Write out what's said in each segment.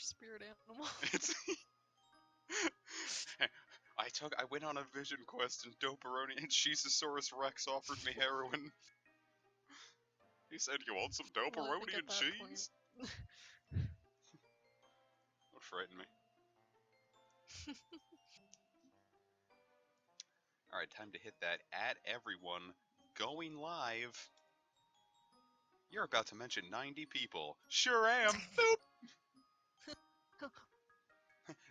spirit animal. It's... I went on a vision quest and Doperoni and Cheezosaurus Rex offered me heroin. He said, "You want some Well, I Doperoni think at and that cheese?" point... Don't frighten me. Alright, time to hit that at everyone going live. You're about to mention 90 people. Sure am. Boop.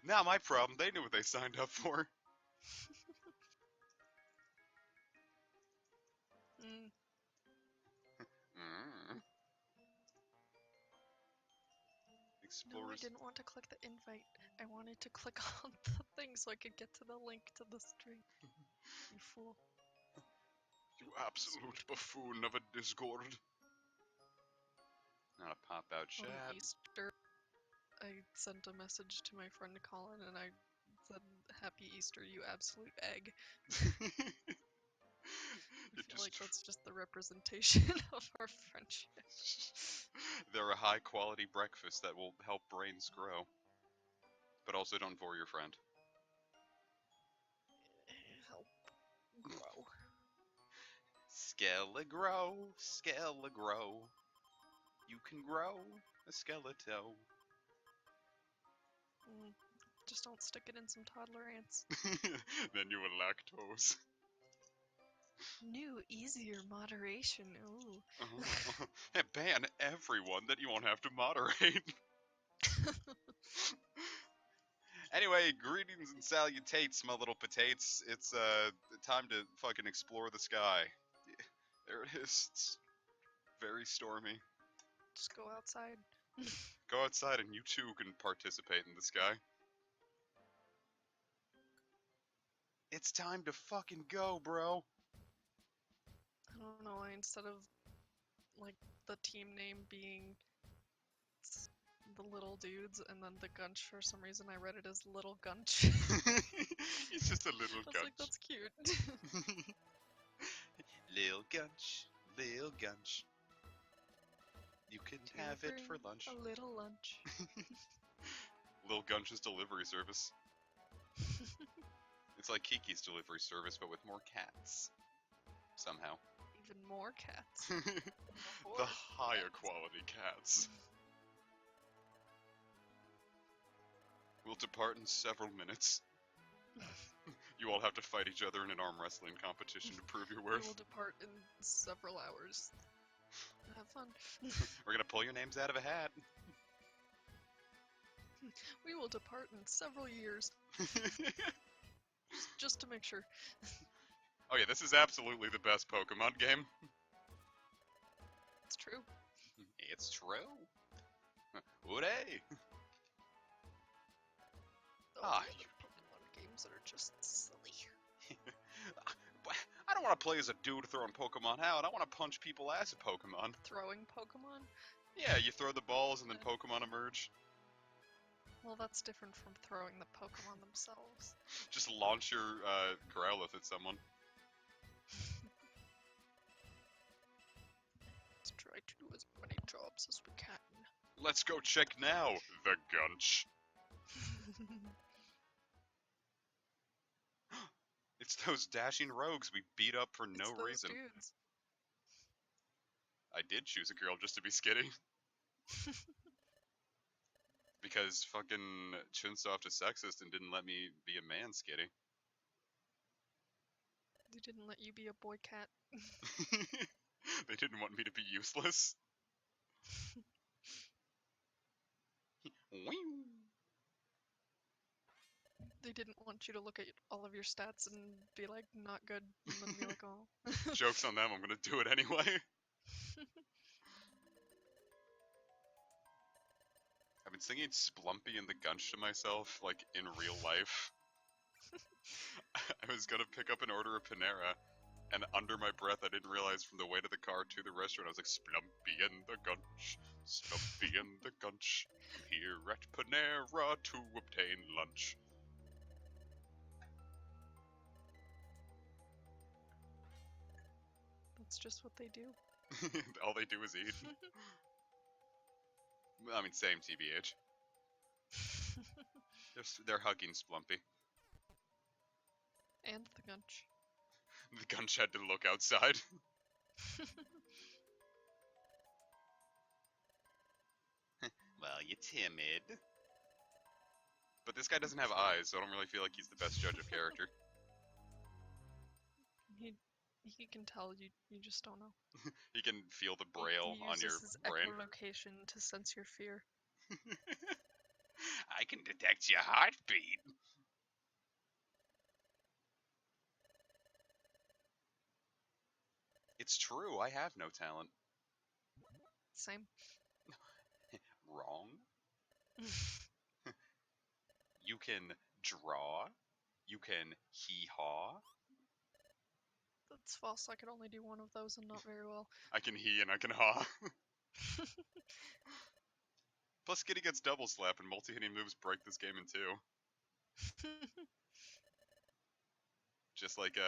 Not my problem. They knew what they signed up for. Mm. Mm. No, I Explorers. didn't want to click the invite. I wanted to click on the thing so I could get to the link to the stream. You fool. You absolute buffoon of a Discord. Not a pop-out On chat. Easter, I sent a message to my friend Colin and I said, "Happy Easter, you absolute egg." I feel like that's just the representation of our friendship. They're a high-quality breakfast that will help brains grow. But also don't bore your friend. Help grow. Skelegrow, Skelegrow. You can grow a skeleton. Just don't stick it in some toddler ants. Then you will lactose. New, easier moderation. Ooh. Ban everyone that you won't have to moderate. Anyway, greetings and salutates, my little potates. It's time to fucking explore the sky. There it is. It's very stormy. Just go outside. Go outside and you too can participate in the sky. It's time to fucking go, bro. I don't know why instead of like the team name being the little dudes and then the Gunch, for some reason I read it as Little Gunch. He's just a little I was Gunch. like, that's cute. Lil Gunch, Lil Gunch. You can have it for lunch. A little lunch. Lil Gunch's delivery service. It's like Kiki's delivery service, but with more cats. Somehow. Even more cats. The higher quality cats. We'll depart in several minutes. You all have to fight each other in an arm wrestling competition to prove your worth. We will depart in several hours. Have fun. We're gonna pull your names out of a hat. We will depart in several years. Just to make sure. Oh yeah, this is absolutely the best Pokemon game. It's true. It's true. Hooray! Oh, Pokemon games that are just silly. I don't want to play as a dude throwing Pokemon out. I want to punch people as a Pokemon. Throwing Pokemon? Yeah, you throw the balls and then Pokemon emerge. Well, that's different from throwing the Pokemon themselves. Just launch your Growlithe at someone. Let's try to do as many jobs as we can. Let's go check now, the Gunch. It's those dashing rogues we beat up for no reason. Dudes. I did choose a girl just to be skitty. Because fucking Chunsoft is sexist and didn't let me be a man skitty. They didn't let you be a boy cat. They didn't want me to be useless. They didn't want you to look at all of your stats and be like, not good, and then be like, oh. Joke's on them, I'm gonna do it anyway. I've been singing Splumpy and the Gunch to myself, like, in real life. I was gonna pick up an order of Panera, and under my breath I didn't realize from the way to the car to the restaurant, I was like, Splumpy and the Gunch, Splumpy and the Gunch, I'm here at Panera to obtain lunch. That's just what they do. All they do is eat. I mean, same TBH. They're hugging Splumpy. And the Gunch. The Gunch had to look outside. Well, you're timid. But this guy doesn't have eyes, so I don't really feel like he's the best judge of character. He can tell you. You just don't know. He can feel the braille he on your uses his brain. echolocation to sense your fear. I can detect your heartbeat. It's true, I have no talent. Same. Wrong? You can draw. You can hee-haw. That's false. I could only do one of those and not very well. I can hee and I can haw. Plus, Skitty gets double slap, and multi-hitting moves break this game in two. Just like,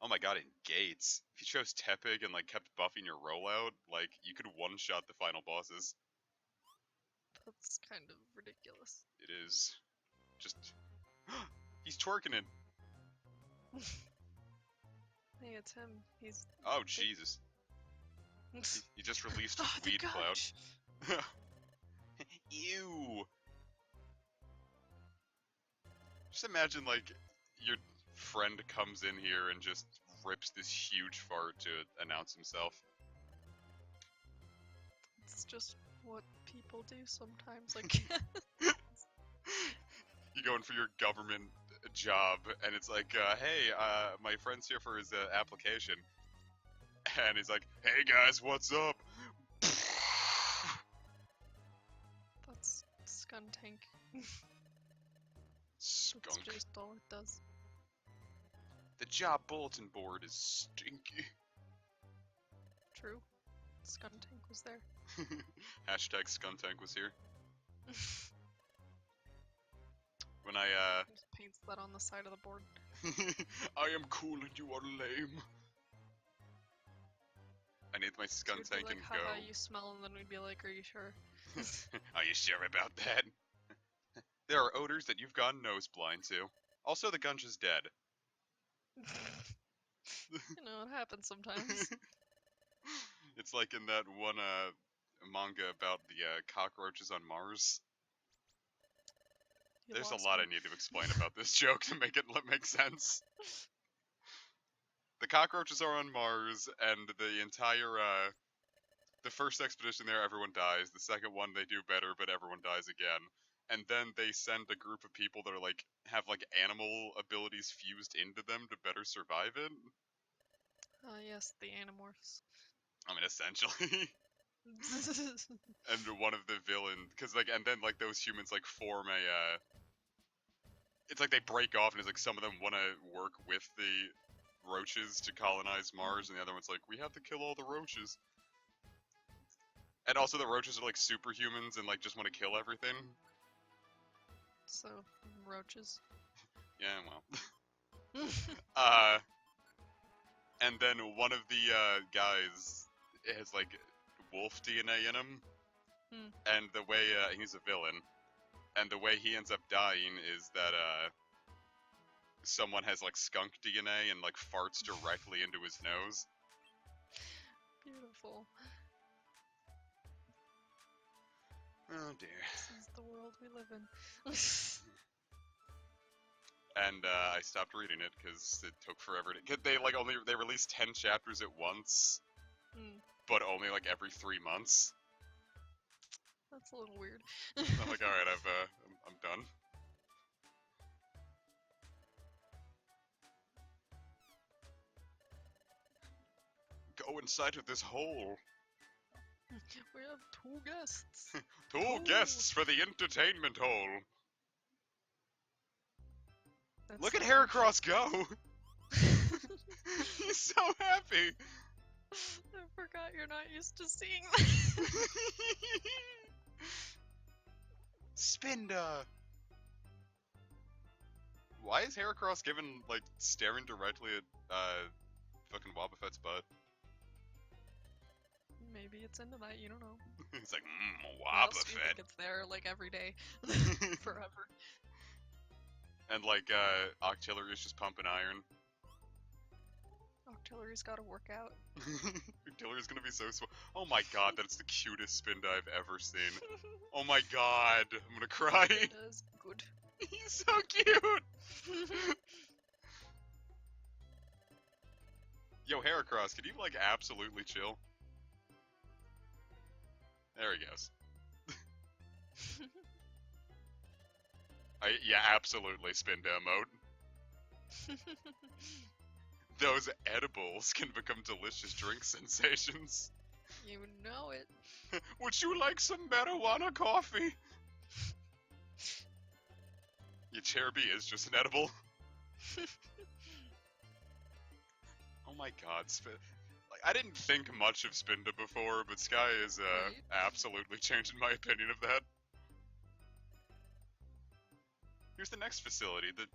oh my god, in Gates, if you chose Tepig and, like, kept buffing your rollout, like, you could one-shot the final bosses. That's kind of ridiculous. It is. Just... He's twerking it! Hey, it's him. He's... Oh, Jesus. He just released his weed cloud. Ew! Just imagine, like, your friend comes in here and just rips this huge fart to announce himself. It's just what people do sometimes, I guess. You go in for your government job, and it's like, hey, my friend's here for his application. And he's like, hey guys, what's up? That's Skuntank. Skunk. That's just all it does. The job bulletin board is stinky. True. Skuntank was there. Hashtag Skuntank was here. When I, Just paints that on the side of the board. I am cool and you are lame. I need my Skuntank Like, and how go. about you smell? And then we'd be like, are you sure? Are you sure about that? There are odors that you've gone nose blind to. Also, the Gunch is dead. You know, it happens sometimes. It's like in that one manga about the cockroaches on Mars. You There's a lost lot me. I need to explain about this joke to make it make sense. The cockroaches are on Mars, and the entire, the first expedition there, everyone dies. The second one, they do better, but everyone dies again. And then they send a group of people that are, like, have, like, animal abilities fused into them to better survive it. Yes, the Animorphs. I mean, essentially. And one of the villains, because, like, and then, like, those humans, like, form a, it's like they break off, and it's like some of them want to work with the roaches to colonize Mars, and the other one's like, we have to kill all the roaches. And also the roaches are, like, superhumans and, like, just want to kill everything. So, roaches. Yeah, well. And then one of the, guys has, like, wolf DNA in him. And the way, he's a villain. And the way he ends up dying is that, someone has, like, skunk DNA and, like, farts directly into his nose. Beautiful. Oh, dear. This is the world we live in. And, I stopped reading it, because it took forever to... They, like, they released 10 chapters at once. But only, like, every 3 months. That's a little weird. I'm like, alright, I'm done. Go inside of this hole. We have 2 guests. Two guests for the entertainment hole. That's Look at so Heracross go! He's so happy! I forgot you're not used to seeing that. Spinda! Why is Heracross given, like, staring directly at, fucking Wobbuffet's butt? Maybe it's into that, you don't know. He's like, Or else you think Wobbuffet. it's there, like, every day. Forever. And like Octillery is just pumping iron. Octillery's gotta work out. Octillery's gonna be so oh my god, that's the cutest spin dive ever seen. Oh my god, I'm gonna cry. It is good. He's so cute. Yo, Heracross, can you like absolutely chill? There he goes. Yeah, absolutely spin down mode. Those edibles can become delicious drink sensations. You know it. Would you like some marijuana coffee? Your Cherubi is just an edible. Oh my god, like I didn't think much of Spinda before, but Sky is Right? absolutely changing my opinion of that. Here's the next facility, the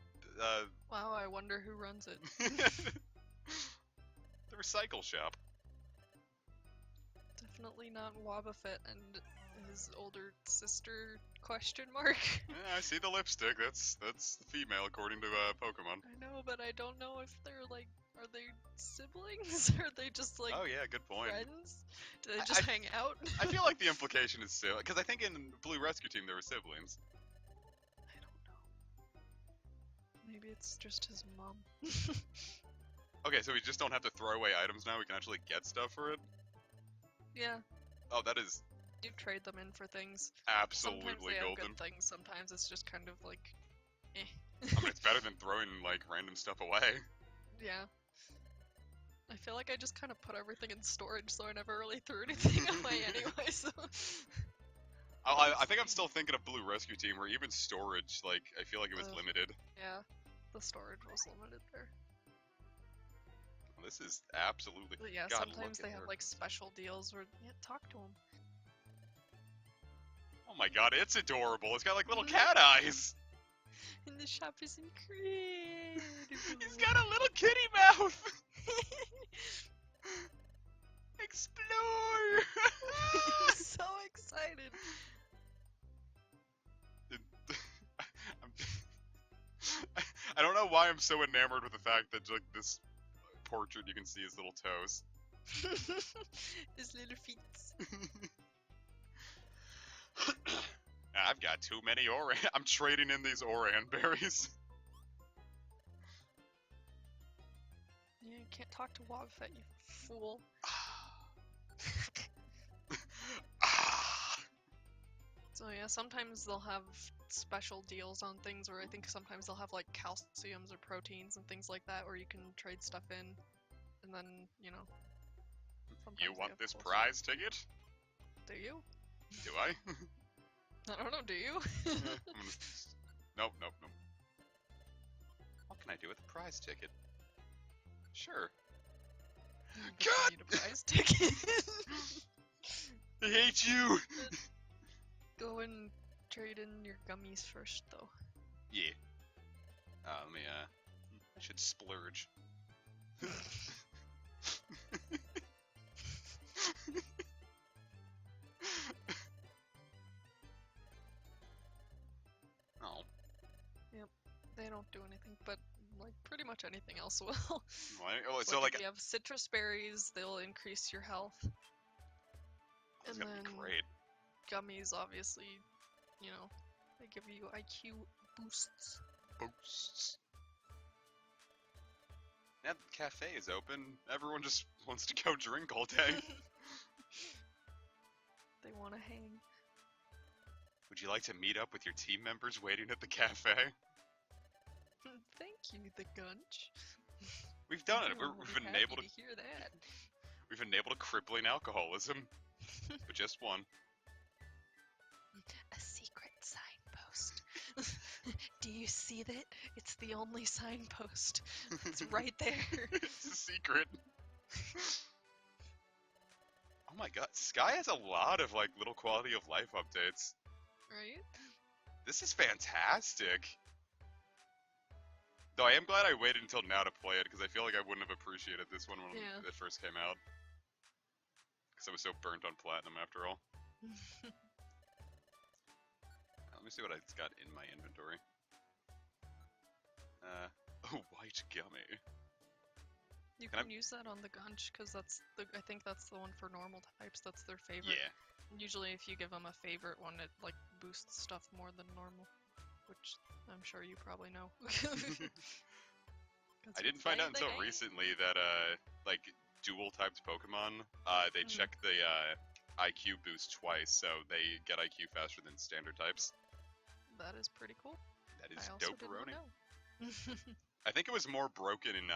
Wow, I wonder who runs it. the recycle shop. Definitely not Wobbuffet and his older sister, question mark. Yeah, I see the lipstick. That's the female according to Pokemon. I know, but I don't know if they're like, are they siblings? Or are they just like Oh yeah, good point. friends? Do they just hang out? I feel like the implication is still because I think in Blue Rescue Team there were siblings. I don't know. Maybe it's just his mom. Okay, so we just don't have to throw away items now. We can actually get stuff for it. Yeah, Oh, that is you trade them in for things. Sometimes absolutely they have golden. good things. Sometimes it's just kind of like, eh. I mean, it's better than throwing like random stuff away. Yeah. I feel like I just kind of put everything in storage, so I never really threw anything away anyway. So. I think I'm still thinking of Blue Rescue Team, where even storage, like, I feel like it was limited. Yeah, the storage was limited there. Well, this is absolutely. But yeah, God, sometimes look they at have her. like special deals where talk to them. Oh my god, it's adorable. It's got like little Mhm. cat eyes. And the shop is incredible. He's got a little kitty mouth. Explore. He's so excited. I don't know why I'm so enamored with the fact that like this portrait you can see his little toes. His little feet. I've got too many Oran. I'm trading in these Oran berries. Yeah, you can't talk to Wobbuffet, you fool. So yeah, sometimes they'll have special deals on things, or I think sometimes they'll have like calciums or proteins and things like that, where you can trade stuff in, and then, you know. sometimes You they want have this cool prize ticket? stuff. Do you? Do I? I don't know, do you? Nope. What can I do with a prize ticket? Sure. But you need a prize ticket. I hate you! Go and trade in your gummies first, though. Yeah. Let me, I should splurge. Oh. Yep, they don't do anything, but like pretty much anything else will. Oh, So so like, if you have citrus berries, they'll increase your health. that's And gonna be then great. gummies, obviously, you know, they give you IQ boosts. Boosts. Now that the cafe is open, everyone just wants to go drink all day. They want to hang. Would you like to meet up with your team members waiting at the cafe? Thank you, the Gunch. We've done it. Everyone will We've be been happy able to. to hear that. We've enabled crippling alcoholism, but just one. A secret signpost. Do you see that? It's the only signpost. It's right there. It's a secret. Oh my god, Sky has a lot of like little quality of life updates. Right? This is fantastic. Though I am glad I waited until now to play it, because I feel like I wouldn't have appreciated this one when Yeah. it first came out. Because I was so burnt on Platinum after all. Let me see what it's got in my inventory. White gummy. You Can can use that on the Gunch, because I think that's the one for normal types, that's their favorite. Yeah. Usually if you give them a favorite one, it like boosts stuff more than normal, which I'm sure you probably know. I didn't find out until recently that like dual typed Pokemon, they check the IQ boost twice, so they get IQ faster than standard types. That is pretty cool. That is I also dope-a-roni. didn't know. I think it was more broken in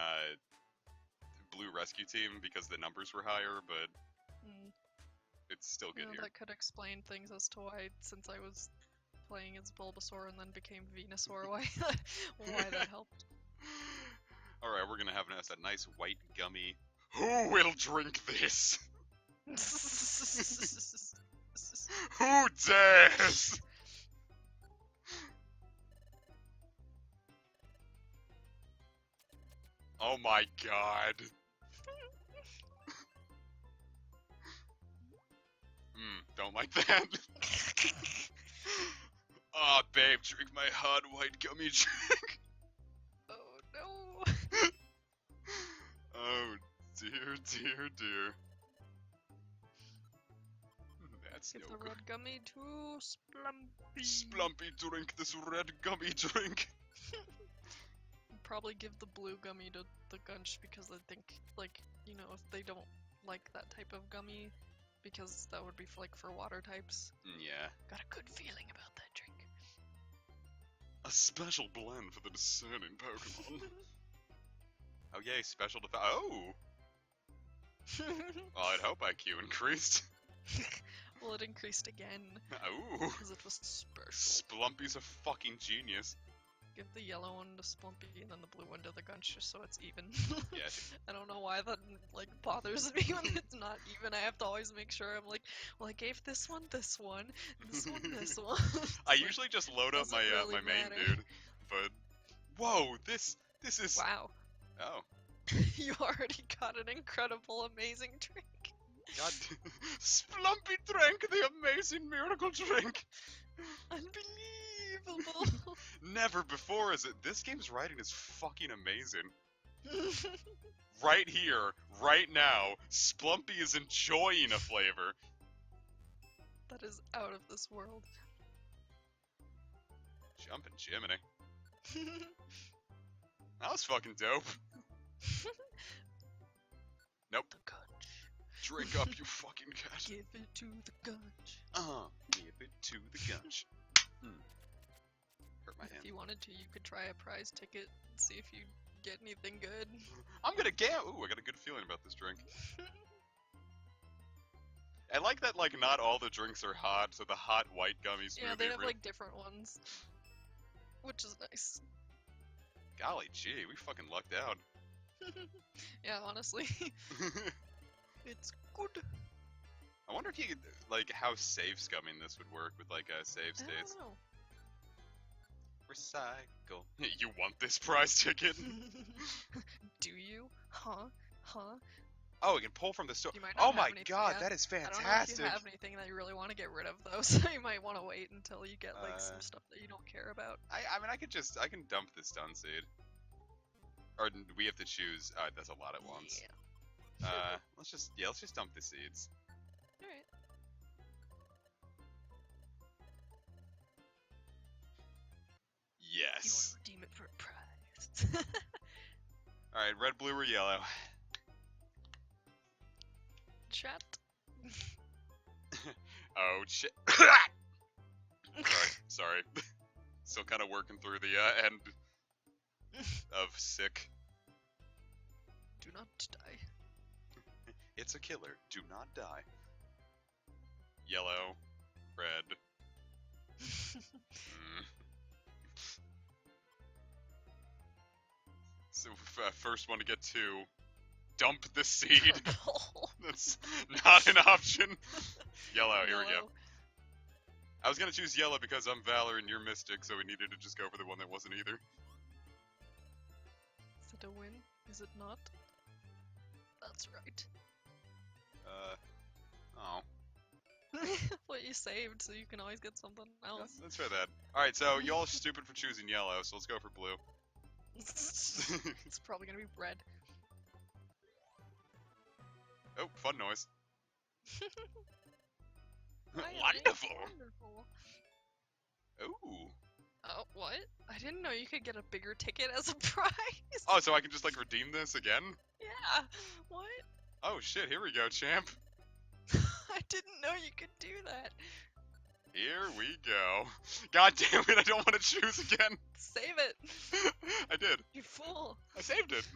Blue Rescue Team because the numbers were higher, but it's still good here. That could explain things as to why, since I was playing as Bulbasaur and then became Venusaur, why that helped. Alright, we're gonna have a nice white gummy. Who will drink this? Who dares? Oh my god. Don't like that. Aw, oh, babe, drink my hot white gummy drink. Oh no. Oh, dear, dear, dear. That's Give no the good. red gummy to Splumpy. Splumpy, drink this red gummy drink. Probably give the blue gummy to the Gunch, because I think, like, you know, if they don't like that type of gummy, because that would be like for water types. Yeah. Got a good feeling about that drink. A special blend for the discerning Pokemon. Oh yay, special Oh! Well, I'd hope IQ increased. Well, it increased again. Ooh. Because it was special. Splumpy's a fucking genius. Give the yellow one to Splumpy and then the blue one to the Gunch, just so it's even. Yeah. I don't know why that like bothers me when it's not even. I have to always make sure I'm like, well, I gave this one, this one, this one, this one. I usually just load up my really my main matter. dude, but whoa, this is wow. Oh. You already got an incredible, amazing drink. God, Splumpy drank the amazing miracle drink. Unbelievable. Never before is it. This game's writing is fucking amazing. Right here, right now, Splumpy is enjoying a flavor. That is out of this world. Jumpin' Jiminy. That was fucking dope. Nope. The Gunch. Drink up, you fucking cat. Give it to the Gunch. Give it to the Gunch. Hurt my hand. If you wanted to, you could try a prize ticket and see if you get anything good. I'm gonna gamble. Ooh, I got a good feeling about this drink. I like that, like, not all the drinks are hot, so the hot white gummy smoothie. Yeah, they have, like, different ones. Which is nice. Golly gee, we fucking lucked out. Yeah, honestly. It's good. I wonder if you could, like, how save scumming this would work with, like, save states. I don't know. Recycle. You want this prize ticket? Do you? Huh? Oh, we can pull from the store. Oh my god, that is fantastic! I don't know if you have anything that you really want to get rid of, though, so you might want to wait until you get, like, some stuff that you don't care about. I mean, I can dump this stun seed. Or we have to choose. That's a lot at once. Yeah. Let's just dump the seeds. Alright. Yes. You want to redeem it for a prize. Alright, red, blue, or yellow? Chat. Oh, shit. Sorry. Still kind of working through the end of sick. Do not die. It's a killer. Do not die. Yellow. Red. So, first one to get two. Dump the seed. That's not an option. Yellow, here we go. I was gonna choose yellow because I'm Valor and you're Mystic, so we needed to just go for the one that wasn't either. Is it a win? Is it not? That's right. Oh. Well, you saved, so you can always get something else. Let's try that. Alright, so y'all are stupid for choosing yellow, so let's go for blue. It's probably gonna be bread. Oh, fun noise. Why are they Wonderful. Wonderful. Ooh. Oh, what? I didn't know you could get a bigger ticket as a prize. Oh, so I can just like redeem this again? Yeah. What? Oh shit, here we go, champ. I didn't know you could do that. Here we go. God damn it, I don't want to choose again. Save it. I did. You fool. I saved it.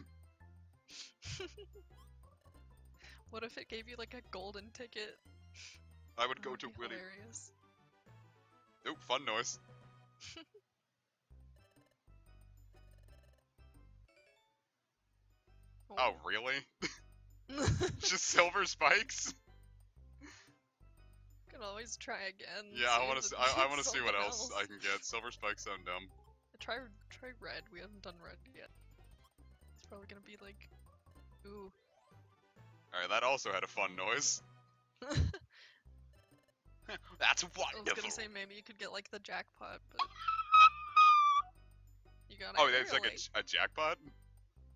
What if it gave you like a golden ticket? I would That go would to be Willy. hilarious. Oh, fun noise. Oh, really? Just silver spikes? Could always try again. Yeah, I want to. I want to see what something else I can get. Silver spikes sound dumb. Try red. We haven't done red yet. It's probably gonna be like, ooh. All right, that also had a fun noise. That's I was wonderful. gonna say maybe you could get like the jackpot, but you got it. Oh, that's like a jackpot.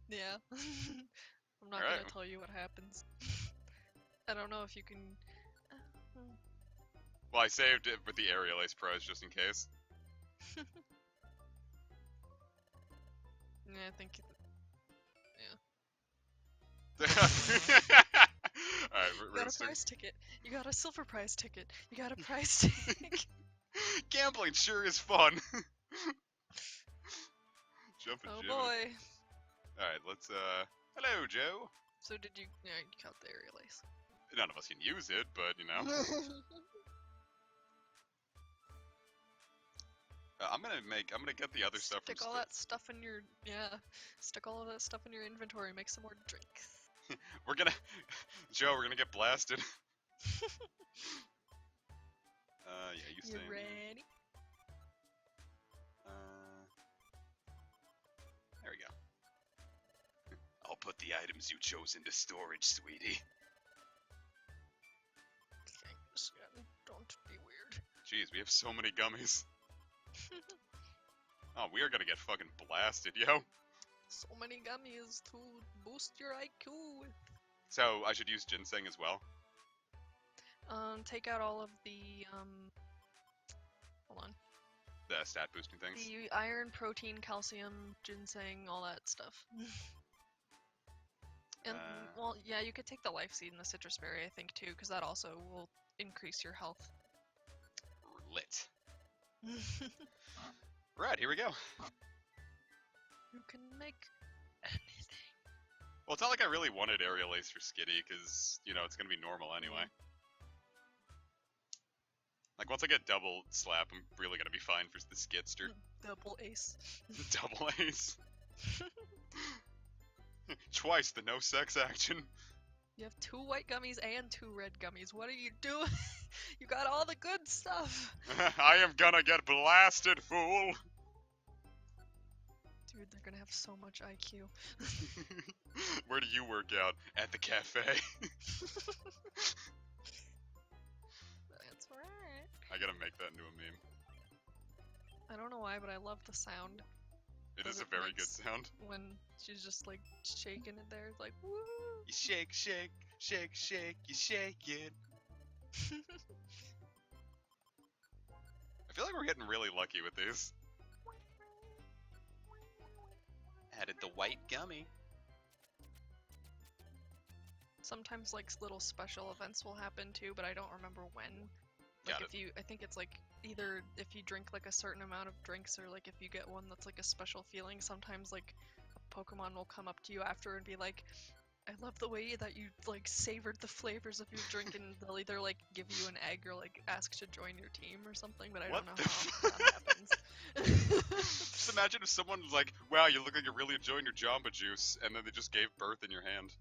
Yeah. I'm not Alright. gonna tell you what happens. I don't know if you can. Well, I saved it with the aerial ace prize just in case. Yeah, I think. Alright, You we're got gonna a stick. prize ticket. You got a silver prize ticket. You got a prize ticket. Gambling sure is fun. Jumping Oh Jimmy. boy. Alright, let's hello Joe. So did you? Yeah, you got the aerial ace. None of us can use it, but you know. I'm gonna get the other stuff from Stick all that stuff in your Stick all of that stuff in your inventory. Make some more drinks. We're gonna Joe, we're gonna get blasted. Yeah, you stay. You ready? There we go. I'll put the items you chose into storage, sweetie. Thanks, again. Don't be weird. Jeez, we have so many gummies. Oh, we are gonna get fucking blasted, yo. So many gummies to boost your IQ with. So, I should use ginseng as well? Take out all of the, hold on. The stat boosting things? The iron, protein, calcium, ginseng, all that stuff. And, well, yeah, you could take the life seed and the citrus berry, I think, too, because that also will increase your health. Lit. Right, here we go. You can make anything. Well, it's not like I really wanted aerial ace for Skitty, because, you know, it's gonna be normal anyway. Like, once I get double slap, I'm really gonna be fine for the skitster. Double ace. Double ace. Twice the no sex action. You have 2 white gummies and 2 red gummies. What are you doing? You got all the good stuff. I am gonna get blasted, fool. Dude, they're gonna have so much IQ. Where do you work out? At the cafe. That's right. I gotta make that into a meme. I don't know why, but I love the sound. It is That a very good makes sound. When she's just like shaking it there, it's like woo. You shake, shake, shake, shake, you shake it. I feel like we're getting really lucky with these. Added the white gummy. Sometimes like little special events will happen too, but I don't remember when. Like Got if you, I think it's like either if you drink like a certain amount of drinks or like if you get one that's like a special feeling, sometimes like a Pokemon will come up to you after and be like, I love the way that you like savored the flavors of your drink, and they'll either like give you an egg or like ask to join your team or something, but I What don't the know how that happens. Just imagine if someone was like, wow, you look like you're really enjoying your Jamba Juice, and then they just gave birth in your hand.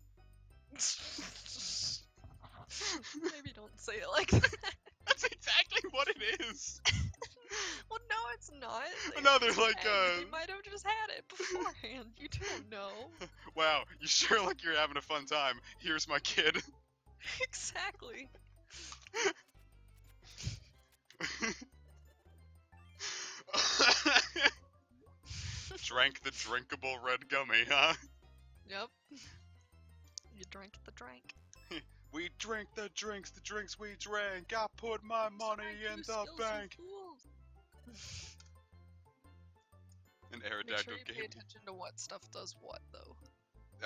Maybe don't say it like that. That's exactly what it is. Well, no, it's not. No, they're It's like, egg. You might have just had it beforehand. You don't know. Wow, you sure look you're having a fun time. Here's my kid. Exactly. drank the drinkable red gummy, huh? Yep. You drank the drink. We drink the drinks we drank. I put my money in the bank. An Make Aerodactyl sure you pay game. attention to what stuff does what, though.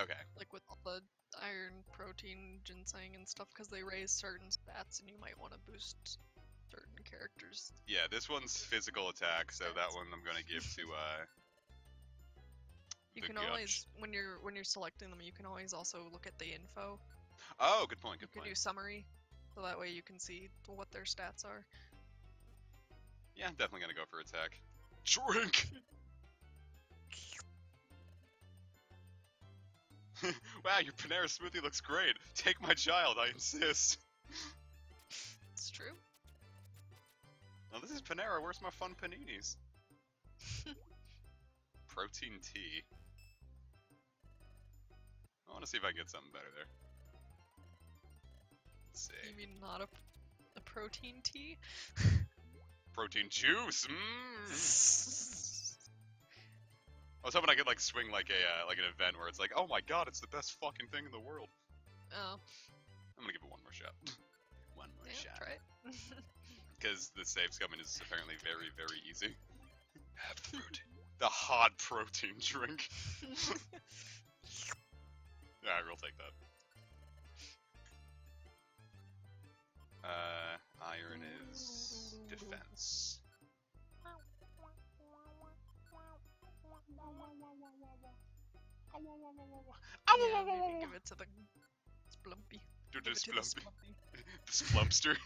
Okay. Like with all the iron, protein, ginseng, and stuff, because they raise certain stats, and you might want to boost certain characters. Yeah, this one's physical attack, so that one I'm gonna give to You the can Gutch. always, when you're selecting them, you can always also look at the info. Oh, good point. You Good can point. do summary, so that way you can see what their stats are. Yeah, I'm definitely gonna go for attack. Drink. Wow, your Panera smoothie looks great. Take my child, I insist. It's true. Now this is Panera. Where's my fun paninis? Protein tea. I want to see if I can get something better there. Let's see. You mean not a protein tea? Protein juice. Mmm. I was hoping I could like swing like an event where it's like, oh my god, it's the best fucking thing in the world. Oh. I'm gonna give it one more shot. One more Yeah, shot. try it. Because the save scumming is apparently very, very easy. Have the protein. The hot protein drink. Yeah, I will take that. Iron is defense. Yeah, maybe give it to the Splumpy. Dude, Give it this to the Splumpy. Splumpy. The Splumpster.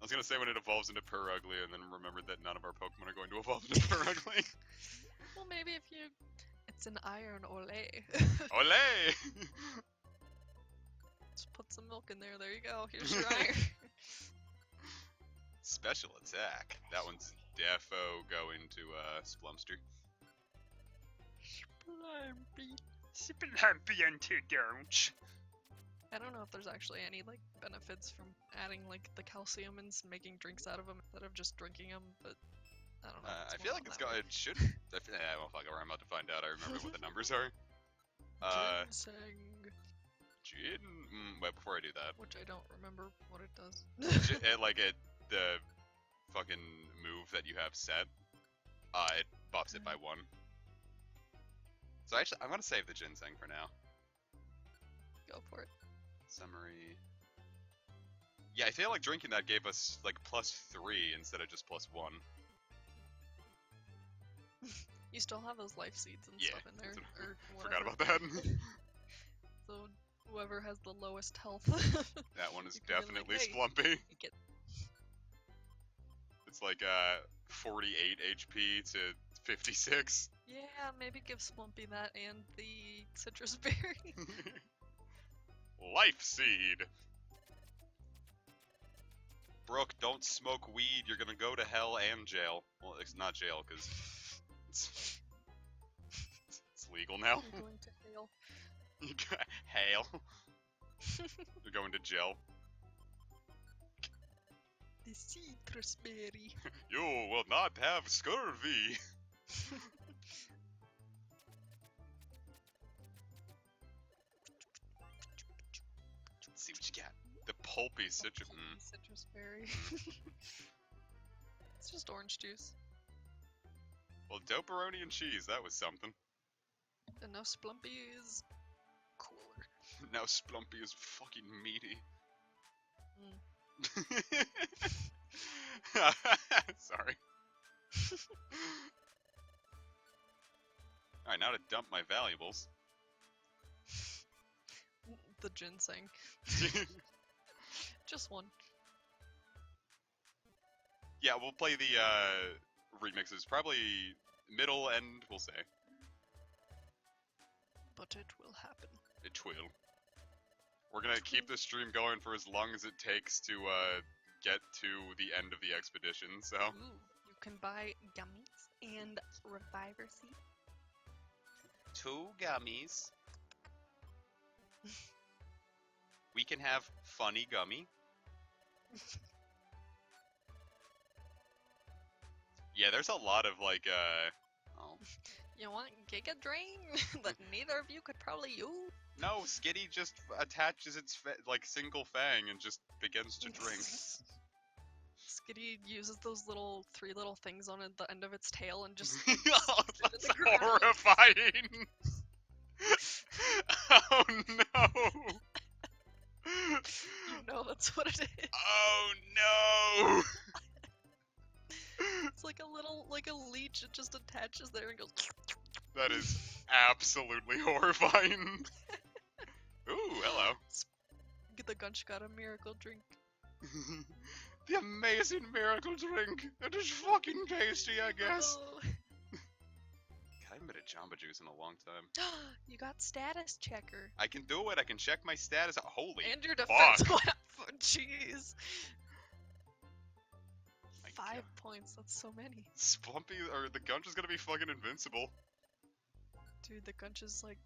I was gonna say when it evolves into Purugly, and then remembered that none of our Pokemon are going to evolve into Purugly. Well, maybe if you... It's an iron ole. Olé! Just put some milk in there. There you go. Here's your iron. Special attack. That one's defo going to Splumster. Splumpy. Splumpy antidote. I don't know if there's actually any like benefits from adding like the calcium and making drinks out of them instead of just drinking them, but I don't know. I feel like it should. Well, fuck it, I'm about to find out. I remember what the numbers are. Ginseng, Wait, before I do that, which I don't remember what it does. the fucking move that you have set, it buffs it by 1. So actually, I'm gonna save the ginseng for now. Go for it. Summary. Yeah, I feel like drinking that gave us like +3 instead of just +1. You still have those life seeds and Yeah, stuff in there, or Forgot whatever. about that. So whoever has the lowest health. That one is You can be like, definitely "Hey, Splumpy. take it." It's like 48 HP to 56. Yeah, maybe give Splumpy that and the citrus berry. Life Seed. Brooke, don't smoke weed. You're gonna go to hell and jail. Well, it's not jail because it's legal now. You're going to hail. Hail. You're going to jail. The citrus berry. You will not have scurvy. Let's see what you got. The pulpy citrus. Citrus berry. It's just orange juice. Well, doperoni and cheese, that was something. And now Splumpy is cooler. Now Splumpy is fucking meaty. Sorry. Alright, now to dump my valuables. The ginseng. Just one. Yeah, we'll play the remixes. Probably middle end, we'll say. But it will happen. It will. We're gonna keep the stream going for as long as it takes to get to the end of the expedition, so. Ooh, you can buy gummies and reviver seed. 2 gummies. We can have funny gummy. Yeah, there's a lot of like oh You want Giga Drain that neither of you could probably use? no, Skitty just attaches its like single fang and just begins to drink. Skitty uses those three little things on the end of its tail and just Oh, sticks it in that's the ground. horrifying. Oh no. You know that's what it is. Oh no. It's like a leech. It just attaches there and goes. That is absolutely horrifying. Ooh, hello. The Gunch got a miracle drink. The amazing miracle drink. It is fucking tasty, I guess. Oh. I haven't been at Jamba Juice in a long time. You got status checker. I can do it. I can check my status. Holy And your defense fuck. weapon. Jeez. My 5 God. points. That's so many. Splumpy, or the Gunch is gonna be fucking invincible. Dude, the Gunch is like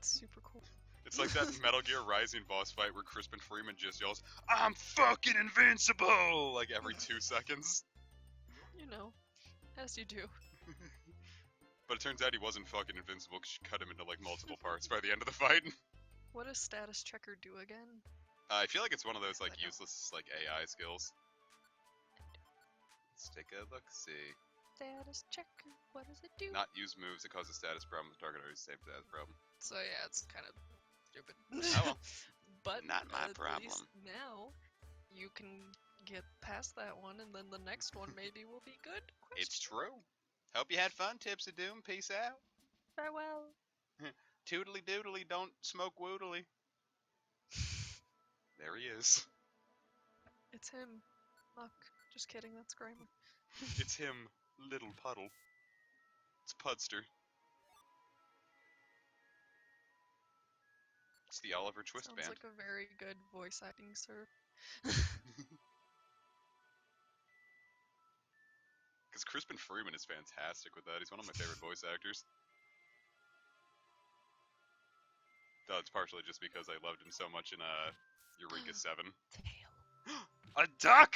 super cool. It's like that Metal Gear Rising boss fight where Crispin Freeman just yells, "I'm fucking invincible!" like every 2 seconds. You know, as you do. But it turns out he wasn't fucking invincible because she cut him into like multiple parts by the end of the fight. What does status checker do again? I feel like it's one of those like I know. useless like AI skills. Let's take a look. See. Status checker. What does it do? Not use moves that cause a status problem. The target already saved status problem. So yeah, it's kind of stupid. Oh well. But Not my at problem. least now you can get past that one, and then the next one maybe will be good. It's true. Hope you had fun, Tips of Doom. Peace out. Farewell. Toodly doodly, don't smoke woodly. There he is. It's him. Look, just kidding. That's Grimer. It's him, Little Puddle. It's Pudster. It's the Oliver Twist Sounds band. like a very good voice acting, sir. Because Crispin Freeman is fantastic with that. He's one of my favorite voice actors. Though it's partially just because I loved him so much in Eureka 7. Tail. A duck!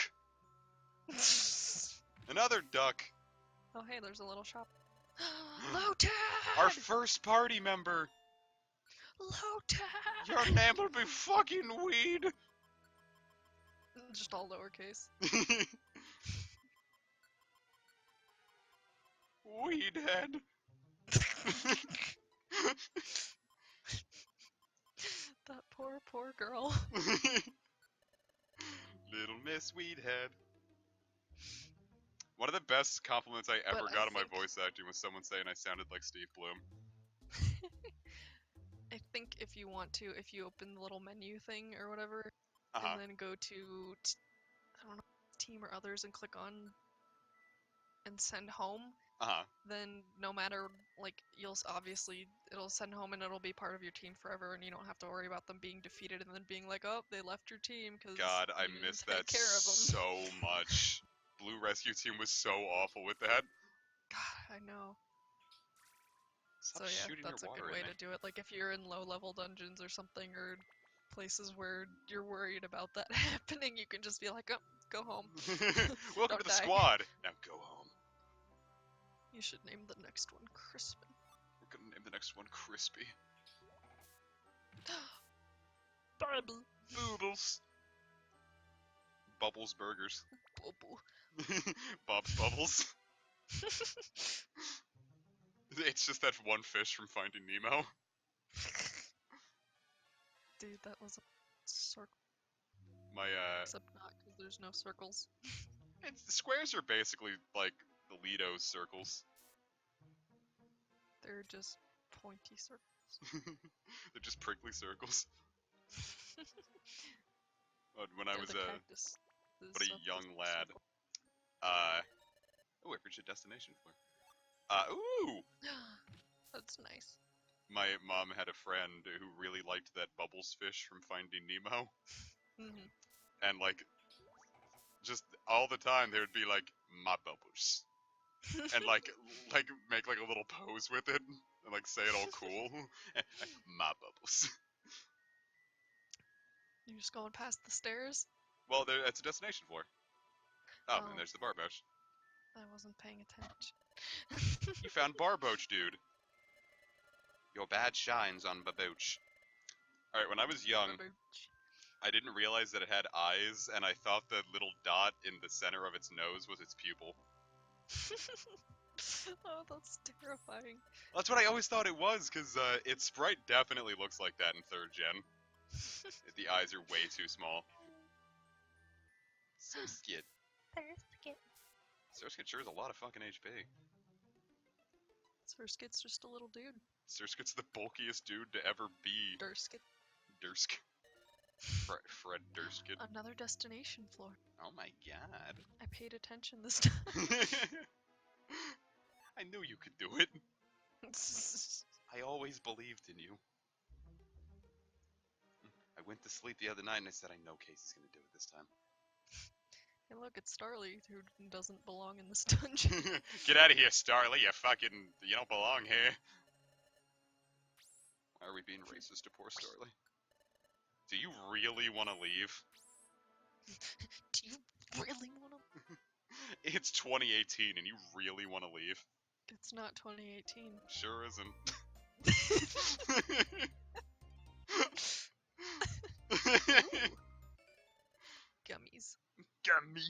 Another duck! Oh hey, there's a little shop. Lotad! Our first party member! Lotad! Your name will be fucking Weed! Just all lowercase. Weed head! That poor girl. Little Miss Weedhead. One of the best compliments I ever But got I on my think- voice acting was someone saying I sounded like Steve Bloom. I think if you want to, if you open the little menu thing or whatever, Uh-huh. and then go to, I don't know, team or others and click on and send home, Uh-huh. then no matter, like, it'll send home and it'll be part of your team forever, and you don't have to worry about them being defeated and then being like, oh, they left your team because God, I you didn't miss take that care of them. so much. Blue Rescue Team was so awful with that. God, I know. Stop So yeah, shooting that's a your good water way in to do it. Like if you're in low-level dungeons or something, or places where you're worried about that happening, you can just be like, oh, go home. Welcome to Don't the die. squad. Now go home. You should name the next one Crispin. We're gonna name the next one Crispy. Bubble. Boobles. Bubbles Burgers. Bubble. Bob's Bubbles. It's just that one fish from Finding Nemo. Dude, that was a circle. My Except not, because there's no circles. squares are basically like the Lido's circles. They're just pointy circles. They're just prickly circles. But when I They're was the cactus. but a young lad, Circle. oh, I reached a destination for. Ooh! That's nice. My mom had a friend who really liked that Bubbles fish from Finding Nemo, Hmm. and like, just all the time they would be like, "My Bubbles," and like make like a little pose with it, and like say it all cool. My Bubbles. You're just going past the stairs? Well, it's a destination for. Oh, Oh. and there's the Barbosh. I wasn't paying attention. You found Barboach, dude. Your badge shines on Babooch. Alright, when I was young, I didn't realize that it had eyes, and I thought the little dot in the center of its nose was its pupil. Oh, that's terrifying. That's what I always thought it was, because its sprite definitely looks like that in 3rd gen. The eyes are way too small. Surskit. Surskit sure is a lot of fucking HP. Surskit's just a little dude. Surskit's the bulkiest dude to ever be. Durskit. Dursk. Fred Durskit. Another destination floor. Oh my god. I paid attention this time. I knew you could do it. I always believed in you. I went to sleep the other night and I said, I know Casey's gonna do it this time. Hey, look, it's Starly, who doesn't belong in this dungeon. Get out of here, Starly. You don't belong here. Why are we being racist to poor Starly? Do you really want to leave? Do you really want to? It's 2018 and you really want to leave? It's not 2018. Sure isn't. Gummies. Gummy.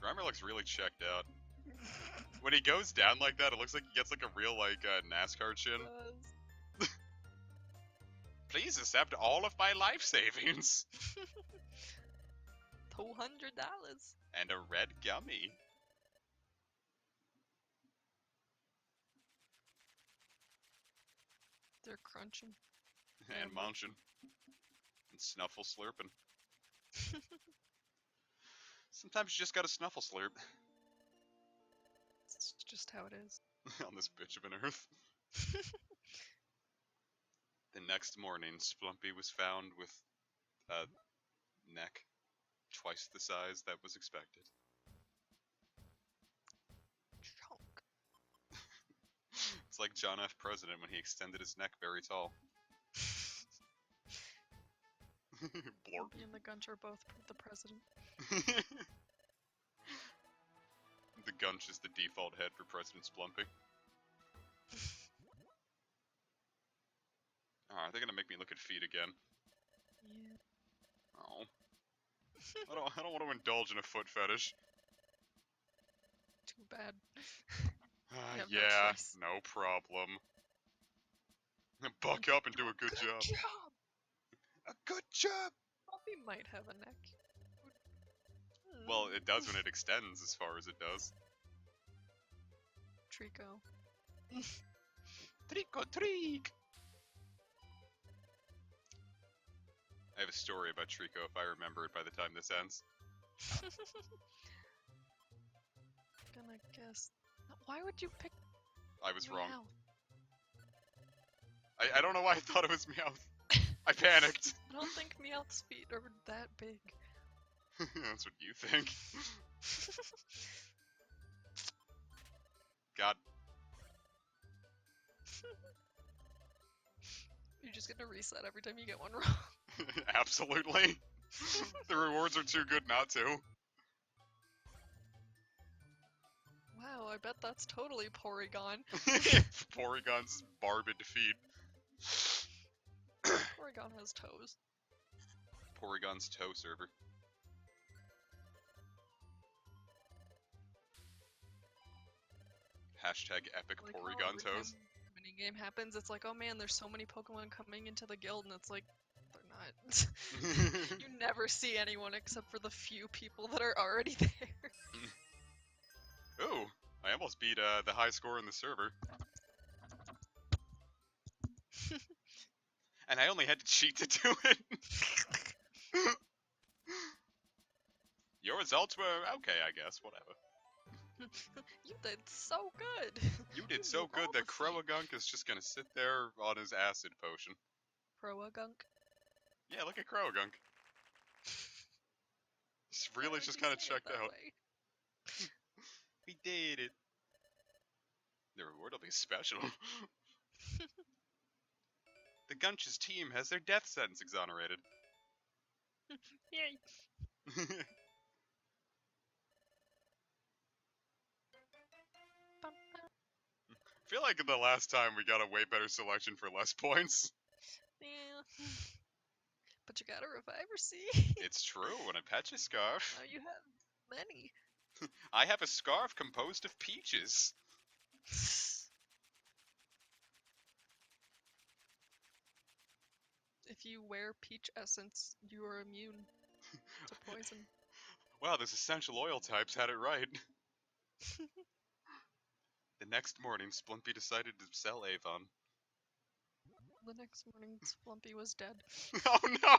Grimer looks really checked out. When he goes down like that, it looks like he gets like a real NASCAR chin. Please accept all of my life savings. $200. And a red gummy. They're crunching. And munching. And snuffle slurping. Sometimes you just gotta snuffle slurp. It's just how it is. On this bitch of an earth. The next morning, Splumpy was found with a neck twice the size that was expected. Chunk. It's like John F. President when he extended his neck very tall. Blorp. He and the Gunch are both the president. The Gunch is the default head for President Splumpy. Oh, are they gonna make me look at feet again? Yeah. Oh. I don't want to indulge in a foot fetish. Too bad. Yeah, no problem. Buck up and do a good job. A good job! Puppy might have a neck. Well, it does when it extends as far as it does. Trico. Trick or treat! I have a story about Trico if I remember it by the time this ends. Gonna guess. Why would you pick? I was wrong. Meowth? I don't know why I thought it was Meowth. I panicked. I don't think Meowth's feet are that big. That's what you think. God. You're just gonna reset every time you get one wrong. Absolutely. The rewards are too good not to. Wow, I bet that's totally Porygon. Porygon's barbed feet. Porygon has toes. Porygon's toe server. Hashtag epic Like, Porygon every toes. time minigame happens, it's like, oh man, there's so many Pokemon coming into the guild, and it's like, they're not. You never see anyone except for the few people that are already there. Ooh, I almost beat the high score in the server. And I only had to cheat to do it. Your results were okay, I guess, whatever. You did so good. You did so good that Croagunk is just gonna sit there on his acid potion. Croagunk? Yeah, look at Croagunk. He's really just kind of checked out. We did it. The reward will be special. The Gunch's team has their death sentence exonerated. Yay. feel like the last time we got a way better selection for less points. Yeah. But you got a reviver, see? It's true, when I patch a scarf. Now you have many. I have a scarf composed of peaches. If you wear peach essence, you are immune to poison. Wow, those essential oil types had it right. The next morning, Splumpy decided to sell Avon. The next morning, Splumpy was dead. Oh no!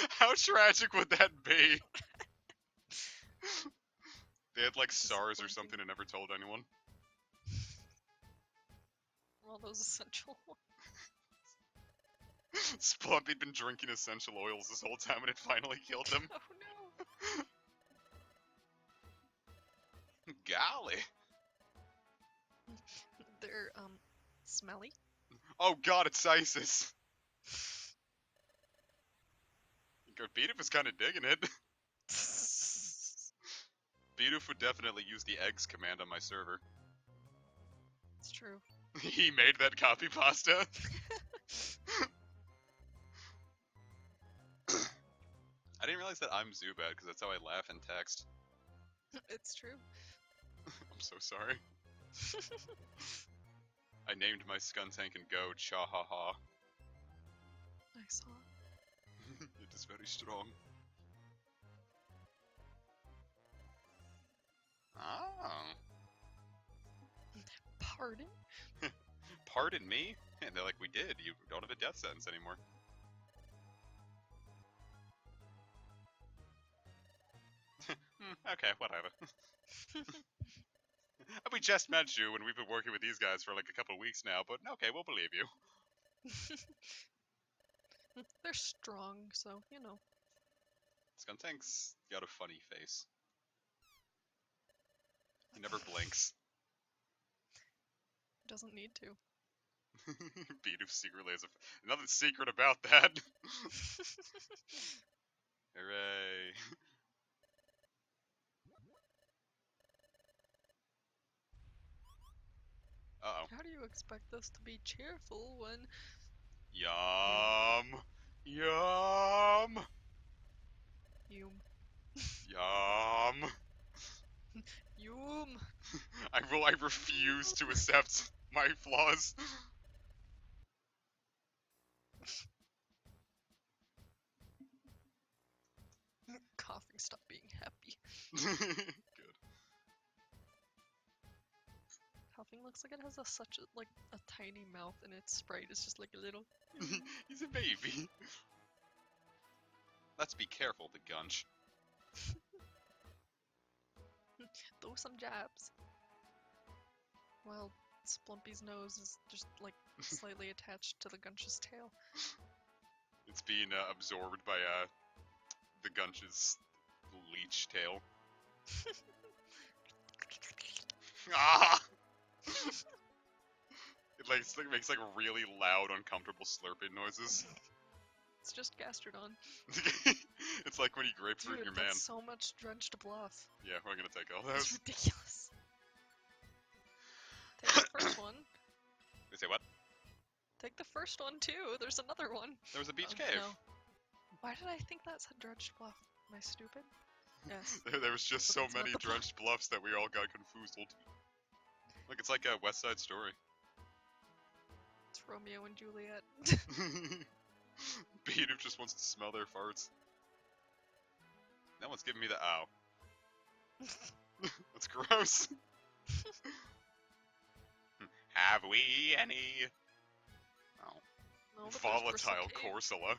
How tragic would that be? They had like SARS or something and never told anyone. All those essential ones. Splumpy'd been drinking essential oils this whole time and it finally killed him. Oh no! Golly. They're, smelly. Oh god, it's ISIS. Beedoof was kind of digging it. Beedoof would definitely use the eggs command on my server. It's true. He made that copy pasta. I didn't realize that I'm Zubat because that's how I laugh and text. It's true. I'm so sorry. I named my Skuntank and Go Cha Ha Ha. I saw. It is very strong. Oh. Pardon? Pardon me? And they're like, we did. You don't have a death sentence anymore. Okay, whatever. We just met you and we've been working with these guys for like a couple of weeks now, but okay, we'll believe you. They're strong, so, you know. Skuntank's got a funny face. He never blinks. Doesn't need to. Beedoof secretly has another secret about that. Hooray. Uh-oh. How do you expect this to be cheerful when... Yum. Yum. Yum. Yum. Yum! I refuse to accept my flaws. Coughing, stop being happy. Good. Coughing looks like it has such a tiny mouth and its sprite is just like a little... He's a baby. Let's be careful, the Gunch. Throw some jabs. While Splumpy's nose is just, like, slightly attached to the Gunch's tail. It's being absorbed by the Gunch's leech tail. Ah! It makes like really loud, uncomfortable slurping noises. It's just Gastrodon. It's like when you grapefruit Dude, your man. that's so much drenched bluff. Yeah, we're gonna take all That's those. ridiculous. Take the first one. They say what? Take the first one too. There's another one. There was a beach Oh, cave. no. Why did I think that said drenched bluff? Am I stupid? Yes. There was just But so that's not many the drenched bluffs that we all got confused. Like it's like a West Side Story. It's Romeo and Juliet. Beedoof just wants to smell their farts. That one's giving me the ow. That's gross. Have we any? Oh. No, but there's Volatile Bristle Corsola.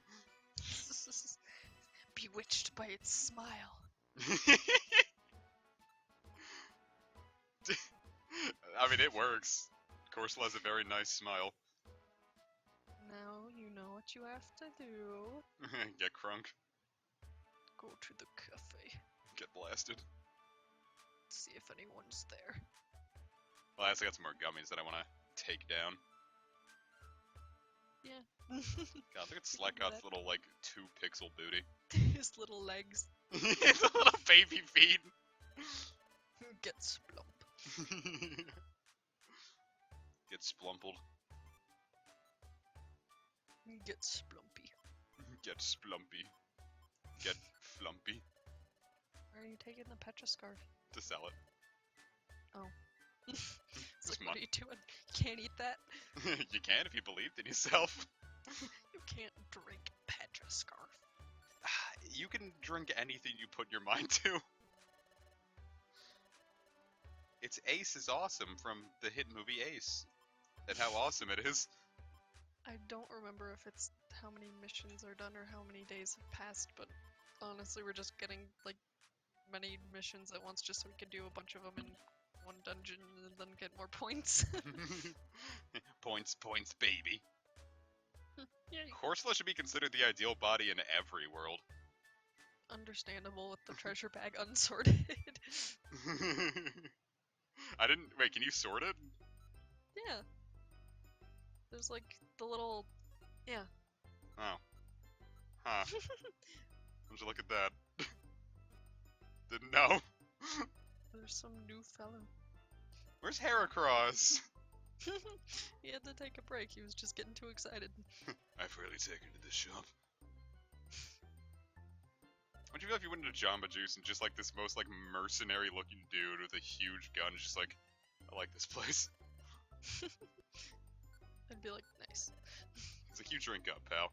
Cave. Bewitched by its smile. I mean, it works. Corsola has a very nice smile. Now you know what you have to do. Get crunk. Go to the cafe. Get blasted. See if anyone's there. Well, I also got some more gummies that I want to take down. Yeah. God, look at Slackott's little, like, 2-pixel booty. His little legs. It's a little baby feet. Get splump. Get splumpled. Get splumpy. Get splumpy. Get flumpy. Why are you taking the Petra scarf? To sell it. Oh. It's It's like, what are you doing? You can't eat that? You can if you believed in yourself. You can't drink Petra scarf. You can drink anything you put your mind to. It's Ace is awesome from the hit movie Ace. And how awesome it is. I don't remember if it's how many missions are done or how many days have passed, but honestly, we're just getting, like, many missions at once just so we can do a bunch of them in one dungeon and then get more points. Points, points, baby. Yay. Horsela should be considered the ideal body in every world. Understandable with the treasure bag unsorted. I didn't. Wait, can you sort it? Yeah. There's like the little. Yeah. Oh. Huh. Would you look at that? Didn't know. There's some new fellow. Where's Heracross? He had to take a break. He was just getting too excited. I've really taken to this shop. What'd you feel if you went into Jamba Juice and just like this most like mercenary looking dude with a huge gun, just like, I like this place. I'd be like, nice. It's like, you drink up, pal.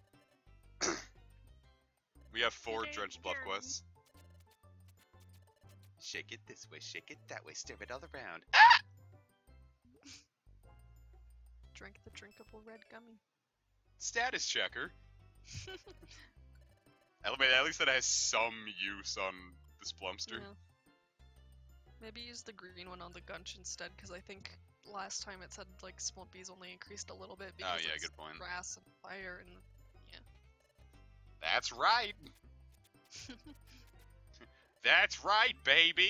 We have 4 Drenched Bluff quests. Shake it this way, shake it that way, stir it all around. Ah! Drink the drinkable red gummy. Status checker. At least that has some use on the Splumster. Yeah. Maybe use the green one on the Gunch instead, because I think last time it said like Splumpy's only increased a little bit because Oh yeah, it's good point. grass and fire and yeah. That's right. That's right, baby.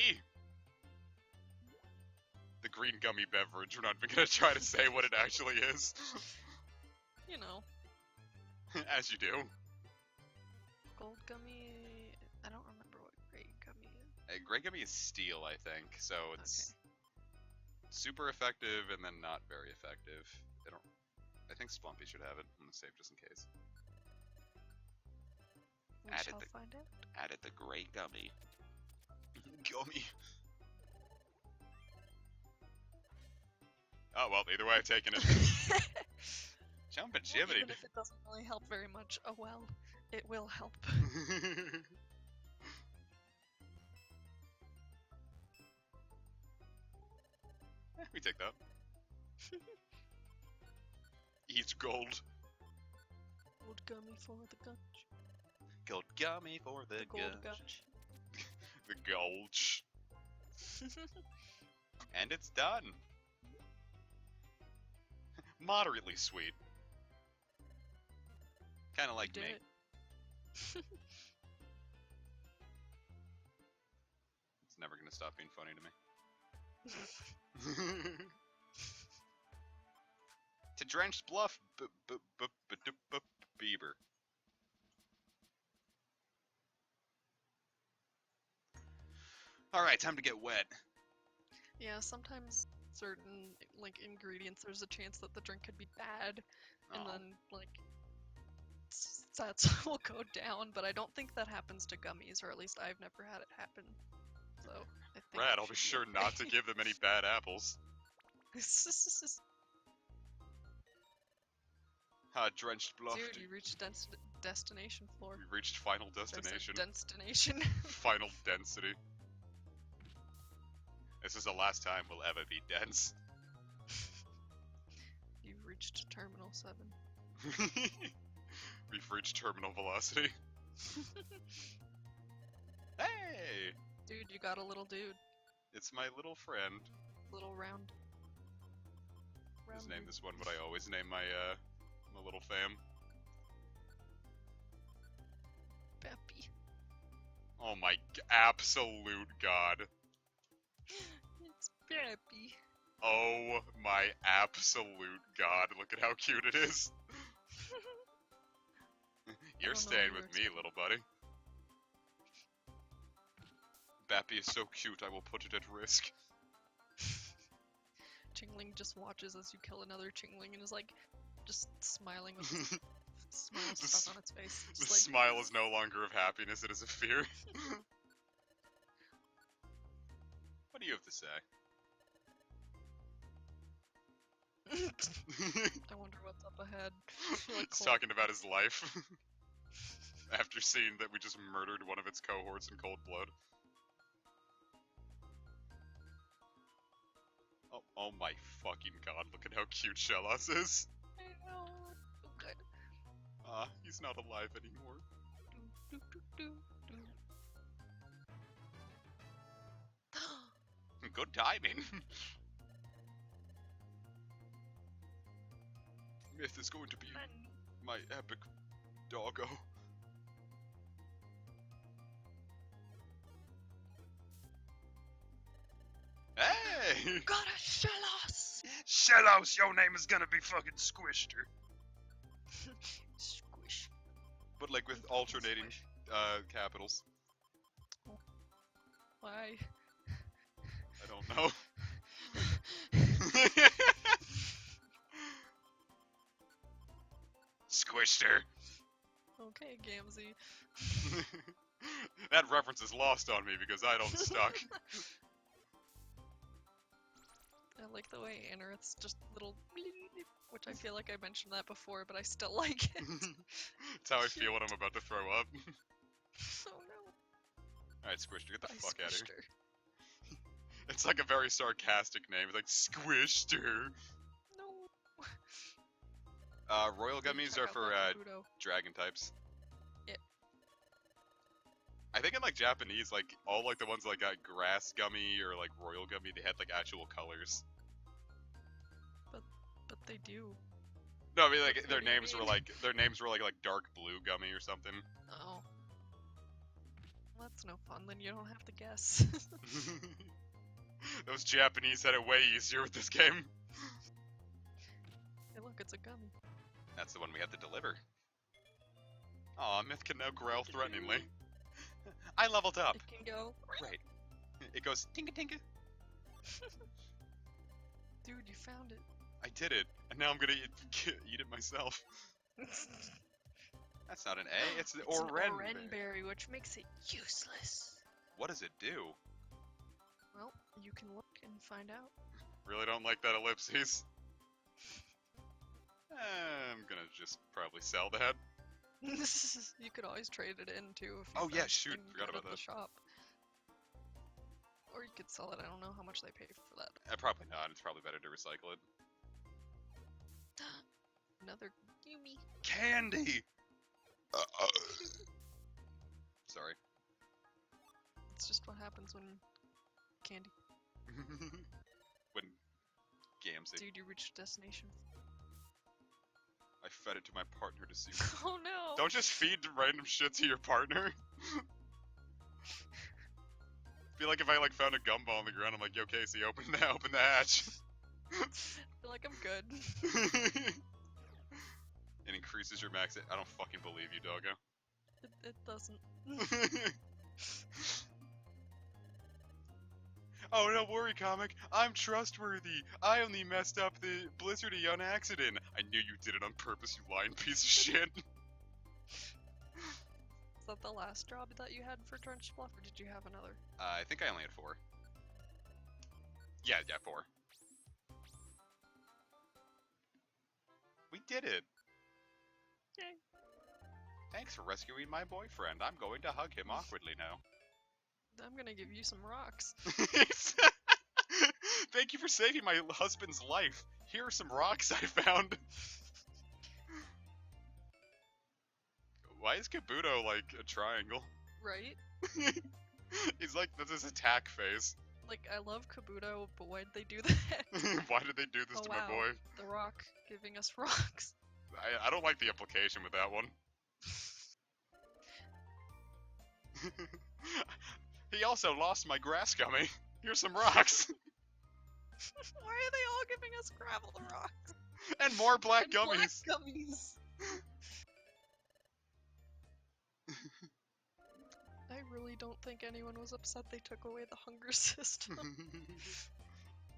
The green gummy beverage. We're not even gonna try to say what it actually is. You know, As you do. gold gummy. I don't remember what gray gummy is. Gray gummy is steel, I think. So it's super effective and then not very effective. I think Splumpy should have it. I'm gonna save just in case. We Added shall the- find out. Added the gray gummy. Gummy. Oh well, either way I've taken it. Jumpin' Well, Jiminy. even if it doesn't really help very much, oh well, it will help. We take that. Eat gold. Gold gummy for the Gunch. Gold gummy for the, The gold Gunch. Gunch. The gulch. And it's done. Moderately sweet. Kinda like Did me. it. It's never gonna stop being funny to me. To Drenched Bluff, Bieber. Alright, time to get wet. Yeah, sometimes certain like ingredients, there's a chance that the drink could be bad, and Aw. then like stats will go down. But I don't think that happens to gummies, or at least I've never had it happen. So I think Rad, it I'll be should sure okay. not to give them any bad apples. Drenched Bluff. Dude, you reached destination floor. We reached final Did I say destination. destination. Final density. This is the last time we'll ever be dense. You've reached terminal 7. We've reached terminal velocity. Hey! Dude, you got a little dude. It's my little friend. Little round. Just name this one what I always name my my little fam. Peppy. Oh my absolute god. It's Peppy. Oh my absolute god. Look at how cute it is. You're don't know staying what with you me, little buddy. Bappy is so cute, I will put it at risk. Chingling just watches as you kill another Chingling and is like, just smiling with its smile The stuck on its face. The Just like, smile is no longer of happiness, it is of fear. What do you have to say? I wonder what's up ahead. I feel like He's Cole- talking about his life. After seeing that we just murdered one of its cohorts in cold blood. Oh my fucking god, look at how cute Shellos is. I know, so good. He's not alive anymore. Do, do, do, do. Good timing. Myth is going to be my epic doggo. Hey! Got a Shellos! Shellos, your name is gonna be fucking Squishter. Squish. But like with Fucking alternating squish. capitals. Why? I don't know. Squishter. Okay, Gamzee. That reference is lost on me because I don't stuck. I like the way Anorith's just little bleep, which I feel like I mentioned that before, but I still like it. That's how I feel when I'm about to throw up. Oh no. Alright, Squishter, get the I fuck out of squished here. her. It's like a very sarcastic name. It's like Squishter. No. Royal gummies Check are out for that Kabuto. dragon types. Yeah. I think in like Japanese, like all like the ones that, like got grass gummy or like royal gummy, they had like actual colors. But they do. No, I mean like What their do you names were mean? like dark blue gummy or something. Oh. Well, that's no fun, then you don't have to guess. Those Japanese had it way easier with this game. Hey look, it's a gummy. That's the one we have to deliver. Aw, Myth can now growl threateningly. I leveled up. It can go. Great. It goes tinka tinka. Dude, you found it. I did it, and now I'm gonna eat it myself. That's not an A, it's the It's an oren. orenberry, which makes it useless. What does it do? Well, you can look and find out. Really don't like that ellipses. I'm gonna just probably sell that. You could always trade it in too if you Oh, yeah, found shoot, something forgot good about at that. the shop. Or you could sell it. I don't know how much they pay for that. Probably not. It's probably better to recycle it. Another Yumi. Candy! Sorry. It's just what happens when candy. When Gamzee. Dude, you reached destination. I fed it to my partner to see. Oh no! Don't just feed random shit to your partner. Feel like if I like found a gumball on the ground, I'm like, yo, Casey, open the hatch. I feel like I'm good. It increases your max. I don't fucking believe you, doggo. It doesn't. Oh, no worry, comic. I'm trustworthy. I only messed up the Blizzardy on accident. I knew you did it on purpose, you lying piece of shit. Is that the last job that you had for Trench Bluff, or did you have another? I think I only had 4. Yeah, 4. We did it. Yay. Thanks for rescuing my boyfriend. I'm going to hug him awkwardly now. I'm gonna give you some rocks. Thank you for saving my husband's life. Here are some rocks I found. Why is Kabuto like a triangle? Right? He's like, that's his attack phase. Like, I love Kabuto, but why'd they do that? Why did they do this Oh, to wow. my boy? The rock giving us rocks. I don't like the implication with that one. He also lost my grass gummy. Here's some rocks. Why are they all giving us gravel rocks? And more black And gummies. Black gummies. I really don't think anyone was upset they took away the hunger system.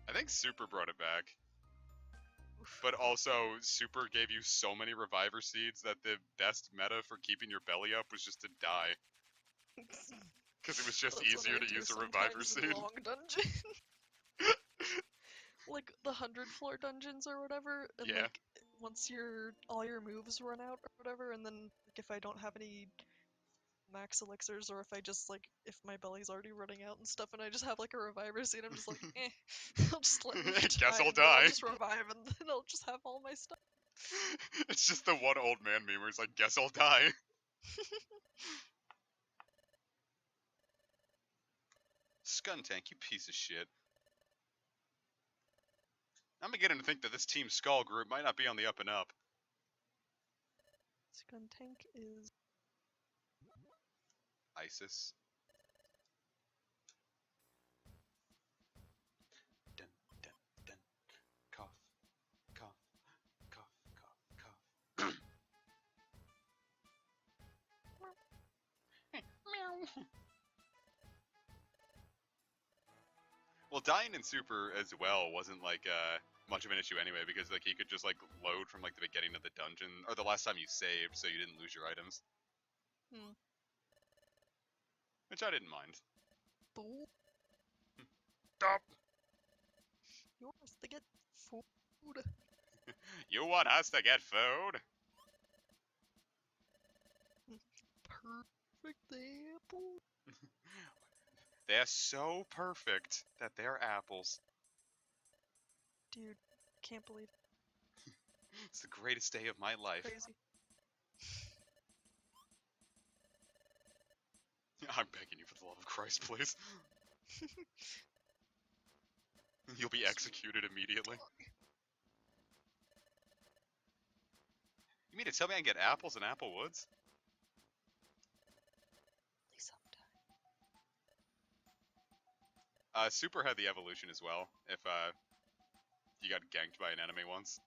I think Super brought it back. Oof. But also, Super gave you so many reviver seeds that the best meta for keeping your belly up was just to die. Because it was just That's what easier I to do use a reviver sometimes in seed. long dungeon. Like the 100-floor dungeons or whatever, and Yeah. like once all your moves run out or whatever, and then like if I don't have any max elixirs, or if I just like if my belly's already running out and stuff, and I just have like a reviver seed, I'm just like, I'll just let me die. Guess I'll and then die. I'll just revive, and then I'll just have all my stuff. It's just the one old man meme where he's like, guess I'll die. Skuntank, you piece of shit. I'm beginning to think that this Team Skull group might not be on the up and up. Skuntank is ISIS. Dun, dun, dun. Cough, cough, cough, cough, cough. Meow. Well, dying in Super as well wasn't like much of an issue anyway, because like he could just like load from like the beginning of the dungeon or the last time you saved, so you didn't lose your items. Which I didn't mind. Boo. Stop. You want us to get food? You want us to get food? Perfect apple. They're so perfect that they're apples. Dude, can't believe it. It's the greatest day of my life. Crazy. I'm begging you for the love of Christ, please. You'll be executed immediately. You mean to tell me I can get apples in Apple Woods? Super had the evolution as well, if you got ganked by an enemy once.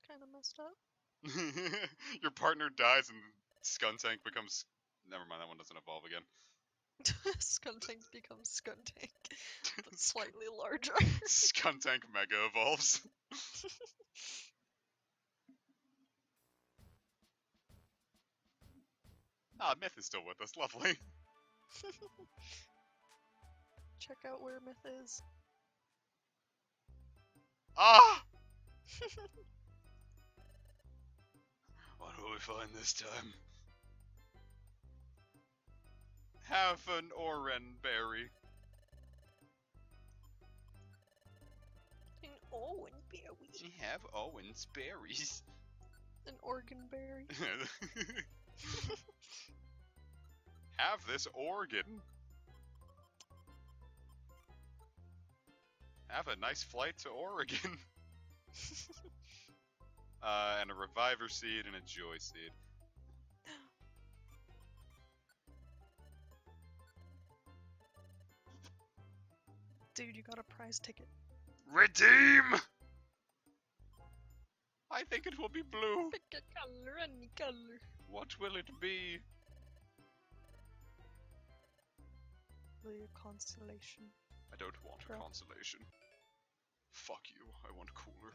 Kinda messed up. Your partner dies and Skuntank becomes... Never mind, that one doesn't evolve again. Skuntank becomes Skuntank, but slightly larger. Skuntank Mega evolves. Ah, Myth is still with us, lovely. Check out where Myth is. Ah! What will we find this time? Have an oran berry. An Owen berry. We have Owen's berries. An organ berry. Have this organ. Have a nice flight to Oregon. And a reviver seed and a joy seed. Dude, you got a prize ticket. Redeem! I think it will be blue. Pick a color, any color. What will it be? The constellation. I don't want Bro. a consolation. Fuck you, I want cooler.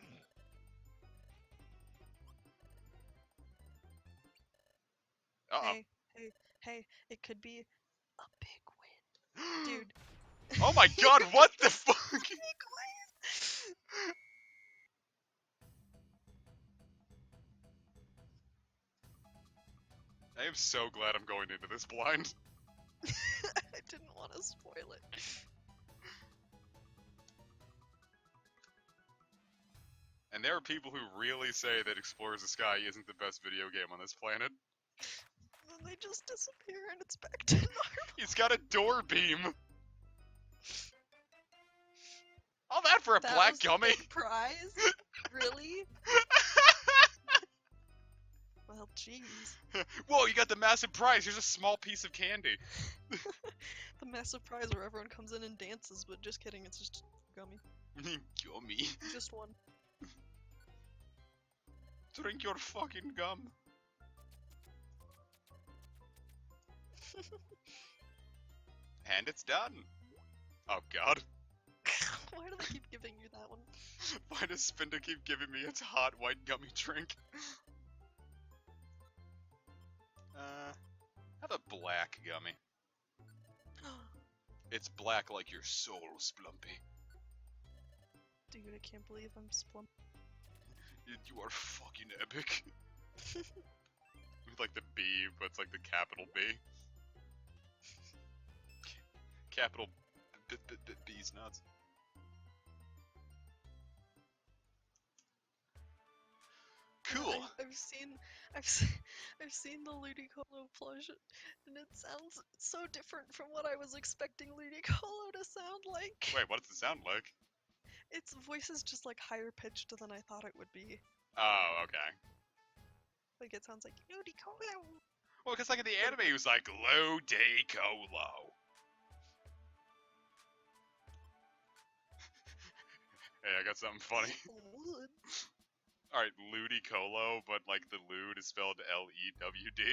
Uh-oh. Hey, it could be a big win. Dude. Oh my god, what the fuck? Big win! I am so glad I'm going into this blind. I didn't want to spoil it. And there are people who really say that Explorers of Sky isn't the best video game on this planet. And then they just disappear and it's back to normal. He's got a door beam. All that for a That black was the gummy. big prize? Really? Well, jeez. Whoa, you got the massive prize. Here's a small piece of candy. The massive prize where everyone comes in and dances, but just kidding, it's just gummy. Gummy. Just one. Drink your fucking gum. And it's done. Oh god. Why do they keep giving you that one? Why does Spinda keep giving me its hot white gummy drink? Have a black gummy. It's black like your soul, Splumpy. Dude, I can't believe I'm Splump. You are fucking epic. With like the B, but it's like the capital B. Capital B's nuts. Cool. I've seen the Ludicolo plush, and it sounds so different from what I was expecting Ludicolo to sound like. Wait, what does it sound like? Its voice is just like higher pitched than I thought it would be. Oh, okay. Like it sounds like Ludicolo. Well, because like in the anime, he was like Ludicolo. Hey, I got something funny. Alright, Ludicolo, but like the lewd is spelled L-E-W-D.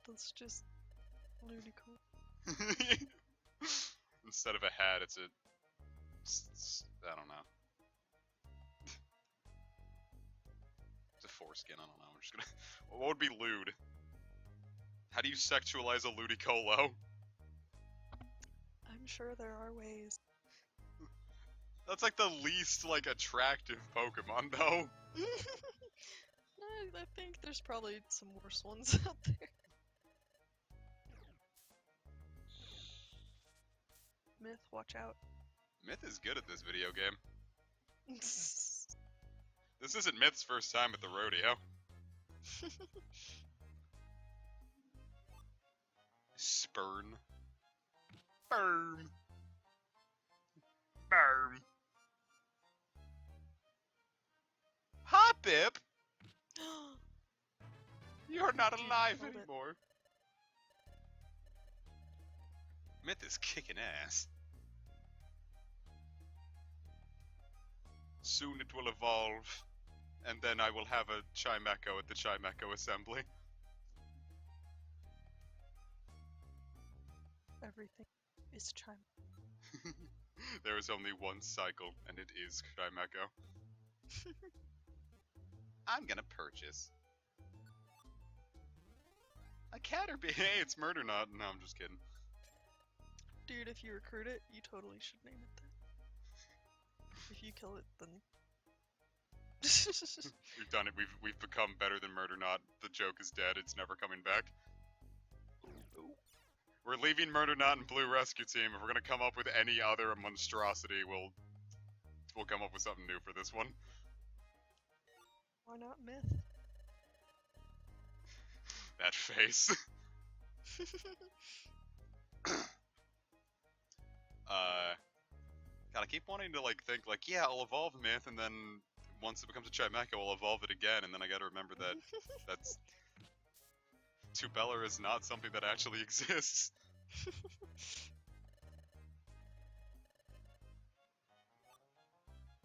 That's just Ludicolo. Instead of a hat, it's a... I don't know. It's a foreskin, I don't know. I'm just gonna... What would be lewd? How do you sexualize a Ludicolo? I'm sure there are ways. That's like the least, like, attractive Pokemon, though. I think there's probably some worse ones out there. Myth, watch out. Myth is good at this video game. This isn't Myth's first time at the rodeo. Spurn. Burm. Burm. Hoppip! You're not alive Hold it. anymore. Myth is kicking ass. Soon it will evolve, and then I will have a Chimecho at the Chimecho assembly. Everything is chime. There is only one cycle, and it is Chimecho. I'm gonna purchase a Caterpie. Hey, it's Murder Knot. No, I'm just kidding. Dude, if you recruit it, you totally should name it that. If you kill it, then... We've done it. We've become better than Murder Knot. The joke is dead. It's never coming back. We're leaving Murder Knot and Blue Rescue Team. If we're gonna come up with any other monstrosity, we'll come up with something new for this one. Why not Myth? That face. God, I keep wanting to like think like, yeah, I'll evolve Myth, and then once it becomes a Chimecho, I'll evolve it again, and then I gotta remember that that's Tubella is not something that actually exists.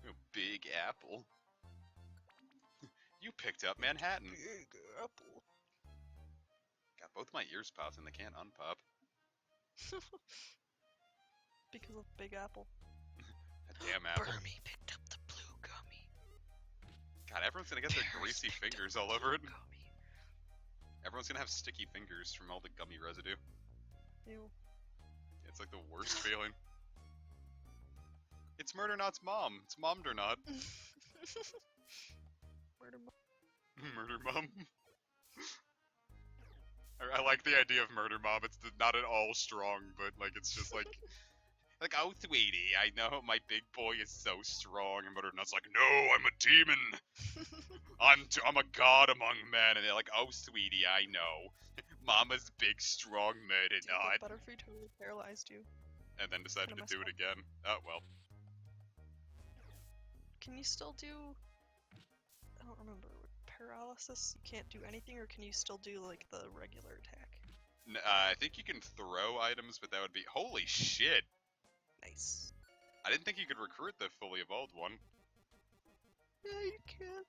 Oh, Big Apple. You picked up Manhattan. Big Apple. Got both my ears popped and they can't unpop. Because of Big Apple. A damn apple. Burmy picked up the blue gummy. God, everyone's gonna get their greasy Picked fingers up all the over it. blue gummy. Everyone's gonna have sticky fingers from all the gummy residue. Ew. It's like the worst feeling. It's Murder Knot's mom. It's Momder Knot. Murder Mo- Murder Mom. I like the idea of Murder Mom. It's not at all strong, but like it's just like, oh sweetie, I know my big boy is so strong, and Murder Knot's like, no, I'm a demon. I'm a god among men, and they're like, oh sweetie, I know. Mama's big, strong Murder Dude, Knot. the Butterfree totally paralyzed you. And then decided to Kinda do it messed again. Oh well. Can you still do... I don't remember. Paralysis? You can't do anything, or can you still do, like, the regular attack? I think you can throw items, but that would be... Holy shit! Nice. I didn't think you could recruit the fully evolved one. Yeah, you can.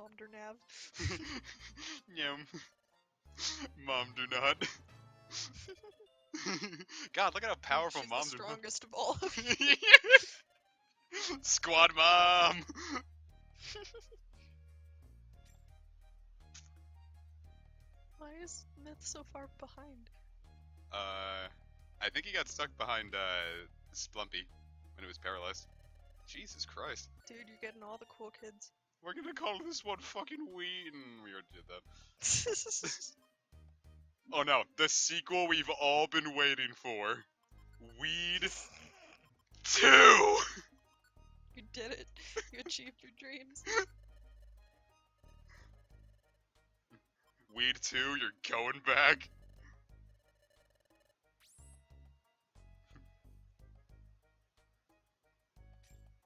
Momder Nav. Yum. Mom do not. God, look at how powerful She's Mom the do not. strongest of all of you. Squad Mom! Why is Myth so far behind? I think he got stuck behind, Splumpy when it was paralyzed. Jesus Christ. Dude, you're getting all the cool kids. We're gonna call this one fucking Weed, and we already did that. Oh no, the sequel we've all been waiting for. Weed 2! You did it. You achieved your dreams. Weed 2, you're going back?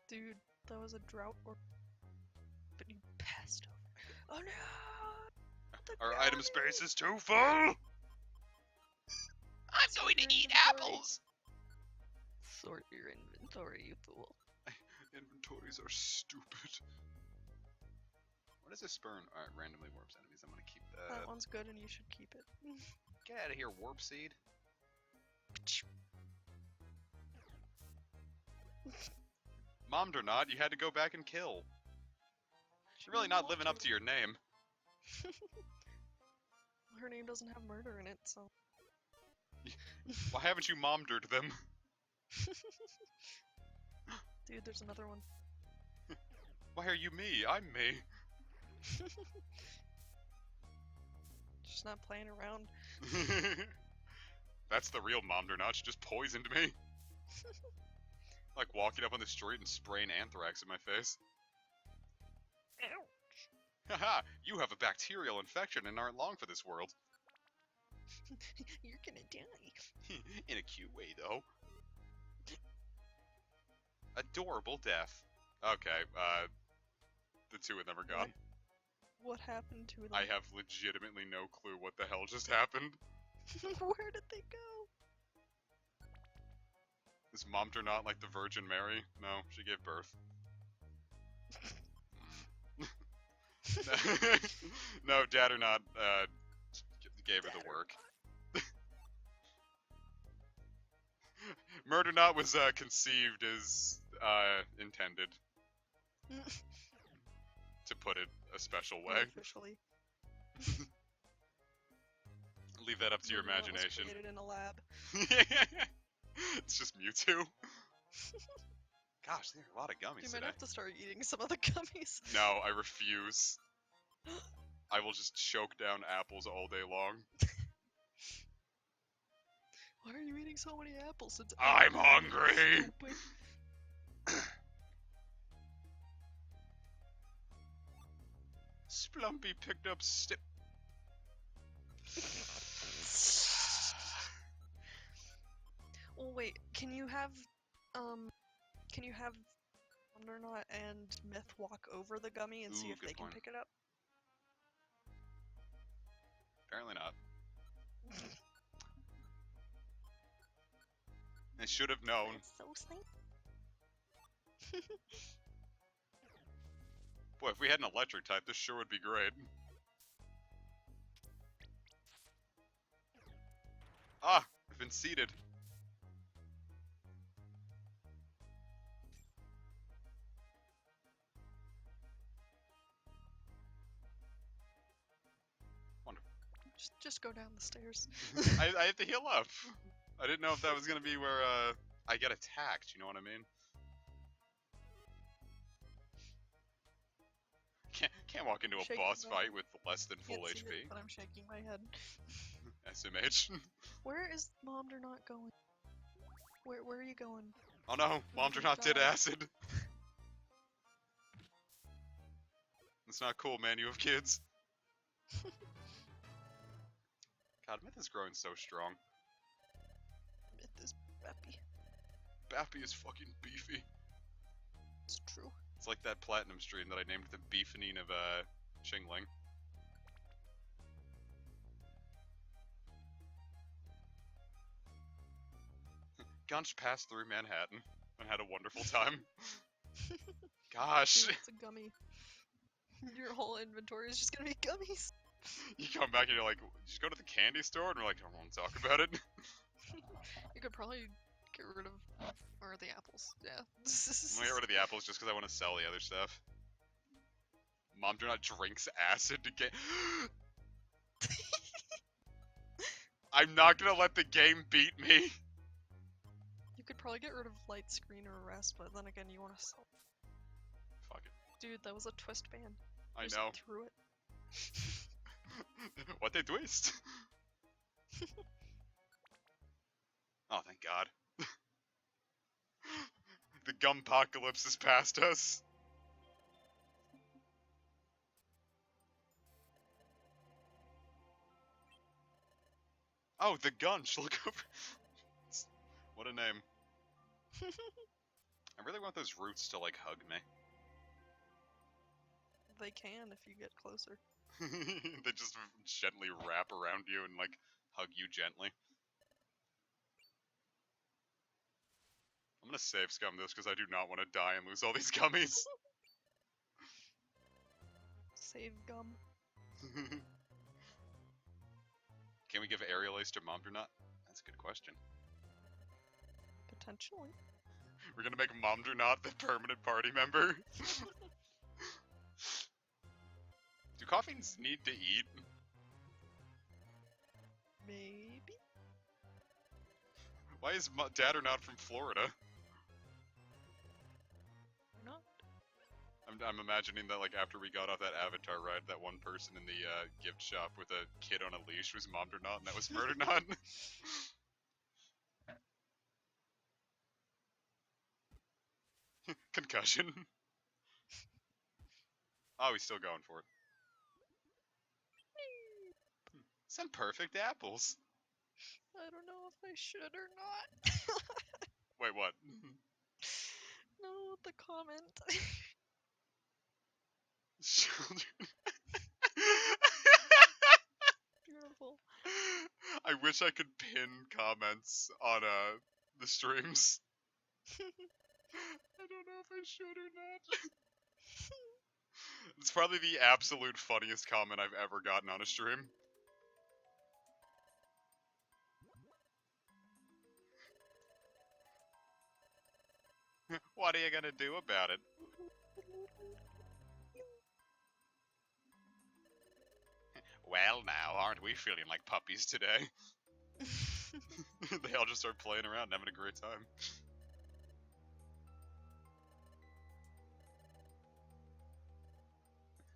Dude, that was a drought or but you passed over. Oh no! Our item space is too full! I'm going to eat apples! Sort your inventory, you fool. Inventories are stupid. What is a spurn? Alright, randomly warps enemies. I'm gonna keep that. That one's good and you should keep it. Get out of here, warp seed. Mommed or not, you had to go back and kill. You're really not living up to your name. Her name doesn't have murder in it, so. Why haven't you momdered them? Dude, there's another one. Why are you me? I'm me. She's not playing around. That's the real mommed or not. She just poisoned me. Like walking up on the street and spraying anthrax in my face. Ouch. Haha, you have a bacterial infection and aren't long for this world. You're gonna die. In a cute way, though. Adorable death. Okay, the two of them are gone. What happened to them? I have legitimately no clue what the hell just happened. Where did they go? Is mommed or not like the Virgin Mary? No, she gave birth. No, dad or not, gave her the work. Murder Not was, conceived as, intended. To put it a special way. Officially. Leave that up to your imagination. Created in a lab. It's just Mewtwo. Gosh, there are a lot of gummies You today. might have to start eating some of the gummies. No, I refuse. I will just choke down apples all day long. Why are you eating so many apples? It's I'm hungry! Splumpy picked up Well, wait. Can you have Wondernot and Myth walk over the gummy and see Ooh, if good they can point. pick it up? Apparently not. I should have known. That's so sweet. Boy, if we had an electric type, this sure would be great. Ah! I've been seated. Wonderful. Just go down the stairs. I have to heal up. I didn't know if that was gonna be where, I get attacked, you know what I mean? Can't walk into a Shaking boss my- fight with less than full Can't see HP. it, but I'm shaking my head. SMH. Where is Momder not going? Where are you going? Oh no, Mom's are not did Die. acid. That's not cool, man. You have kids. God, Myth is growing so strong. Myth is happy. Bappy is fucking beefy. It's true. It's like that platinum stream that I named the beefening of, Chingling. Gunch passed through Manhattan and had a wonderful time. Gosh. Dude, it's a gummy. Your whole inventory is just gonna be gummies. You come back and you're like, just go to the candy store, and we're like, I don't want to talk about it. You could probably get rid of, or the apples. Yeah. I'm gonna get rid of the apples just because I want to sell the other stuff. Mom do not drinks acid to get. I'm not gonna let the game beat me. You could probably get rid of light screen or rest, but then again, you want to sell. Fuck it. Dude, that was a twist ban. I Just know. threw it. What they twist? Oh, thank God. The gumpocalypse is past us. Oh, the gunch. Look over. What a name. I really want those roots to, like, hug me. They can if you get closer. They just gently wrap around you and, like, hug you gently. I'm gonna save scum this because I do not want to die and lose all these gummies. Save gum. Can we give Aerial Ace to Mom or not? That's a good question. Potentially. We're gonna make Mom do not the permanent party member. Do coffins need to eat? Maybe? Why is Dad or not from Florida? Not. I'm imagining that, like, after we got off that Avatar ride, that one person in the gift shop with a kid on a leash was Mom or not, and that was Murder Not. Concussion. Oh, he's still going for it. Some perfect apples. I don't know if I should or not. Wait, what? No, the comment. Children. Beautiful. I wish I could pin comments on the streams. I don't know if I should or not. It's probably the absolute funniest comment I've ever gotten on a stream. What are you gonna do about it? Well now, aren't we feeling like puppies today? They all just start playing around and having a great time.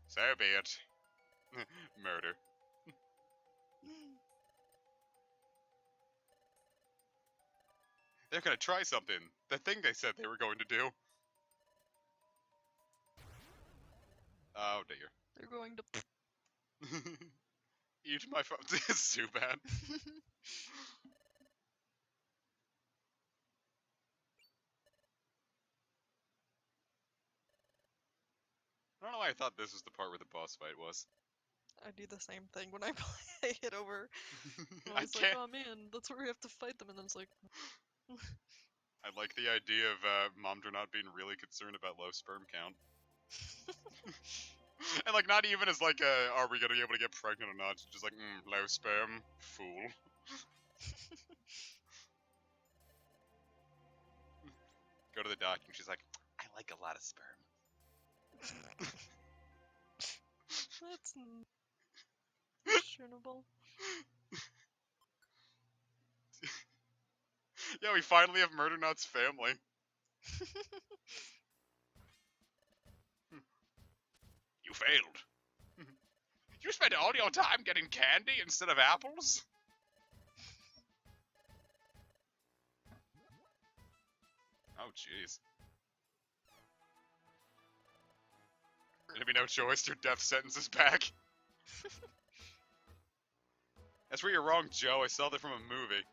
So be it. Murder. They're gonna try something. The thing they said they were going to do. Oh dear. They're going to. Eat my phone. It's too bad. I don't know why I thought this was the part where the boss fight was. I do the same thing when I play it over. I I was like, can't. oh man, that's where we have to fight them, and then it's like. I like the idea of Momdra not being really concerned about low sperm count. And, like, not even as, like, are we gonna be able to get pregnant or not? Just like, low sperm, fool. Go to the doctor, and she's like, I like a lot of sperm. That's questionable. Yeah, we finally have Murder Nut's family. You failed. You spent all your time getting candy instead of apples? Oh, jeez. Gonna be no choice, your death sentence is back. That's where you're wrong, Joe. I saw that from a movie.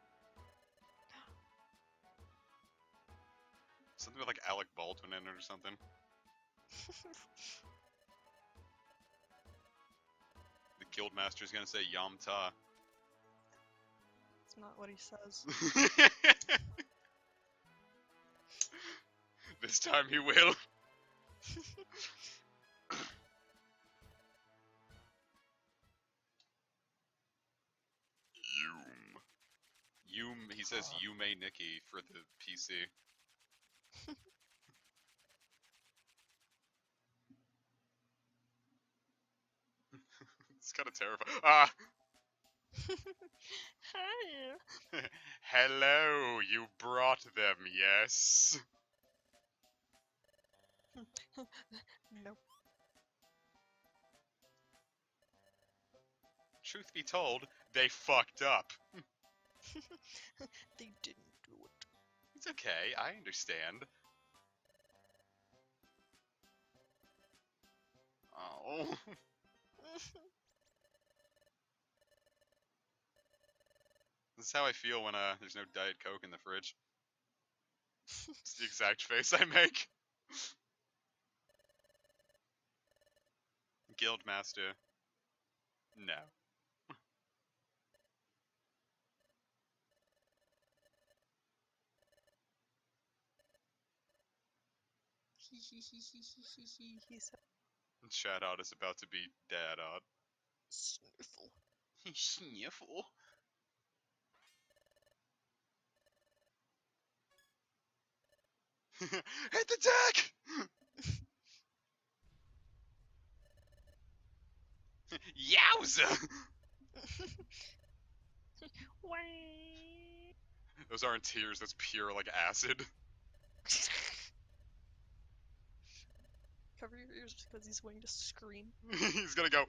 Something with, like, Alec Baldwin in it or something. The Guildmaster's gonna say Yom Ta. That's not what he says. This time he will. He says Yume Nikki for the PC. It's kind of terrifying. Ah! Hi. Hello, you brought them, yes? Nope. Truth be told, they fucked up. They didn't do it. It's okay, I understand. Oh. This is how I feel when there's no Diet Coke in the fridge. It's the exact face I make. Guildmaster. No. He said Shadot is about to be Dadot. sniffle. Sniffle. Hit the deck! Yowza! Why? Those aren't tears, that's pure, like, acid. Cover your ears because he's going to scream. He's gonna go,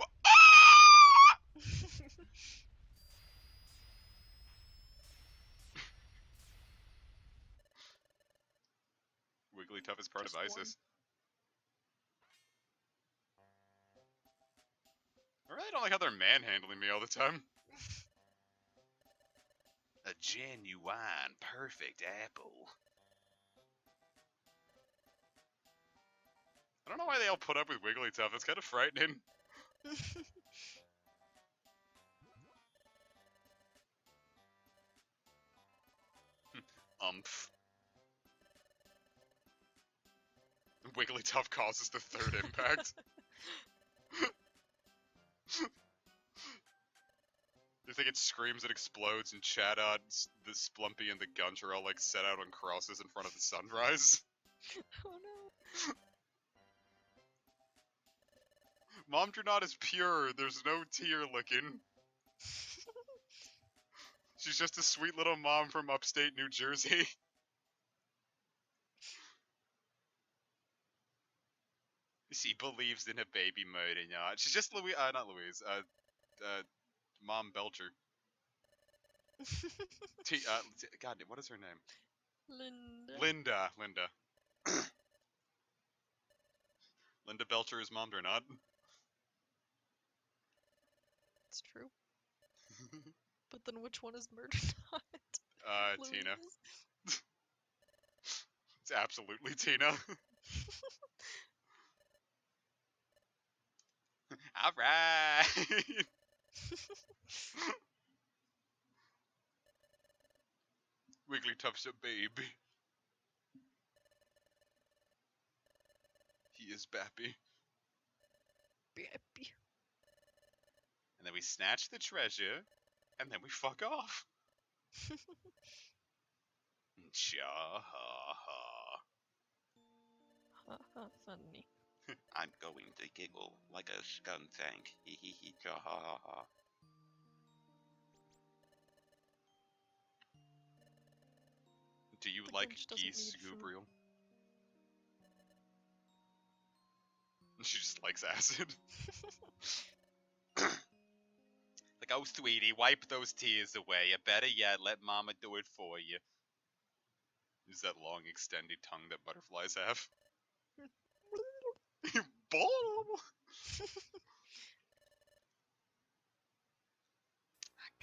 Wigglytuff is part Just of one. ISIS. I really don't like how they're manhandling me all the time. A genuine, perfect apple. I don't know why they all put up with Wigglytuff. It's kind of frightening. Umph. Wigglytuff causes the third impact. You think it screams and explodes, and Chatot, the Splumpy, and the Gunch are all like set out on crosses in front of the sunrise? Oh no. Momdranot is pure. There's no tear licking. She's just a sweet little mom from upstate New Jersey. She believes in a baby murder yacht. She's just Louise, not Louise, Mom Belcher. God, what is her name? Linda. Linda. Linda Belcher is Momdranot. It's true. But then which one is murdered? Tina. It's absolutely Tina. Alright! Wigglytuff's a baby. He is Bappy. Bappy. And then we snatch the treasure, and then we fuck off. Haha, funny. I'm going to giggle like a skuntank. Hee hee hee, ha ha ha. Do you The like Grinch doesn't geese, need food. Gabriel? She just likes acid. Like, oh, sweetie, wipe those tears away. Or better yet, let Mama do it for you. Use that long, extended tongue that butterflies have. Boom!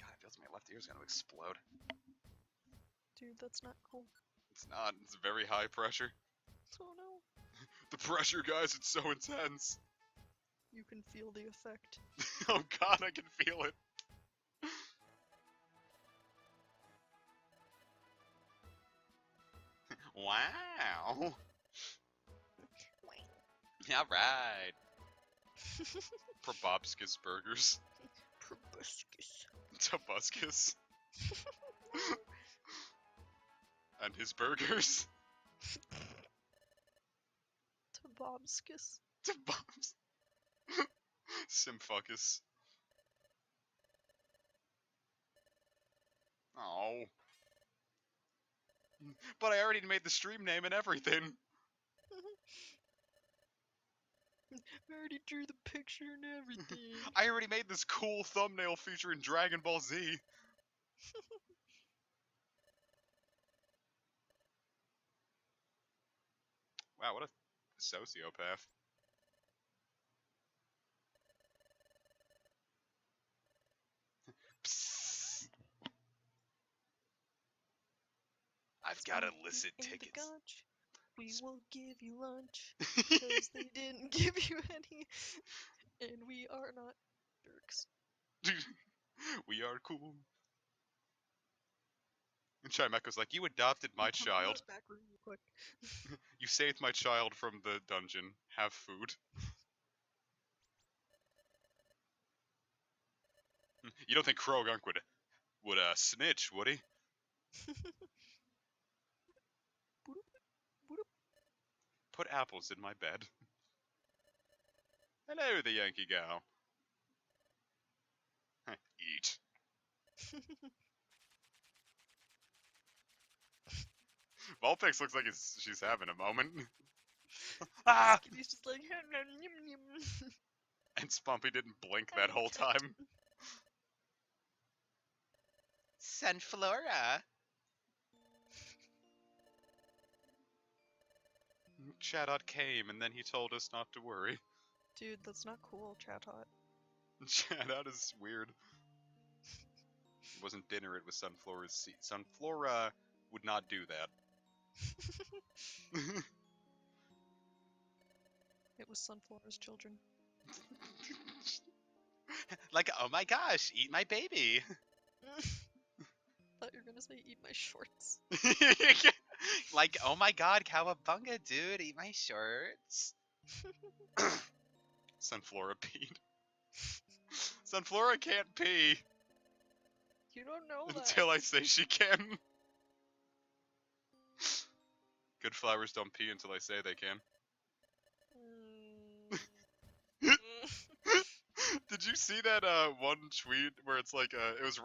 God, it feels like my left ear's gonna explode. Dude, that's not cool. It's not. It's very high pressure. Oh no. The pressure, guys, it's so intense. You can feel the effect. Oh God, I can feel it. Wow. Alright. Proboscis burgers. Proboscis. Tobuscus. And his burgers. Tobobscus. To bombs. Simfuckus. Oh. But I already made the stream name and everything. I already drew the picture and everything. I already made this cool thumbnail featuring Dragon Ball Z. Wow, what a sociopath. Psst. I've got illicit tickets. We will give you lunch, because they didn't give you any, and we are not jerks. We are cool. And Chimeco's like, you adopted my child. Back real quick. You saved my child from the dungeon. Have food. You don't think Krogunk would snitch, would he? Put apples in my bed. Hello, the Yankee gal. Eat. Vulpix looks like she's having a moment. Ah! He's just like, yum, yum. And Spunpy didn't blink that whole time. Sunflora. Chatot came, and then he told us not to worry. Dude, that's not cool, Chatot. Chatot is weird. It wasn't dinner, it was Sunflora's seat. Sunflora would not do that. It was Sunflora's children. Like, oh my gosh, eat my baby. Thought you were gonna say eat my shorts. Like, oh my god, cowabunga, dude, eat my shorts. Sunflora peed. Sunflora can't pee. You don't know that. Until I say she can. Good flowers don't pee until I say they can. Did you see that one tweet where it's like it was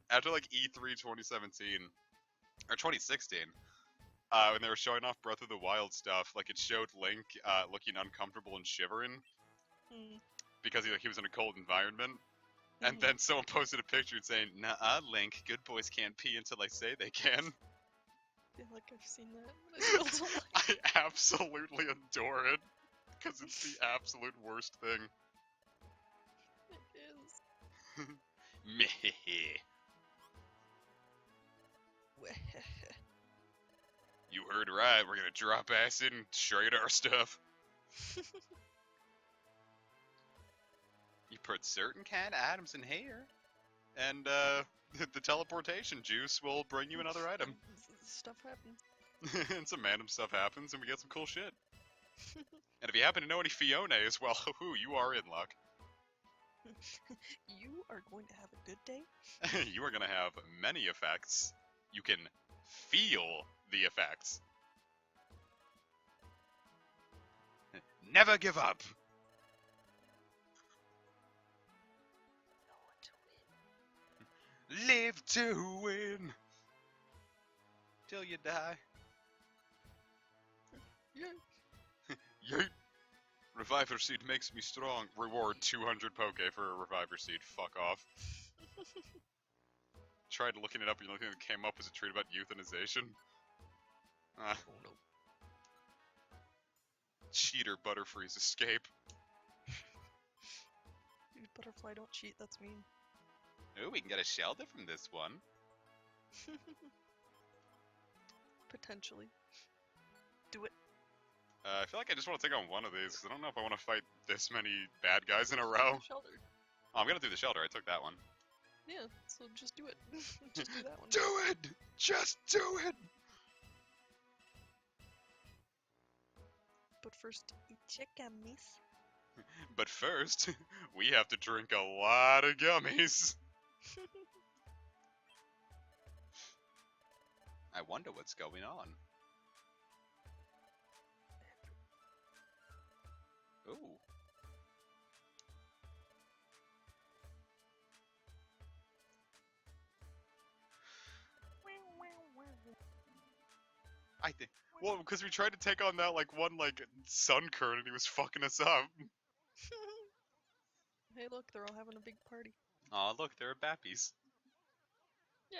after like E3 2017 or 2016 when they were showing off Breath of the Wild stuff, like it showed Link looking uncomfortable and shivering because he was in a cold environment. And then someone posted a picture saying, "Nuh-uh, Link, good boys can't pee until I say they can." I feel like I've seen that. I absolutely adore it because it's the absolute worst thing. It is. Meh. You heard right, we're gonna drop acid and trade our stuff. You put certain kind of items in here, and the teleportation juice will bring you another item. Stuff happens. And some random stuff happens, and we get some cool shit. And if you happen to know any Fiona as well, you are in luck. You are going to have a good day. You are going to have many effects. You can feel the effects. Never give up. Live to win. Till you die. Yeah. Yeet. Reviver seed makes me strong. Reward 200 poke for a reviver seed. Fuck off. Tried looking it up, and the only thing that came up was a tweet about euthanization. Oh no. Cheater Butterfree's escape. Dude, butterfly don't cheat, that's mean. Ooh, we can get a shelter from this one. Potentially. Do it. I feel like I just want to take on one of these, because I don't know if I want to fight this many bad guys in a row. Shelter. Oh, I'm gonna do the shelter, I took that one. Yeah, so just do it. Just do that one. Do it! Just do it! But first, eat your gummies. But first, we have to drink a lot of gummies. I wonder what's going on. Ooh. I think. Well, because we tried to take on that like one like sun current and he was fucking us up. Hey, look, they're all having a big party. Aw, look, there are bappies. Yay!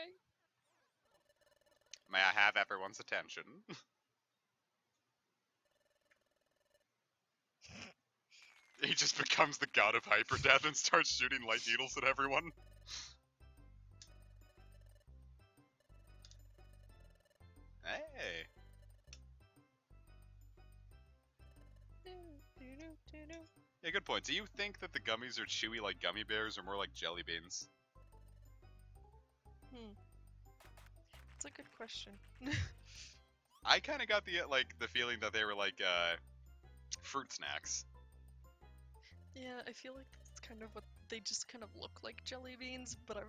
May I have everyone's attention? He just becomes the god of hyperdeath and starts shooting light needles at everyone. Hey. Yeah, good point. Do you think that the gummies are chewy like gummy bears or more like jelly beans? That's a good question. I kind of got the feeling that they were like fruit snacks. Yeah, I feel like that's kind of what they just kind of look like jelly beans, but I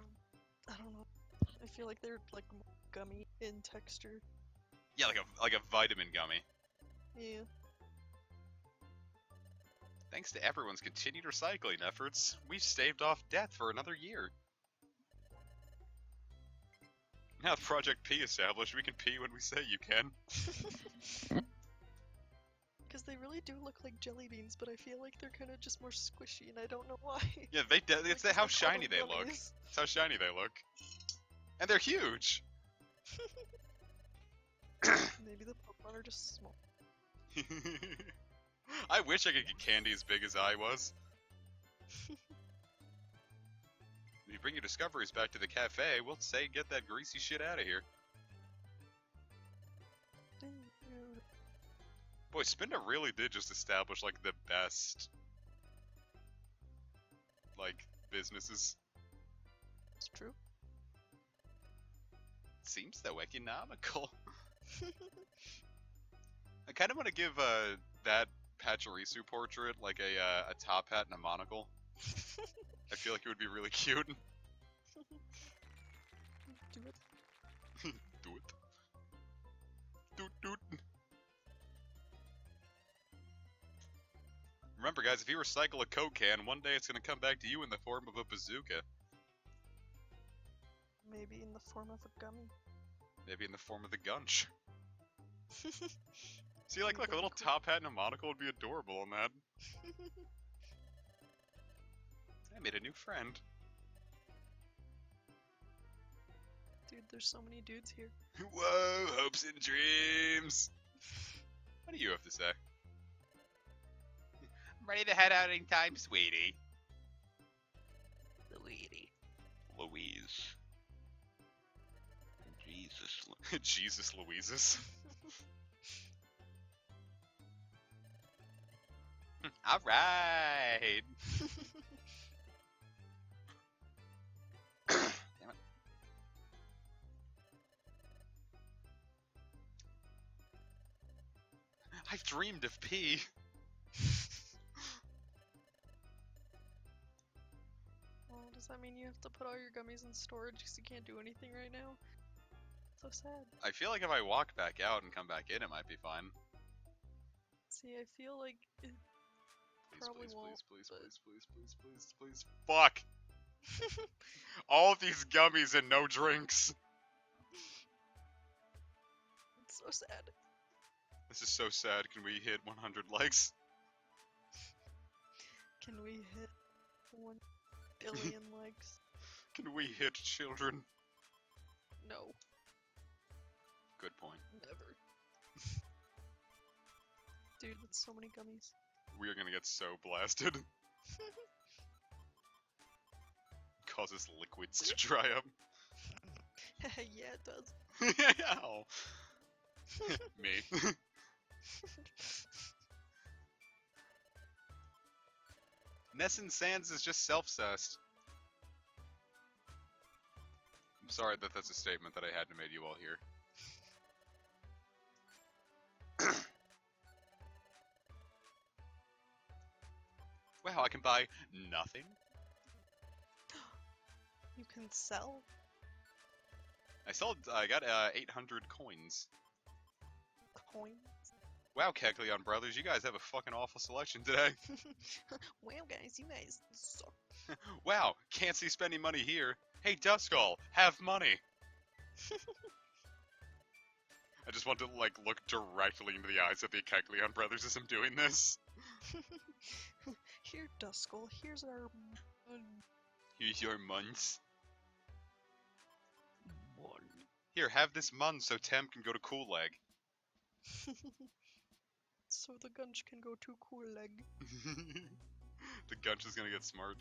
don't know. I feel like they're like gummy in texture. Yeah, like a vitamin gummy. Yeah. Thanks to everyone's continued recycling efforts, we've staved off death for another year. Now with Project P established, we can pee when we say you can. Because they really do look like jelly beans, but I feel like they're kind of just more squishy, and I don't know why. Yeah, it's Like, how just like all shiny the they look. gummies. It's how shiny they look. And they're huge! Maybe the Pokemon are just small. I wish I could get candy as big as I was. If you bring your discoveries back to the cafe, we'll say get that greasy shit out of here. Boy, Spinda really did just establish, like, the best, like, businesses. It's true. Seems so economical. I kind of want to give, that Pachirisu portrait, like, a top hat and a monocle. I feel like it would be really cute. Do it. Do it. Doot doot. Remember, guys, if you recycle a Coke can, one day it's gonna come back to you in the form of a bazooka. Maybe in the form of a gummy. Maybe in the form of the gunch. See, like, look, a little top hat and a monocle would be adorable on that. I made a new friend. Dude, there's so many dudes here. Whoa, hopes and dreams. What do you have to say? Ready to head out anytime, sweetie. Louise. Jesus. Jesus Louises. Alright. Damn it. I've dreamed of pee. Well, does that mean you have to put all your gummies in storage because you can't do anything right now? So sad. I feel like if I walk back out and come back in, it might be fine. See, I feel like it probably won't. Please. Fuck! All of these gummies and no drinks. It's so sad. This is so sad. Can we hit 100 likes? Can we hit 1 billion likes? Can we hit children? No. Good point. Never. Dude, that's so many gummies. We are gonna get so blasted. Causes liquids to dry up. Yeah, it does. Ow. Me. Nessun Sans is just self-cessed. I'm sorry that that's a statement that I had to make you all hear. Wow, I can buy nothing? You can sell? I got 800 coins. Coins. Wow, Kecleon brothers, you guys have a fucking awful selection today. Wow, guys, you guys suck. Wow, can't see spending money here. Hey, Duskull, have money. I just want to, like, look directly into the eyes of the Kecleon brothers as I'm doing this. Here, Duskull, here's our Here's your muns. one. Here, have this mun so Tem can go to Cool Leg. So the Gunch can go to Cool Leg. The Gunch is gonna get smart.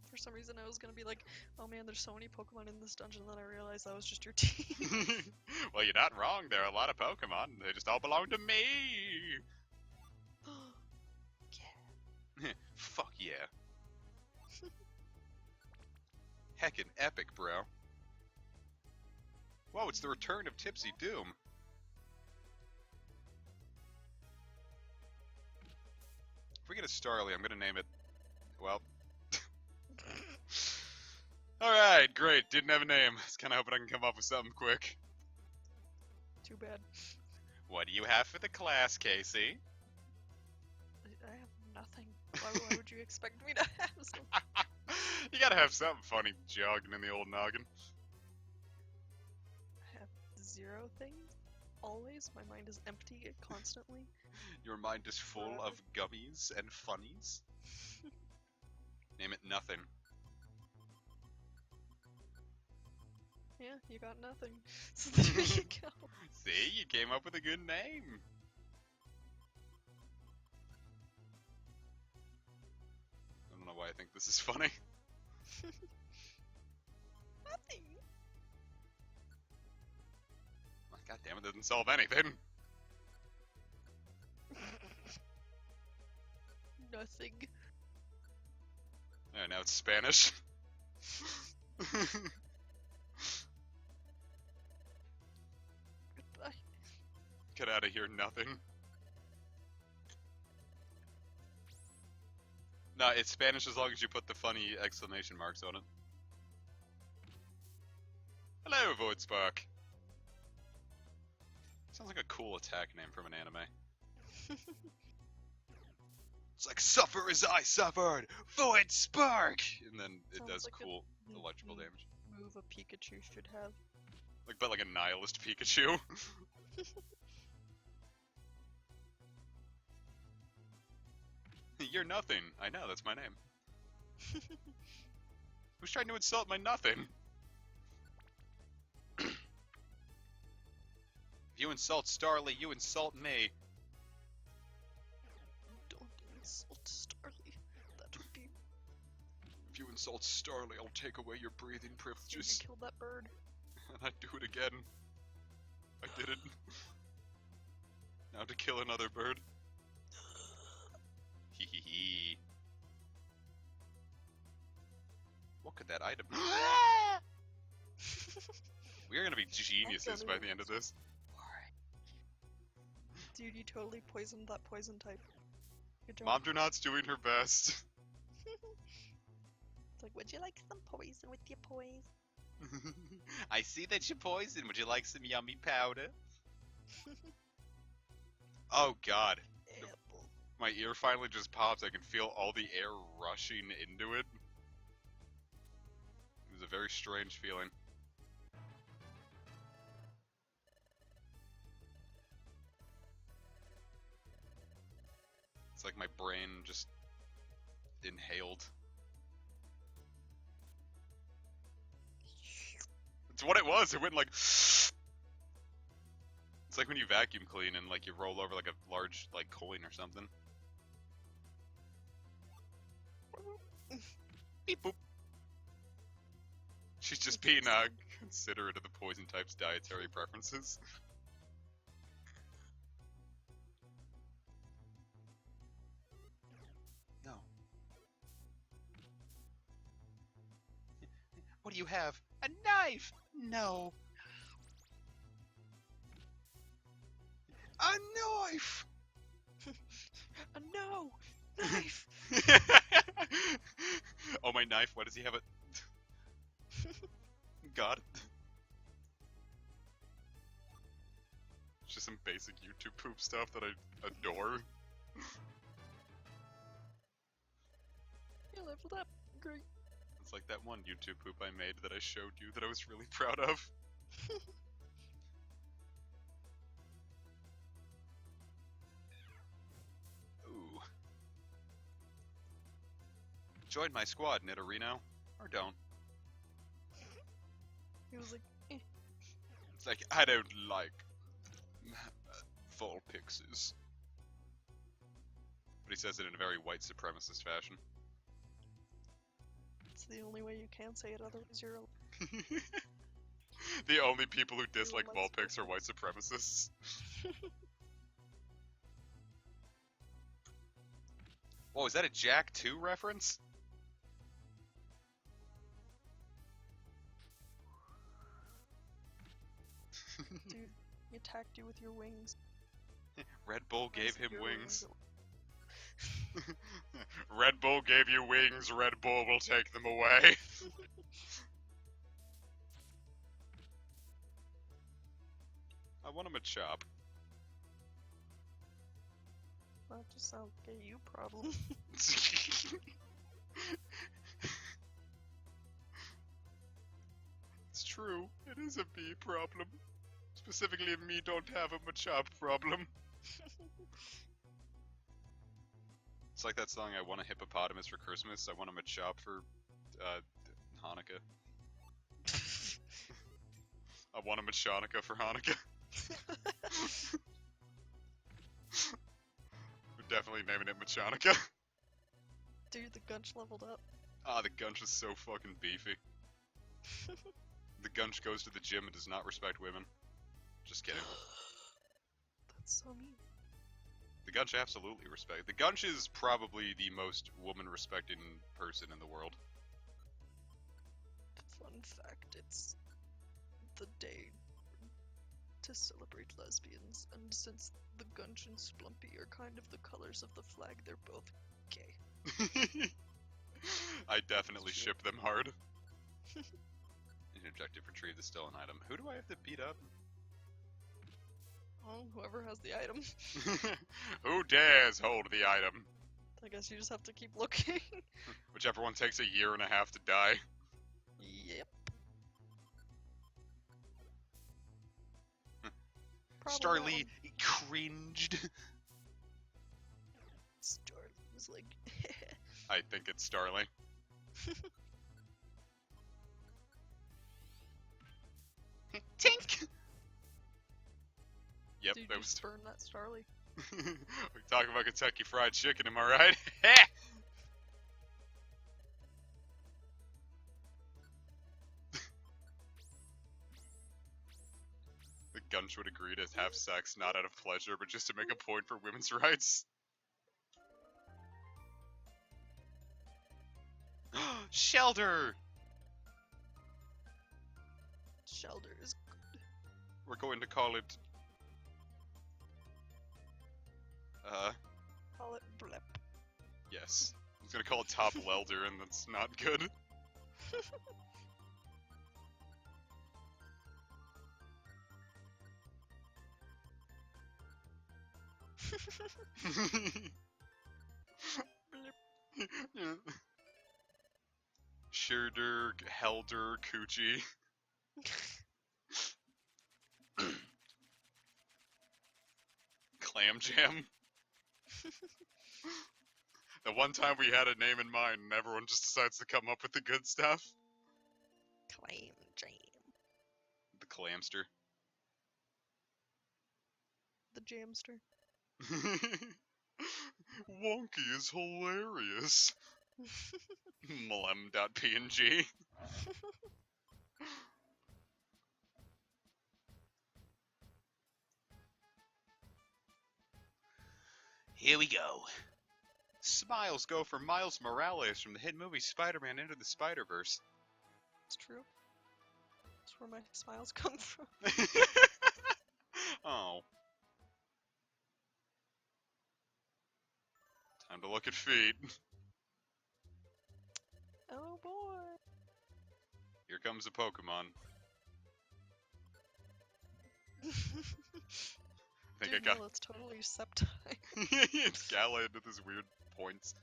For some reason, I was gonna be like, oh man, there's so many Pokemon in this dungeon, then I realized that was just your team. Well, you're not wrong. There are a lot of Pokemon. They just all belong to me. Yeah. Fuck yeah. Heckin' epic, bro. Whoa, it's the return of Tipsy Doom. If we get a Starly, I'm gonna name it... Well... Alright, great. Didn't have a name. I was kinda hoping I can come up with something quick. Too bad. What do you have for the class, Casey? I have nothing. Why would you expect me to have something? You gotta have something funny jogging in the old noggin. I have 0 things. Always. My mind is empty constantly. Your mind is full of gummies and funnies. Name it nothing. Yeah, you got nothing. So there you go. See, you came up with a good name. I don't know why I think this is funny. Nothing. God damn it, doesn't solve anything. Nothing. Alright, now it's Spanish. Goodbye. Get out of here, nothing. No, it's Spanish as long as you put the funny exclamation marks on it. Hello, Voidspark. Sounds like a cool attack name from an anime. It's like, suffer as I suffered, Voidspark! And then it Sounds does like cool electrical damage. Move a Pikachu should have. But like a nihilist Pikachu. You're nothing. I know, that's my name. Who's trying to insult my nothing? If you insult Starly, you insult me. Don't insult Starly. That would be. If you insult Starly, I'll take away your breathing You privileges. killed that bird. And I'd do it again. I did it. Now to kill another bird. Hee hee hee. What could that item be? We are gonna be geniuses by the end of this. Dude, you totally poisoned that poison type. Good job. Mom Donut's doing her best. It's like, would you like some poison with your poison? I see that you're poisoned. Would you like some yummy powder? Oh god. Apple. My ear finally just pops. I can feel all the air rushing into it. It was a very strange feeling. It's like my brain just inhaled. It's what it was. It went like... It's like when you vacuum clean and like you roll over like a large like coin or something. Beep boop. She's just being considerate of the poison type's dietary preferences. No. What do you have? A knife! No. A knife! No! Knife! Oh, my knife, why does he have it? God. It's just some basic YouTube poop stuff that I adore. You leveled up. Great. It's like that one YouTube poop I made that I showed you that I was really proud of. Ooh. Join my squad, Nidorino. Or don't. He was like, eh. It's like, I don't like Vulpixes. But he says it in a very white supremacist fashion. It's the only way you can say it, otherwise you're The only people who dislike white Vulpix are white supremacists. Whoa, is that a Jack 2 reference? Dude, he attacked you with your wings. Red Bull gave him Your wings. Red Bull gave you wings, Red Bull will take them away. I want him a chop. That just sounds like a you problem. It's true. It is a me problem. Specifically, me don't have a Machop problem. It's like that song, I want a hippopotamus for Christmas, I want a Machop for, Hanukkah. I want a Machonica for Hanukkah. We're definitely naming it Machonica. Dude, the Gunch leveled up. Ah, the Gunch is so fucking beefy. The Gunch goes to the gym and does not respect women. Just kidding. That's so mean. The Gunch absolutely respect. The Gunch is probably the most woman-respecting person in the world. Fun fact, it's the day to celebrate lesbians, and since the Gunch and Splumpy are kind of the colors of the flag, they're both gay. I definitely ship them hard. An objective retrieved is still an item. Who do I have to beat up? Oh, whoever has the item. Who dares hold the item? I guess you just have to keep looking. Whichever one takes a year and a half to die. Yep. Starly cringed. Starly was like, I think it's Starly. Tink! Yep, dude, that you was... burn that Starly. We're talking about Kentucky Fried Chicken, am I right? The Gunch would agree to have sex not out of pleasure, but just to make a point for women's rights. Shelter! Shelter is good. We're going to call it... Call it blep. Yes. I was gonna call it Top Welder, and that's not good. Sherder, Helder, Coochie. Clam Jam. The one time we had a name in mind and everyone just decides to come up with the good stuff. Clam Jam. The Clamster. The Jamster. Wonky is hilarious. Mlem.png. Here we go. Smiles go for Miles Morales from the hit movie Spider-Man Into the Spider-Verse. It's true. That's where my smiles come from. Oh. Time to look at feet. Oh boy. Here comes a Pokemon. I think I Dude, got. no, that's totally Sceptile. It's Galad with his weird points.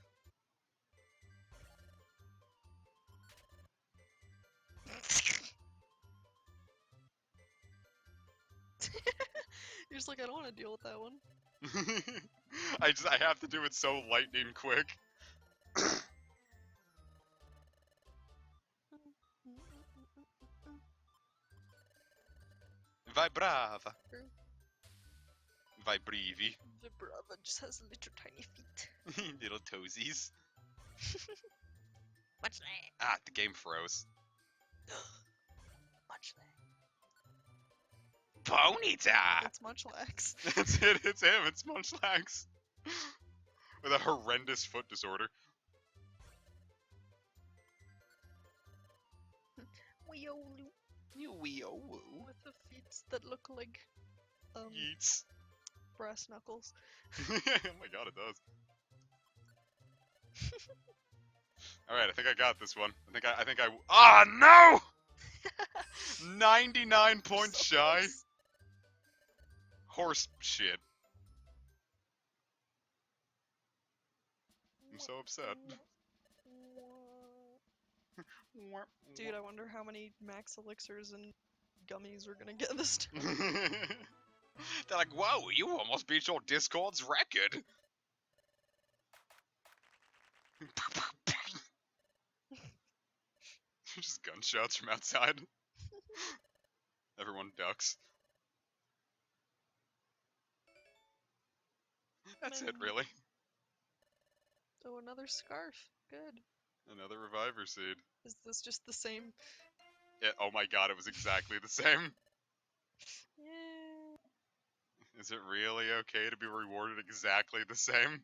You're just like, I don't want to deal with that one. I have to do it so lightning quick. Vibrava. Vibrivi. The brother just has little tiny feet. Little toesies. Much lag. Ah, the game froze. Much lag. Ponyta! It's Munchlax. That's it, it's him, it's Munchlax. With a horrendous foot disorder. Weeolu. You wee-oh-woo. With the feet that look like Yeets. brass knuckles. Oh my god, it does. Alright, I think I got this one. I think I. Ah, no! 99 points So shy. close. Horse shit. I'm so upset. Dude, I wonder how many max elixirs and gummies we're gonna get this time. They're like, whoa, you almost beat your Discord's record. Just gunshots from outside. Everyone ducks. That's it, really. Oh, another scarf. Good. Another reviver seed. Is this just the same? Oh my god, it was exactly the same. Yeah. Is it really okay to be rewarded exactly the same?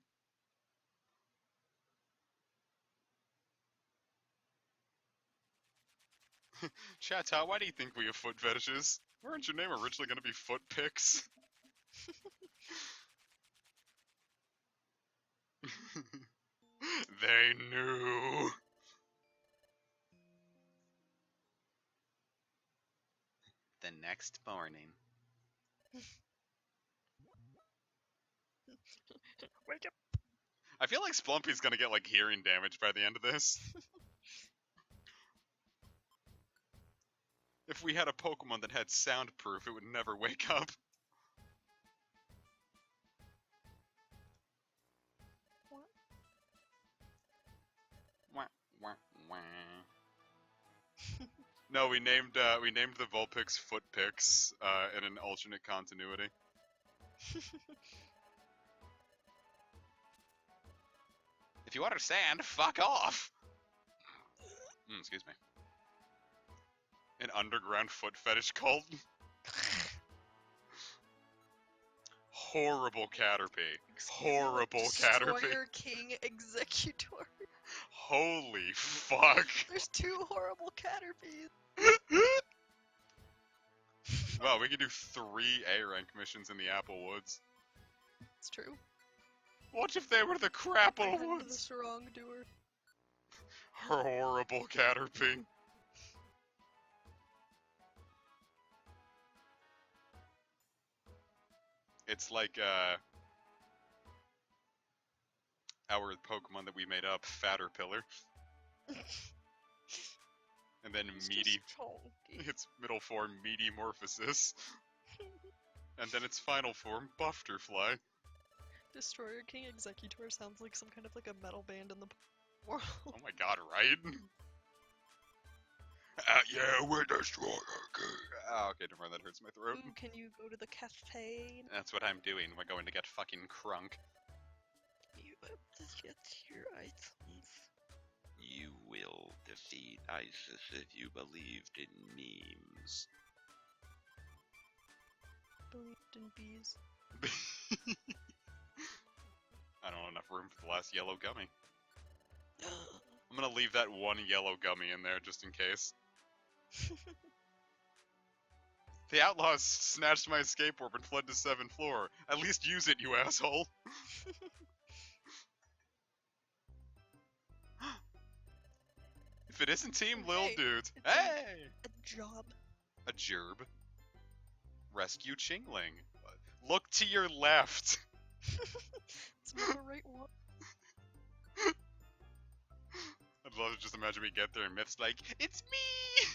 Chata, why do you think we have foot fetishes? Weren't your name originally going to be Foot Picks? They knew. The next morning. Wake up. I feel like Splumpy's gonna get like hearing damage by the end of this. If we had a Pokemon that had soundproof, it would never wake up. What? Wah, wah, wah. No, we named the Vulpix Footpix in an alternate continuity. If you understand, fuck off. Excuse me. An underground foot fetish cult. Horrible Caterpie. Horrible Caterpie. Destroyer King Executor. Holy fuck. There's two horrible Caterpies. Well, we can do 3 A rank missions in the Apple Woods. It's true. What if they were the Crapple The Woods? wrongdoer. Horrible Caterpie. It's like our Pokemon that we made up, Fatterpillar. And then It's Meaty, just chunky. its middle form, Meatymorphosis. And then its final form, Bufterfly. Destroyer King Executor sounds like some kind of like a metal band in the world. Oh my god, right? Yeah, we're Destroyer King. Oh, okay, never mind, that hurts my throat. Ooh, can you go to the cafe? That's what I'm doing. We're going to get fucking crunk. You have to get your items. You will defeat ISIS if you believed in memes. Believed in bees. I don't have enough room for the last yellow gummy. I'm gonna leave that one yellow gummy in there just in case. The outlaws snatched my escape orb and fled to 7th floor. At least use it, you asshole. If it isn't Team Lil Hey, Dudes, it's a- hey! A job. A gerb. Rescue Chingling. Look to your left. It's not a right one. I'd love to just imagine we get there and Myth's like, it's me!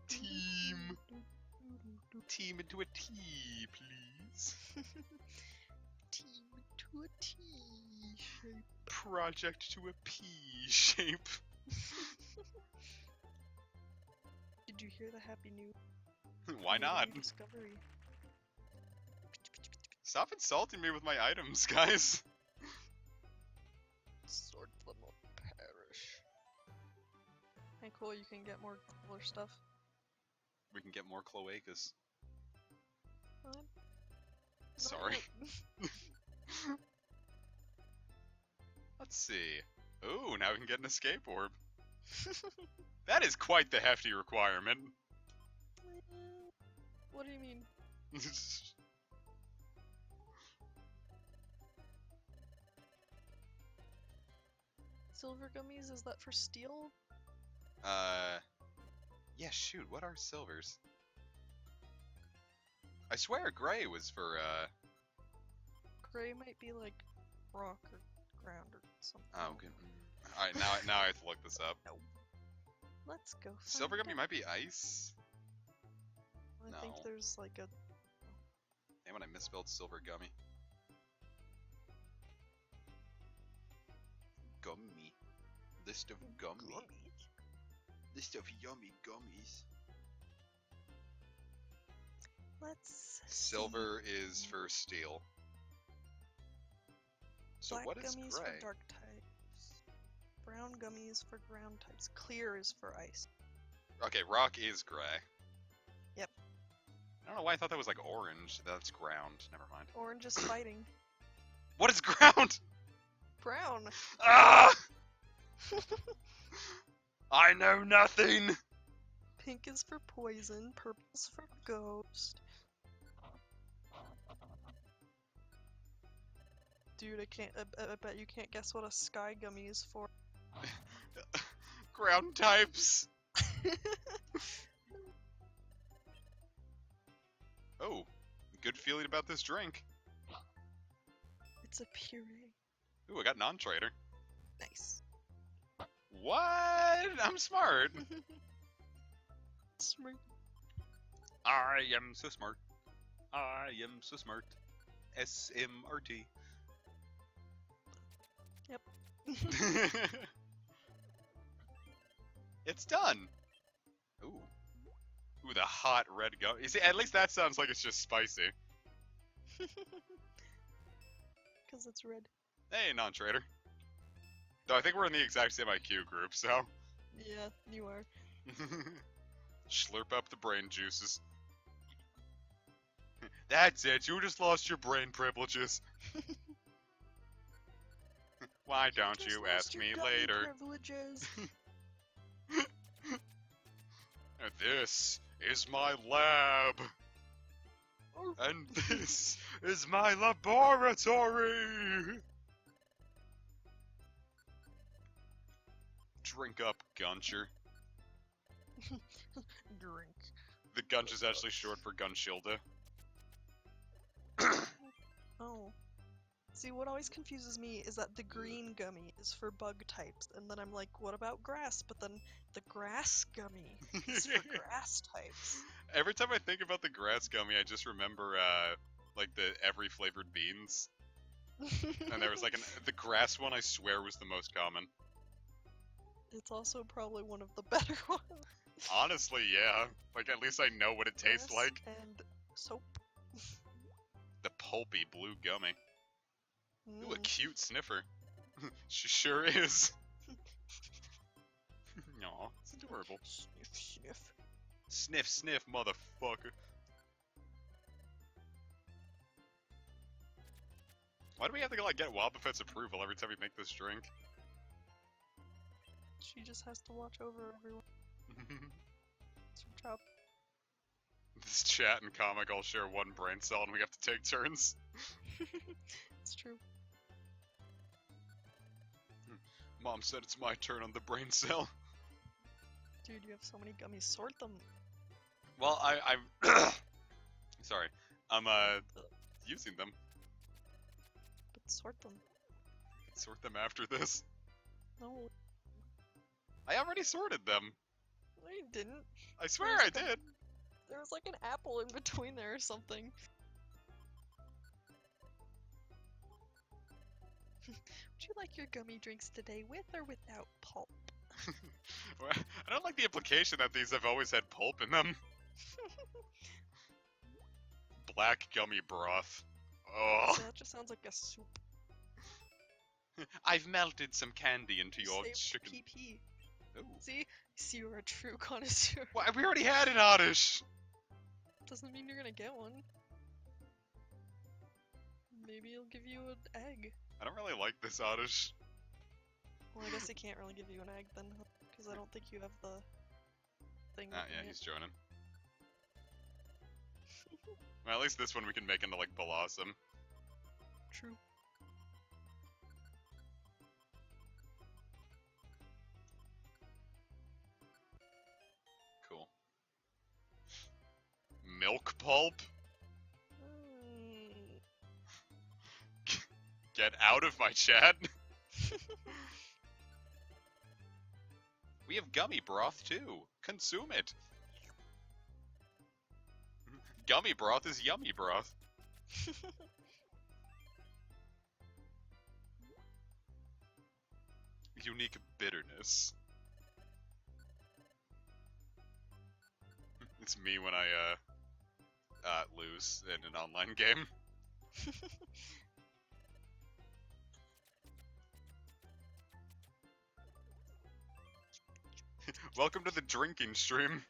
Team. Team into a T, please. Team to a T shape. Project to a P shape. Did you hear the happy news? Why not? New discovery. Stop insulting me with my items, guys. Sword them will perish. Hey, cool, you can get more cooler stuff. We can get more cloacas. What? Sorry. Let's see. Ooh, now we can get an escape orb. That is quite the hefty requirement. What do you mean? Silver gummies, is that for steel? Yeah, shoot, what are silvers? I swear gray was for, Gray might be like rock or ground or something. oh, good. Alright, now I have to look this up. Let's go. Silver find gummy might be ice? out. I think no. there's like a. Damn it, I misspelled silver gummy. Gummy. List of gummy. List of yummy gummies. Let's. Silver see. is for steel. So Black what is gummies gray? for dark types. Brown gummies for ground types. Clear is for ice. Okay, rock is gray. Yep. I don't know why I thought that was like orange. That's ground. Never mind. Orange is fighting. What is ground? Brown. Ah! I know nothing. Pink is for poison. Purple is for ghost. Dude, I can't. I bet you can't guess what a sky gummy is for. Ground types. Oh, good feeling about this drink. It's a puree. Ooh, I got non-trader. Nice. What? I'm smart. Smart. I am so smart. I am so smart. SMRT. Yep. It's done. Ooh. Ooh, the hot red gum. You see, at least that sounds like it's just spicy. Because it's red. Hey, non-trader. Though I think we're in the exact same IQ group, so. Yeah, you are. Slurp up the brain juices. That's it, you just lost your brain privileges. Why don't Just you lost ask your me gummy later? Privileges. This is my lab. Oh. And this is my laboratory. Drink up, Guncher. Drink. The Gunch is actually short for Gunshilda. Oh. See, what always confuses me is that the green gummy is for bug types, and then I'm like, what about grass? But then the grass gummy is for grass types. Every time I think about the grass gummy, I just remember, like the every flavored beans. And there was like the grass one, I swear, was the most common. It's also probably one of the better ones. Honestly, yeah. Like, at least I know what it tastes Grass like. And soap. The pulpy blue gummy. Ooh, a Mm. cute sniffer. She sure is. Aw, it's adorable. Sniff, sniff. Sniff, sniff, motherfucker. Why do we have to like get Wobbuffet's approval every time we make this drink? She just has to watch over everyone. It's her job. This chat and comic all share one brain cell and we have to take turns. It's true. Mom said it's my turn on the brain cell. Dude, you have so many gummies. Sort them. Well, I'm sorry. I'm using them. But sort them. Sort them after this. No, I already sorted them. no you didn't. I swear There's I like a- did. There was like an apple in between there or something. Would you like your gummy drinks today with or without pulp? Well, I don't like the implication that these have always had pulp in them. Black gummy broth. Oh. So that just sounds like a soup. I've melted some candy into your Saved chicken. PP. Ooh. See, you're a true connoisseur. Why, we already had an Oddish. Doesn't mean you're gonna get one. Maybe he'll give you an egg. I don't really like this Oddish. Well, I guess he can't really give you an egg then, because I don't think you have the thing. Ah, with yeah, it. he's joining. Well, at least this one we can make into, like, Blossom. True. Cool. Milk pulp? Mm. Get out of my chat. We have gummy broth too. Consume it. Gummy broth is yummy broth. Unique bitterness. It's me when I lose in an online game. Welcome to the drinking stream.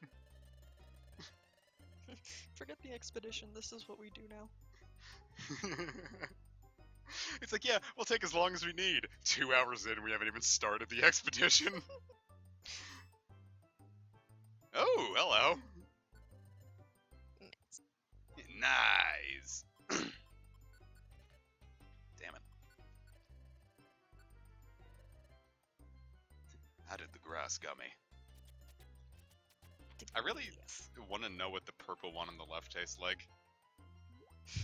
Forget the expedition. This is what we do now. It's like, yeah, we'll take as long as we need. 2 hours in, we haven't even started the expedition. Oh, hello. Nice. Damn it. How did the grass gummy? I really want to know what the purple one on the left tastes like.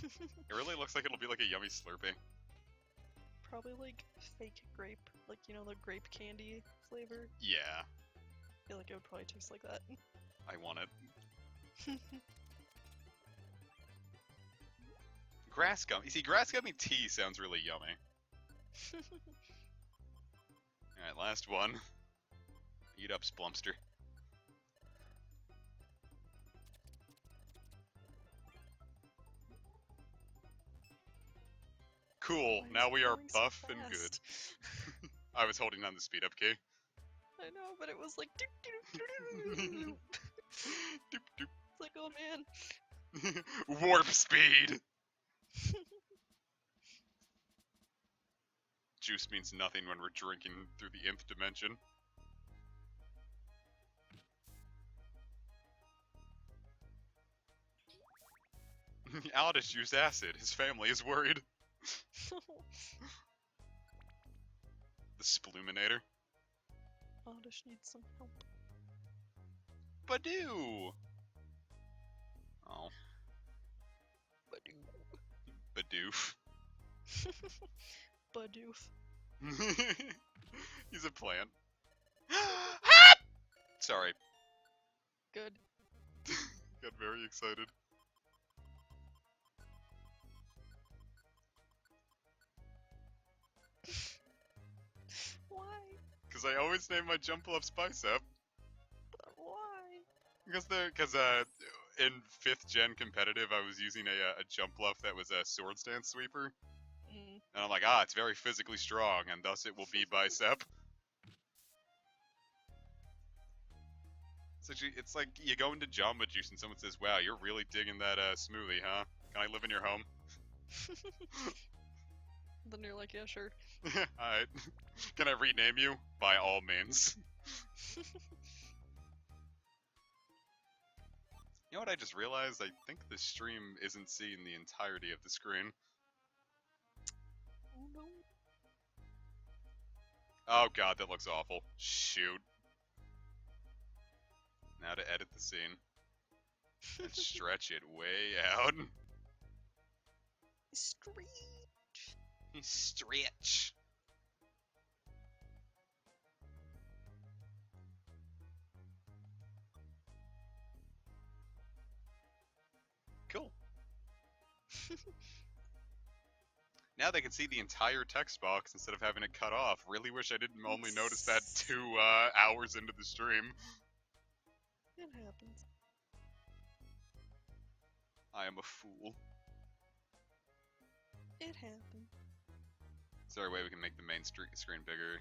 It really looks like it'll be like a yummy Slurpee. Probably like fake grape, like you know the grape candy flavor. Yeah, I feel like it would probably taste like that. I want it. Grass gummy. See, grass gummy tea sounds really yummy. Alright, last one. Eat up, Splumster. Cool, Why is now it we are going so buff and good. fast? I was holding down the speed up key. I know, but it was like doop, doop, doop, doop, doop. Doop, doop. It's like, oh man. Warp speed! Juice means nothing when we're drinking through the nth dimension. Aldous used acid. His family is worried. The Spluminator. Oddish needs some help. Badoo! Oh, Badoo. Badoof. Badoof. He's a plant. Sorry. Good. Got very excited. Why? Because I always name my jump bluffs bicep. But why? Because in 5th gen competitive, I was using a jump bluff that was a sword stance sweeper. Mm. And I'm like, it's very physically strong, and thus it will be bicep. It's like you go into Jamba Juice and someone says, wow, you're really digging that smoothie, huh? Can I live in your home? Then you're like, yeah, sure. Alright. Can I rename you? By all means. You know what I just realized? I think the stream isn't seeing the entirety of the screen. Oh god, that looks awful. Shoot. Now to edit the scene. And stretch it way out. Stretch. Stretch. Cool. Now they can see the entire text box instead of having it cut off. Really wish I didn't only notice that 2 hours into the stream. It happens. I am a fool. It happens. Is there a way we can make the main screen bigger?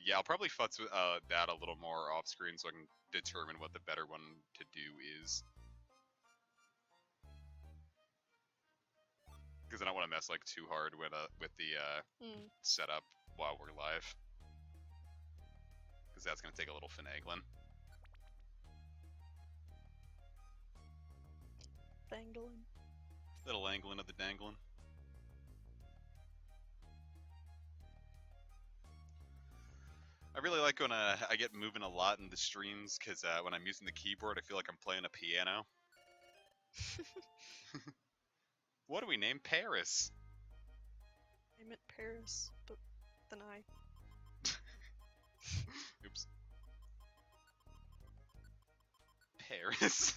Yeah, I'll probably futz with that a little more off screen so I can determine what the better one to do is. Because I don't want to mess like too hard with the setup while we're live. Because that's gonna take a little finagling. Dangling. Little angling of the dangling. I really like when I get moving a lot in the streams, because when I'm using the keyboard, I feel like I'm playing a piano. What do we name Paris? I meant Paris, but then I. Oops. Paris.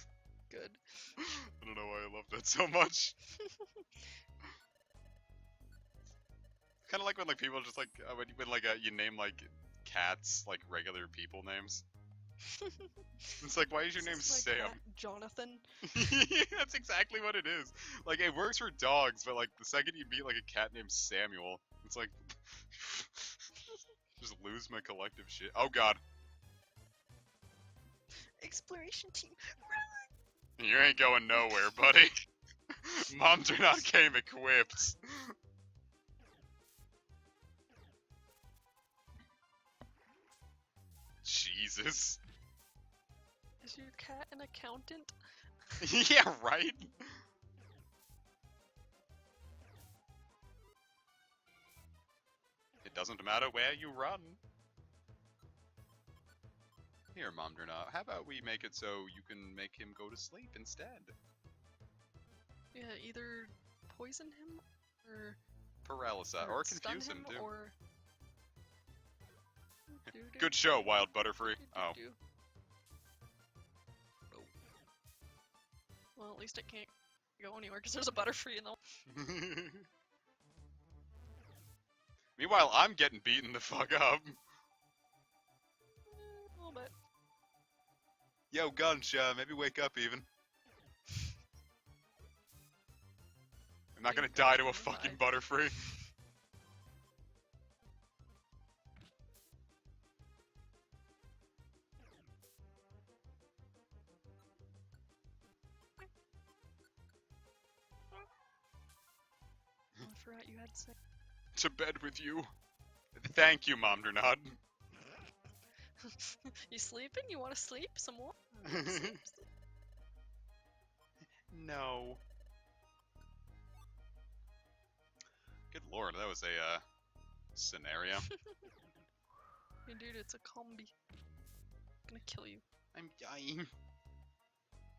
Good. I don't know why I love that so much. Kind of like when like people just like when like you name like cats like regular people names. It's like, why is your name Sam? Cat Jonathan. That's exactly what it is. Like, it works for dogs, but like the second you meet like a cat named Samuel, it's like just lose my collective shit. Oh god. Exploration team. You ain't going nowhere, buddy. Mom do not came equipped. Jesus. Is your cat an accountant? Yeah, right? It doesn't matter where you run. Here, Mom Durnot, how about we make it so you can make him go to sleep instead? Yeah, either poison him or Paralysis, or confuse stun him too. Or... Good show, Wild Butterfree. Oh. Well, at least it can't go anywhere because there's a Butterfree in the. Meanwhile, I'm getting beaten the fuck up. A little bit. Yo, Gunshot, maybe wake up even. I'm not gonna die to a fucking Butterfree. I forgot you had sex. To bed with you. Thank you, Mom Durnot. You sleeping? You want to sleep some more? No. Good lord, that was a scenario. Hey, dude, it's a combi. Gonna kill you. I'm dying.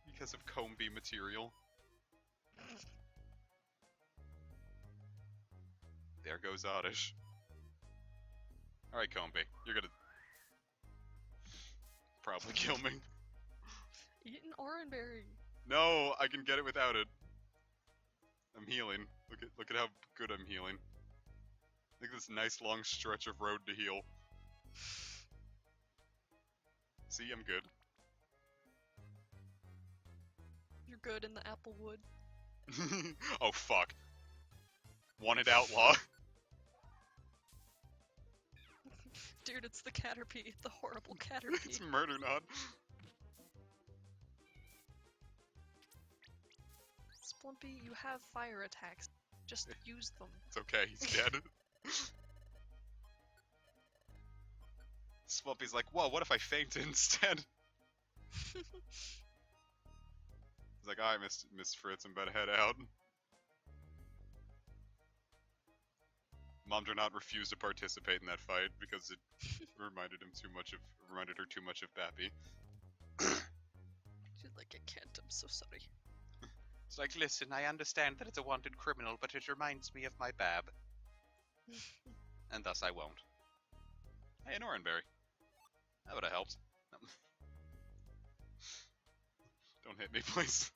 Because of Combi material. There goes Oddish. Alright, Combi, you're gonna probably kill me. Eat an oranberry. No, I can get it without it. I'm healing. Look at how good I'm healing. Look at this nice long stretch of road to heal. See, I'm good. You're good in the apple wood. Oh fuck. Wanted outlaw. Dude, it's the Caterpie, the horrible Caterpie. It's murder not. Splumpy, you have fire attacks. Just use them. It's okay, he's dead. Swampy's like, whoa, what if I fainted instead? He's like, alright, Miss Fritz, I'm about to head out. Mom Not refused to participate in that fight because it reminded her too much of Bappy. She's like, I can't, I'm so sorry. It's like, listen, I understand that it's a wanted criminal, but it reminds me of my Bab. And thus I won't. Hey, an Oranberry. That would have helped. No. Don't hit me, please.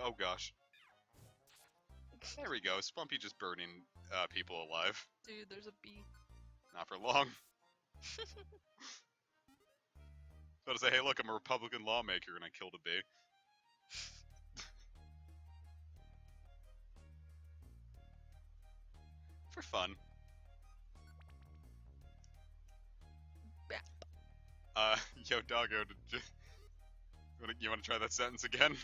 Oh gosh. There we go. Splumpy just burning people alive. Dude, there's a bee. Not for long. So to say, hey, look, I'm a Republican lawmaker, and I killed a bee. For fun. Yo, doggo, you want to try that sentence again?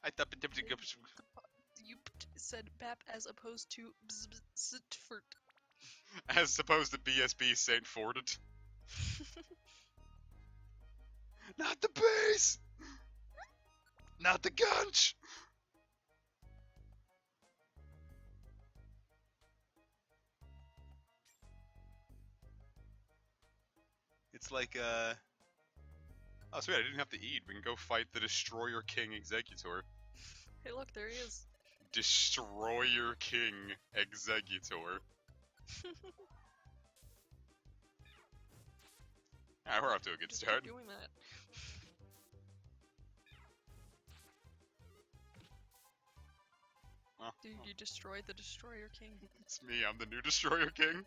I thought You said bap as opposed to bzfert. as opposed to BSB St. Forded. Not the base! Not the gunch! It's like, oh, sweet, I didn't have to eat. We can go fight the Destroyer King Executor. Hey, look, there he is. Destroyer King Executor. Alright, we're off to a good Just start. keep doing that. Well, Dude, you destroyed the Destroyer King. it's me, I'm the new Destroyer King.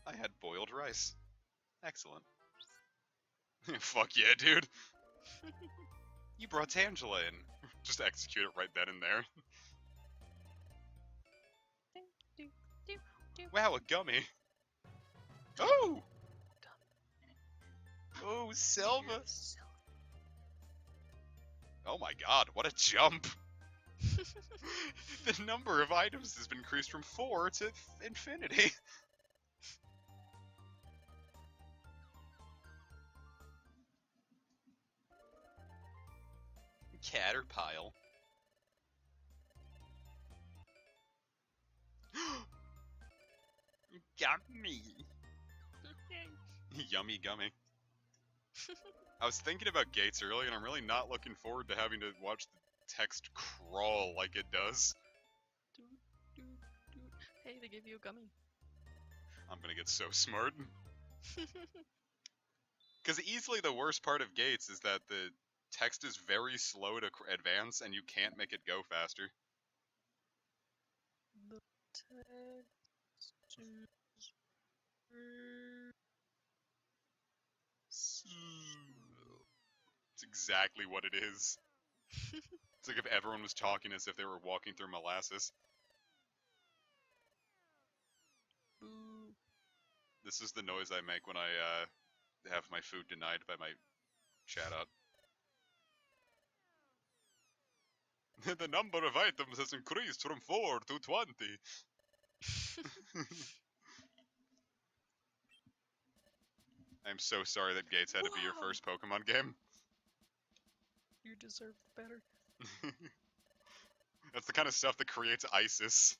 I had boiled rice. Excellent. Fuck yeah, dude. You brought Tangela in. Just execute it right then and there. Wow, a gummy. Oh! Oh, Selva. Oh my god, what a jump. The number of items has been increased from 4 to infinity. Caterpile. Gummy. Yummy gummy. I was thinking about Gates earlier, and I'm really not looking forward to having to watch the text crawl like it does. Hey, they gave you a gummy. I'm gonna get so smart. Because easily the worst part of Gates is that the text is very slow to advance, and you can't make it go faster. The text is It's exactly what it is. It's like if everyone was talking as if they were walking through molasses. Boo. This is the noise I make when I have my food denied by my chat up. The number of items has increased from 4 to 20. I'm so sorry that Gates had to be your Whoa. first Pokemon game. You deserve better. That's the kind of stuff that creates ISIS.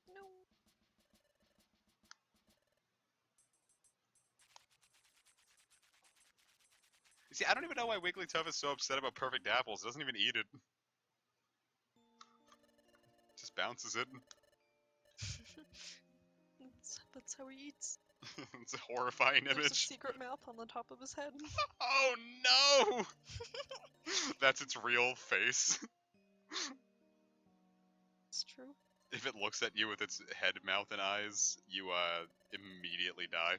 No. You see, I don't even know why Wigglytuff is so upset about perfect apples. It doesn't even eat it. Just bounces it. That's how he eats. It's a horrifying There's a image. secret mouth on the top of his head. Oh no! That's its real face. It's true. If it looks at you with its head, mouth, and eyes, you immediately die.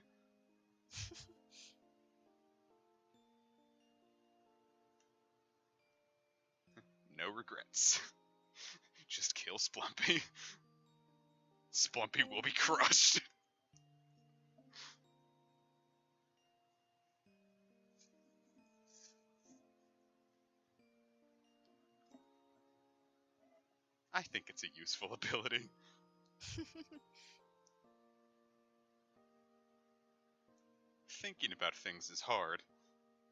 No regrets. Just kill Splumpy. Splumpy will be crushed. I think it's a useful ability. thinking about things is hard.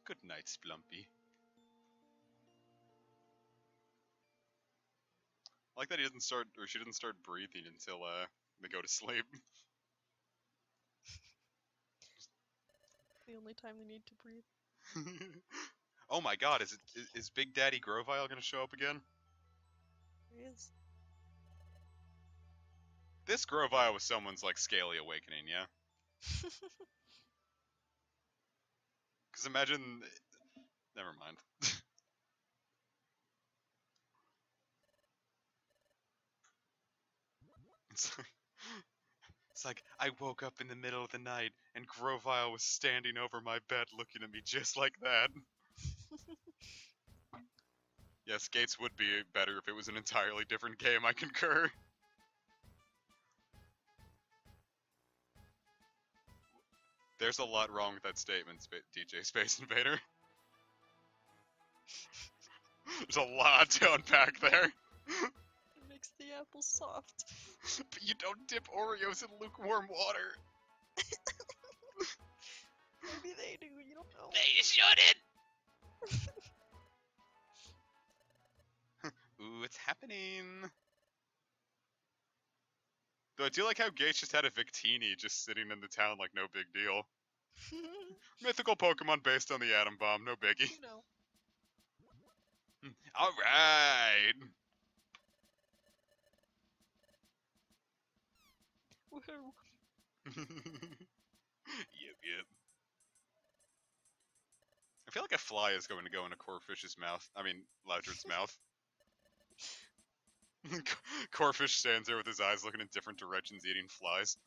Good night, Splumpy. I like that he doesn't start, or she doesn't start breathing until they go to sleep. The only time they need to breathe. Oh my God, is Big Daddy Grovile gonna show up again? There he is. This Grovile was someone's like scaly awakening, yeah. Because imagine, never mind. It's like, it's like, I woke up in the middle of the night and Grovile was standing over my bed looking at me just like that. Yes, Gates would be better if it was an entirely different game, I concur. There's a lot wrong with that statement, DJ Space Invader. There's a lot to unpack there. It makes the apple soft. But you don't dip Oreos in lukewarm water. Maybe they do, you don't know. They shouldn't! Ooh, it's happening. Though I do like how Gates just had a Victini just sitting in the town like no big deal. Mythical Pokemon based on the Atom Bomb, no biggie. You know. Alright! Woohoo. Yep. I feel like a fly is going to go in a Corefish's mouth. I mean, Loudred's mouth. Corefish stands there with his eyes looking in different directions, eating flies.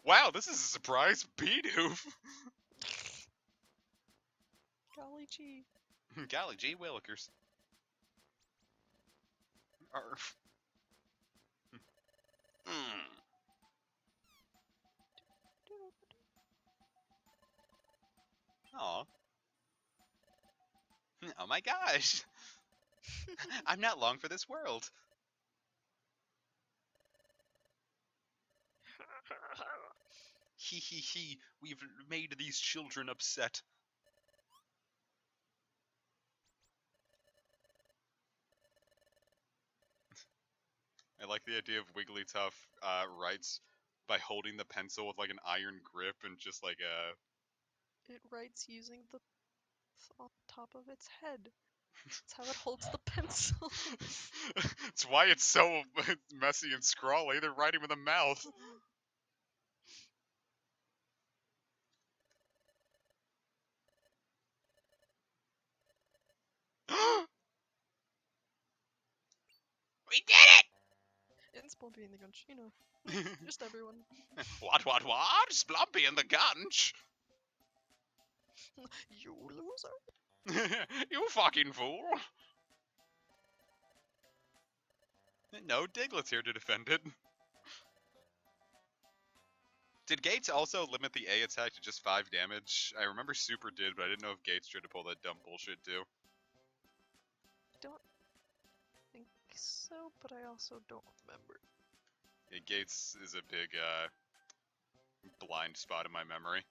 Wow, this is a surprise Bidoof! Golly gee. Golly gee willikers. Arf. Aw. Oh my gosh! I'm not long for this world. He, we've made these children upset. I like the idea of Wigglytuff writes by holding the pencil with like an iron grip and just like It writes using the on top of its head. That's how it holds the pencil. It's why it's so messy and scrawly. They're writing with a mouth. We did it! And Splumpy and the Gunch, you know. Just everyone. What? Splumpy in the gunch? You loser. You fucking fool. No, Diglett's here to defend it. Did Gates also limit the A attack to just 5 damage? I remember Super did, but I didn't know if Gates tried to pull that dumb bullshit too. Don't think so, but I also don't remember. Yeah, Gates is a big blind spot in my memory.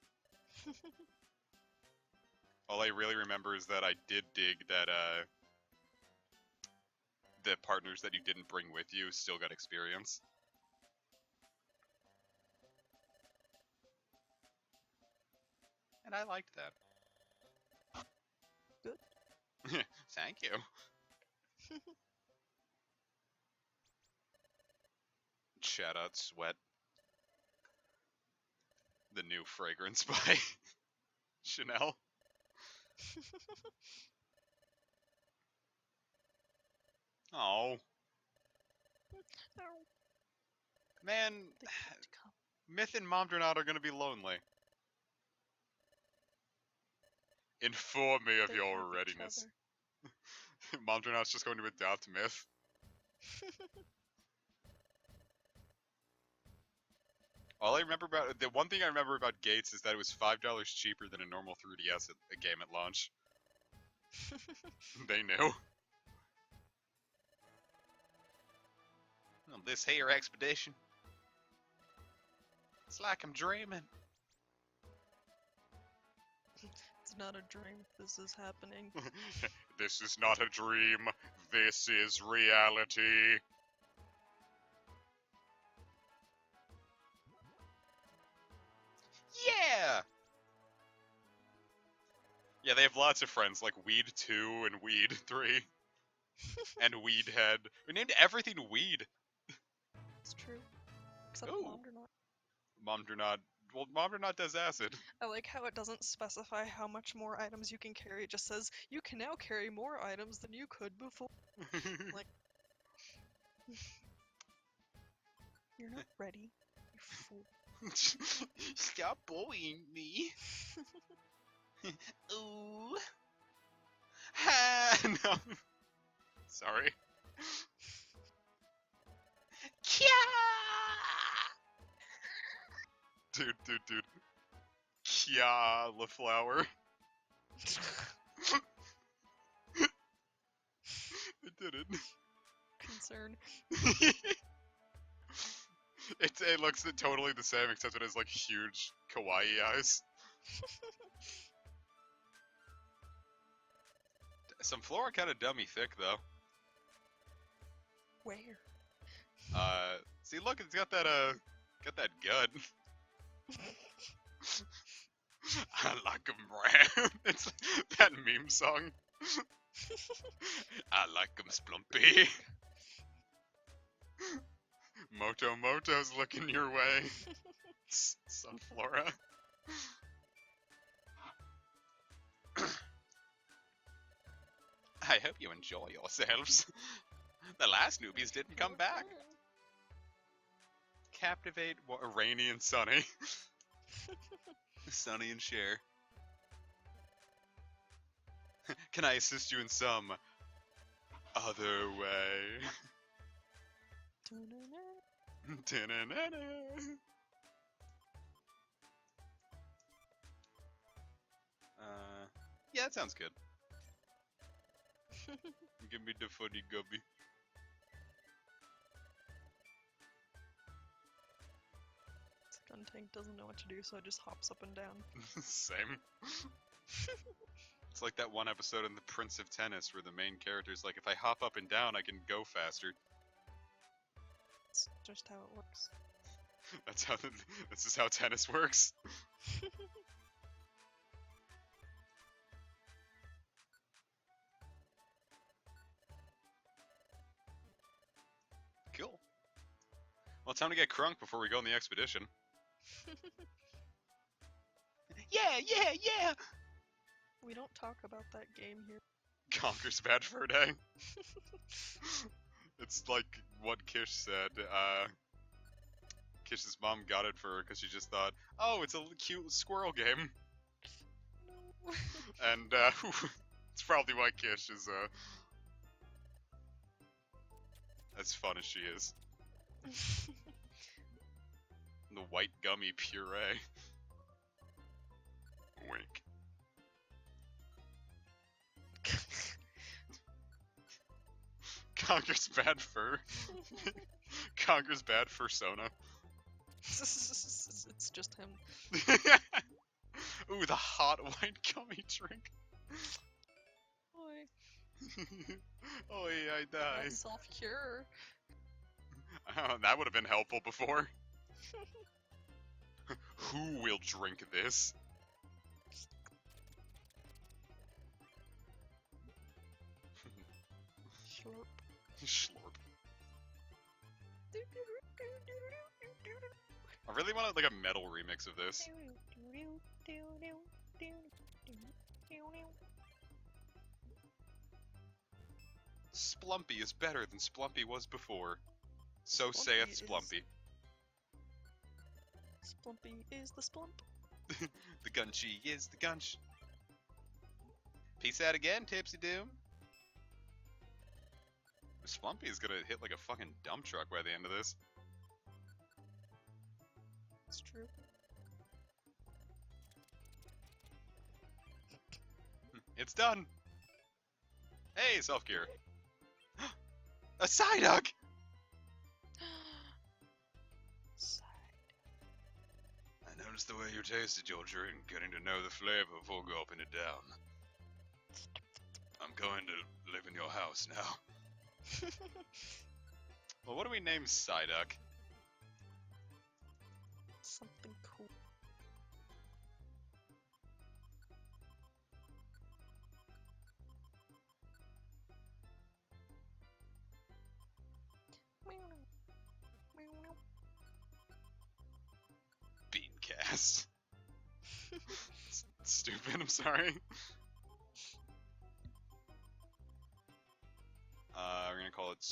All I really remember is that I did dig that the partners that you didn't bring with you still got experience. And I liked that. Good. Thank you. Shout out Sweat. The new fragrance by Chanel. Oh. Ow. Man, They have to come. Myth and Momdranot are gonna be lonely. Inform me of They your have each readiness. other. Momdranot's just going to adopt Myth. All I remember about the one thing I remember about Gates is that it was $5 cheaper than a normal 3DS game at launch. They knew. Well, this here expedition. It's like I'm dreaming. It's not a dream. This is happening. This is not a dream. This is reality. Yeah! Yeah, they have lots of friends, like Weed 2 and Weed 3. And Weed Head. We named everything Weed. It's true. Except Ooh. Mom do not. Mom do not. Well, Mom do not does acid. I like how it doesn't specify how much more items you can carry. It just says, you can now carry more items than you could before. Like, you're not ready, you fool. Stop bullying me. Ooh. Ha! No. Sorry. Kya! Dude. Kya la flower. I did it. Concern. It looks totally the same, except it has like huge kawaii eyes. Some flora kind of dummy thick though. Where? See, look, it's got that gut. I like 'em round. It's that meme song. I like 'em splumpy. Moto's looking your way. Sunflora. I hope you enjoy yourselves. The last newbies didn't come back. Captivate, Rainy and Sunny. Sunny and Cher. Can I assist you in some other way? Yeah, that sounds good. Give me the funny gummy. Gun tank doesn't know what to do, so it just hops up and down. Same. It's like that one episode in The Prince of Tennis where the main character's like, if I hop up and down, I can go faster. It's just how it works. This is how tennis works. Cool. Well, time to get crunk before we go on the expedition. Yeah! We don't talk about that game here. Conker's Bad Fur Day. It's like what Kish said. Kish's mom got it for her because she just thought, oh, it's a cute squirrel game. No. And it's probably why Kish is as fun as she is. The white gummy puree. Wink. Conker's Bad Fur. Conker's Bad Fursona. It's just him. Ooh, the hot white gummy drink. Boy, Oi, I die. self-cure. Oh, that would have been helpful before. Who will drink this? Slurp. Slurp. I really want like a metal remix of this. Splumpy is better than Splumpy was before. So saith Splumpy. Splumpy is the splump. The Gunchy is the Gunch. Peace out again, Tipsy Doom. Splumpy is gonna hit like a fucking dump truck by the end of this. It's true. It's done. Hey, self-cure. A Psyduck! Side. Just the way you tasted your drink, getting to know the flavor before gulping it down. I'm going to live in your house now. Well, what do we name Psyduck? Something cool. Beancast. Stupid, I'm sorry. We're gonna call it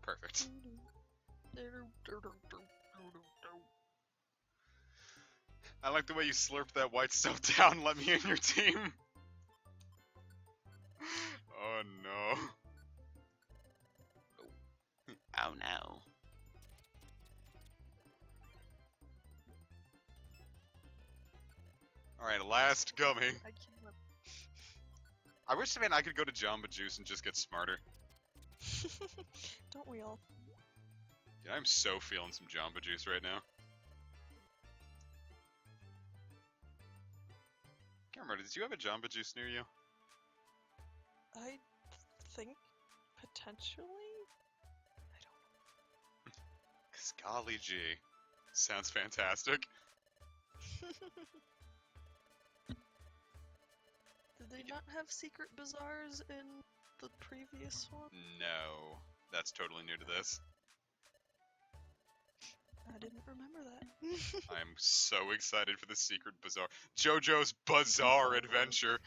perfect. I like the way you slurped that white stuff down. Let me in your team. Oh no. Oh no. Alright, last gummy. I can't. I wish, man, I could go to Jamba Juice and just get smarter. Don't we all? Yeah, I'm so feeling some Jamba Juice right now. Can't remember, did you have a Jamba Juice near you? I think potentially. Cause golly gee. Sounds fantastic. Did they not have secret bazaars in the previous one? No. That's totally new to this. I didn't remember that. I'm so excited for the secret bazaar. JoJo's Bizarre Adventure.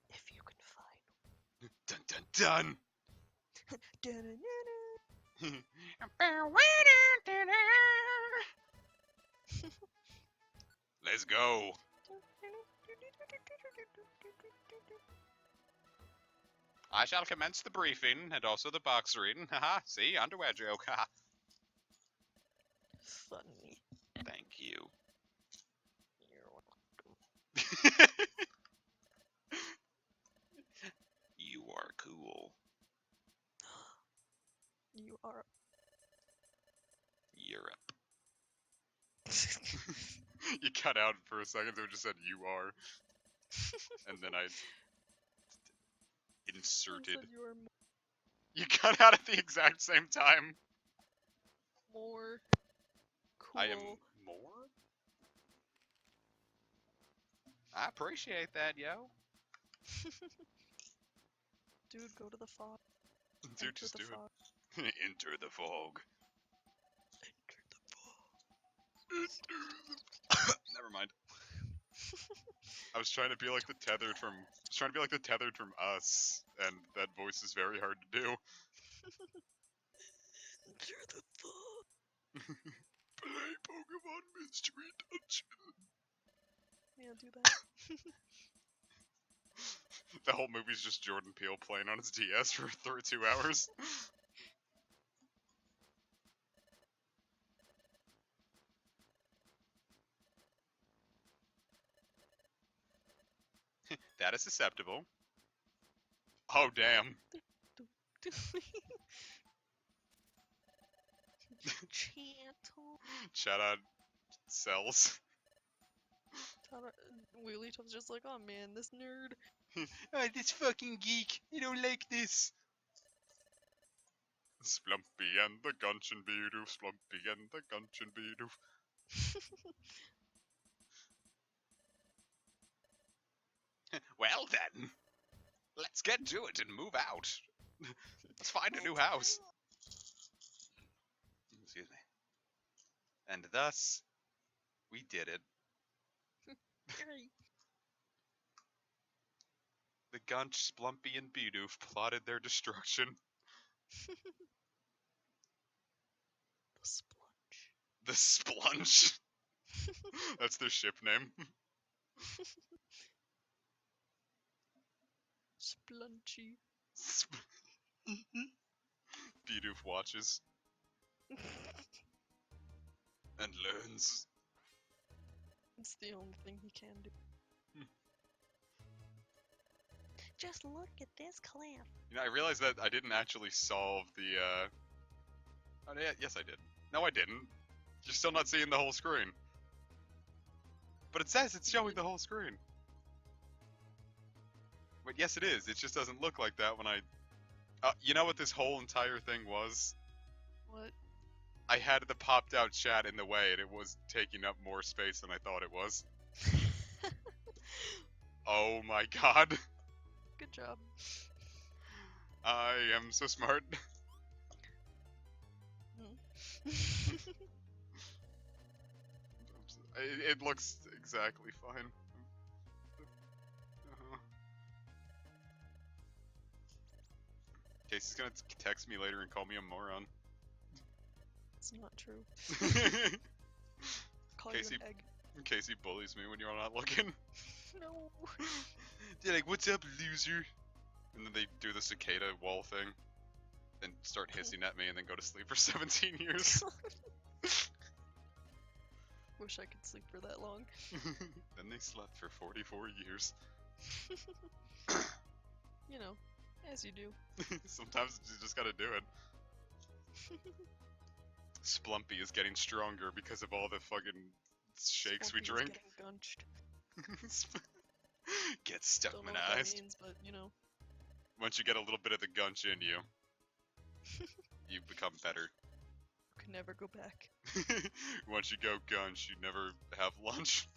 If you can find. Dun dun dun! Let's go. I shall commence the briefing and also the box reading. Haha, see, underwear joke. Haha. Funny. Thank you. You're welcome. You are cool. You are. Europe. You cut out for a second, so it just said you are. And then I inserted. You said you are You cut out at the exact same time. more cool. I am more? I appreciate that, yo. Dude, go to the fog. Dude, Enter just the do fog. it. Enter the fog. Enter the fog. Never mind. I was trying to be like the tethered from Us, and that voice is very hard to do. Enter the fog. Play Pokemon Mystery Dungeon. Yeah, do that. The whole movie's just Jordan Peele playing on his DS for 2 hours. That is susceptible. Oh, damn. Chantal. Shout out Cells. Wheelie Top's just like, oh man, this nerd. Oh, this fucking geek. I don't like this. Splumpy and the Gunchin Beedoof. Splumpy and the Gunchin Beedoof. Well then. Let's get to it and move out. Let's find a new house. Excuse me. And thus, we did it. The Gunch, Splumpy, and Beedoof plotted their destruction. The splunge. The Splunge. That's their ship name. Splunchy. Beedoof watches and learns. It's the only thing he can do. Just look at this cliff. You know, I realized that I didn't actually solve the, Oh, yeah, yes, I did. No, I didn't. You're still not seeing the whole screen. But it says it's showing the whole screen. But yes, it is. It just doesn't look like that when I... you know what this whole entire thing was? What? I had the popped out chat in the way, and it was taking up more space than I thought it was. Oh my god. Good job. I am so smart. It looks exactly fine. Casey's gonna text me later and call me a moron. It's not true. Call Casey, you an egg. Casey bullies me when you're not looking. No. They're like, "What's up, loser?" And then they do the cicada wall thing, and start hissing at me, and then go to sleep for 17 years. Wish I could sleep for that long. Then they slept for 44 years. You know, as you do. Sometimes you just gotta do it. Splumpy is getting stronger because of all the fucking shakes we Swampy is drink. getting gunched. Get stuck Don't know what that manized. means, but you know. Once you get a little bit of the gunch in you, you become better. Can never go back. Once you go gunch, you never have lunch.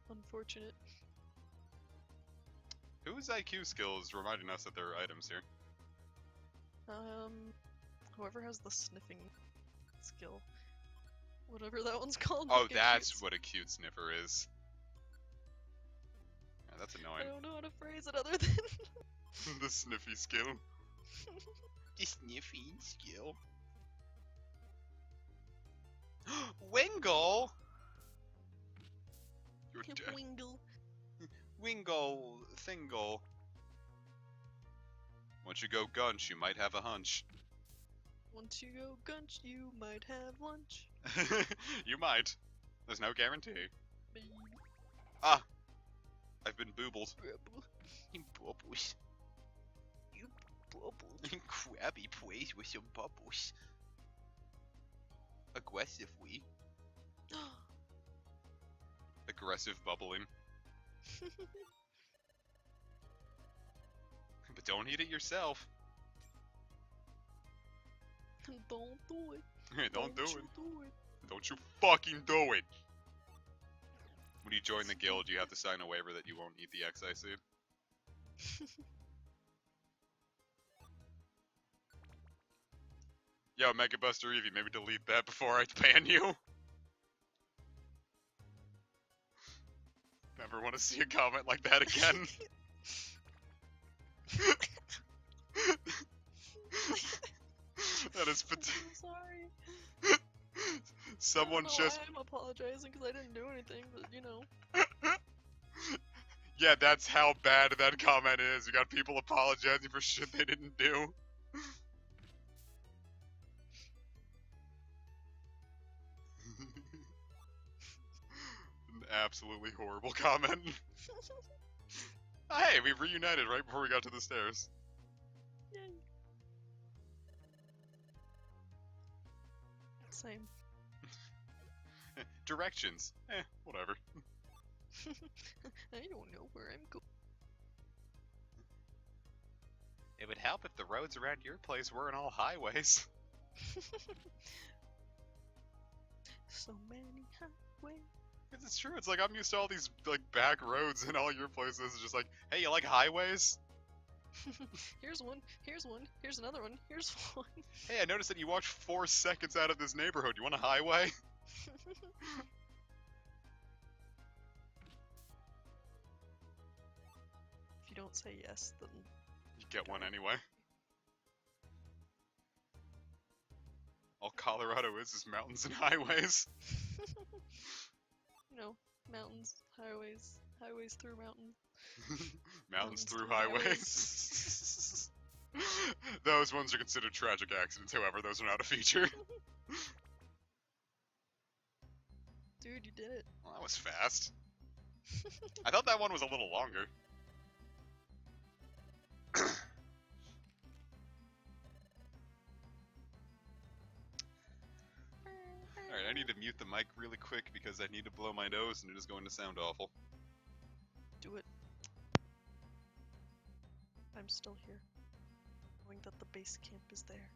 Unfortunate. Whose IQ skill is reminding us that there are items here? Whoever has the sniffing skill. Whatever that one's called. Oh, like a that's cute- what a cute sniffer is. Yeah, that's I annoying. don't know how to phrase it other than... The sniffy skill. The sniffy skill. Wingle! You're dead. Wingle. Wingle, thingle. Once you go gunch, you might have a hunch. Once you go gunch, you might have lunch. You might. There's no guarantee. Baby. Ah! I've been boobled. Rebel. You bubbles. You bubbles. Krabby plays with some bubbles. Aggressively. Aggressive bubbling. But don't eat it yourself. Don't do it. Hey, don't do you it. do it. Don't you fucking do it! When you join the guild, you have to sign a waiver that you won't eat the XI seed. Yo, Mega Buster Eevee, maybe delete that before I ban you. Never want to see a comment like that again. That is I'm so sorry. Someone I don't know just... why I'm apologizing because I didn't do anything, but you know. Yeah, that's how bad that comment is. You got people apologizing for shit they didn't do. An absolutely horrible comment. Hey, we reunited right before we got to the stairs. Yay. Same. Directions. Whatever. I don't know where I'm going. It would help if the roads around your place weren't all highways. So many highways. Because it's true, it's like I'm used to all these like back roads in all your places. It's just like, hey, you like highways? Here's one, here's one, here's another one, here's one. Hey, I noticed that you walked 4 seconds out of this neighborhood. You want a highway? If you don't say yes, then You get one anyway. All Colorado is mountains and highways. you know, mountains, highways, highways through mountains. Mountains through through highways. Those ones are considered tragic accidents, however, those are not a feature. Dude, you did it. Well, that was fast. I thought that one was a little longer. Alright, I need to mute the mic really quick because I need to blow my nose and it is going to sound awful. Do it. I'm still here, knowing that the base camp is there.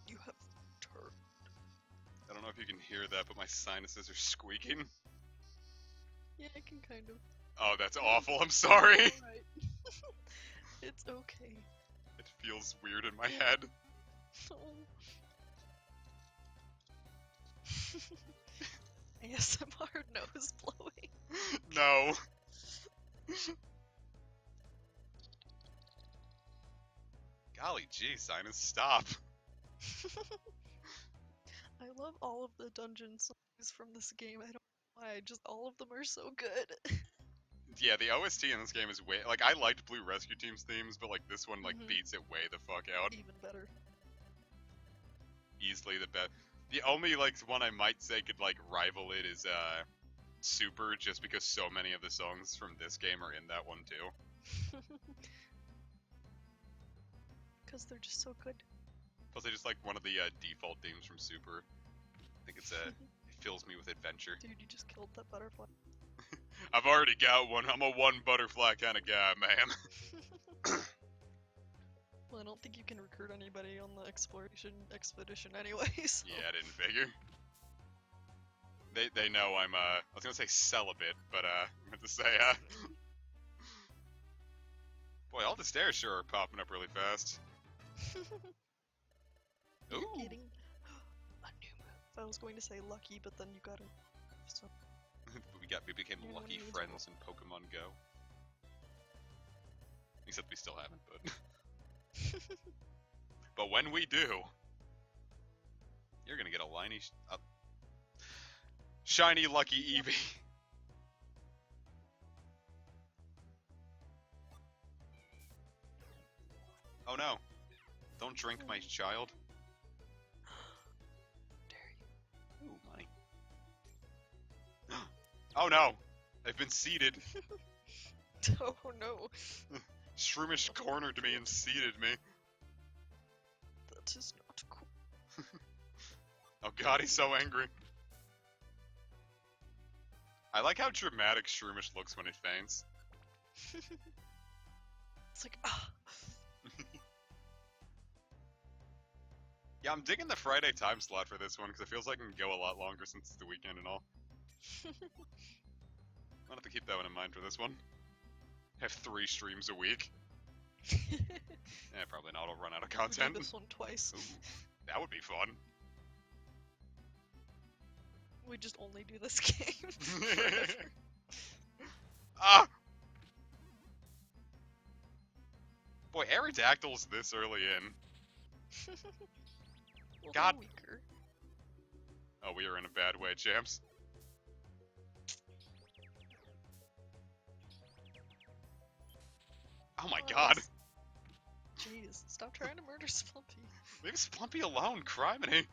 You have turned. I don't know if you can hear that, but my sinuses are squeaking. Yeah, I can kind of. Oh, that's awful. I'm sorry. Alright. It's okay. It feels weird in my head. Oh. ASMR nose blowing. No. Golly gee, sinus, stop. I love all of the dungeon songs from this game. I don't know why, just all of them are so good. Yeah, the OST in this game is way... Like, I liked Blue Rescue Team's themes, but, like, this one, like, Mhm. beats it way the fuck out. Even better. Easily the best. The only, like, one I might say could, like, rival it is, Super, just because so many of the songs from this game are in that one, too. Because they're just so good. Plus, I just like one of the, default themes from Super. I think it's, it fills me with adventure. Dude, you just killed that butterfly. I've already got one. I'm a one butterfly kind of guy, man. Well, I don't think you can recruit anybody on the expedition anyways. Yeah, I didn't figure. They know I'm, I was gonna say celibate, but, I meant to say, boy, all the stairs sure are popping up really fast. You're Ooh. getting a new move. I was going to say lucky, but then you got it. So, we became You're lucky one of these friends in Pokemon Go. Except we still haven't, but... But when we do, you're gonna get a shiny lucky Eevee. Oh no. Don't drink, my child. dare you. Oh my. Oh no! I've been seeded. Oh no. Shroomish cornered me and seeded me. That is not cool. Oh god, he's so angry. I like how dramatic Shroomish looks when it faints. It's like, ah. Yeah, I'm digging the Friday time slot for this one, because it feels like it can go a lot longer since it's the weekend and all. I'll have to keep that one in mind for this one. Have 3 streams a week. Yeah, probably not. I'll run out of We content. did this one twice. Ooh, that would be fun. We just only do this game. Ah! Boy, Aerodactyl's this early in. Well, God. they're weaker. Oh, we are in a bad way, champs. Oh my god. Nice. Jeez, stop trying to murder Splumpy. Leave Splumpy alone, criminy.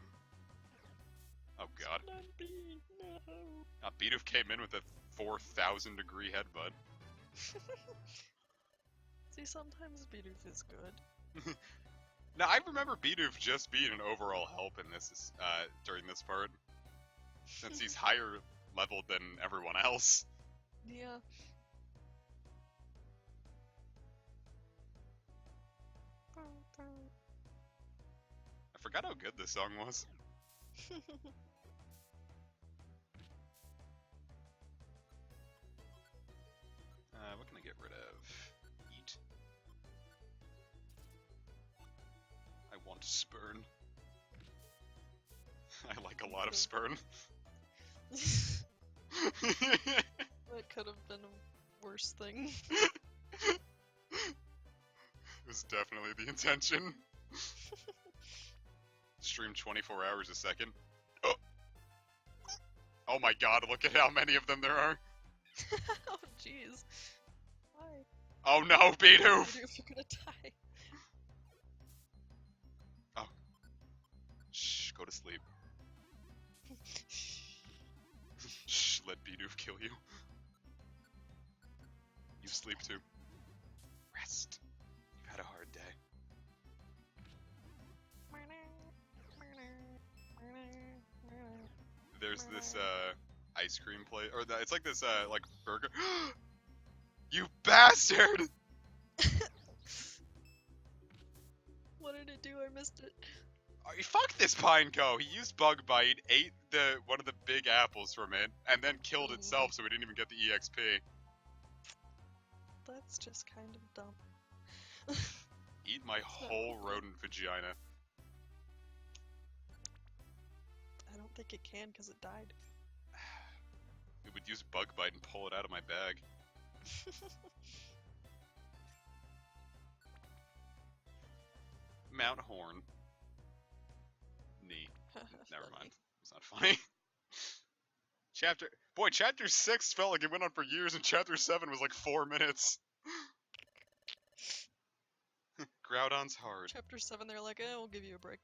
Oh god. Splumpy, no. Bidoof came in with a 4,000 degree headbutt. See, sometimes Bidoof is good. Now, I remember Bidoof just being an overall help in this, during this part. Since he's higher leveled than everyone else. Yeah. I forgot how good this song was. What can I get rid of? Eat. I want spurn. I like a lot of spurn. That could have been a worse thing. It was definitely the intention. Stream 24 hours a second. Oh. Oh my god, look at how many of them there are. Oh, jeez. Why? Oh no, What do you Bidoof! do if you're gonna die? Shh, go to sleep. Shh, let Bidoof kill you. You sleep too. Rest. You've had a hard day. There's this, ice cream place, or it's like this, like, burger. You bastard! What did it do? I missed it. Oh, fuck this Pineco! He used Bug Bite, ate one of the big apples from it, and then killed itself so we didn't even get the EXP. That's just kind of dumb. Eat my whole rodent vagina. I don't think it can because it died. It would use Bug Bite and pull it out of my bag. Mount Horn. Neat. Never mind. It's not funny. Chapter 6 felt like it went on for years, and Chapter 7 was like 4 minutes. Groudon's hard. Chapter 7, they're like, we'll give you a break.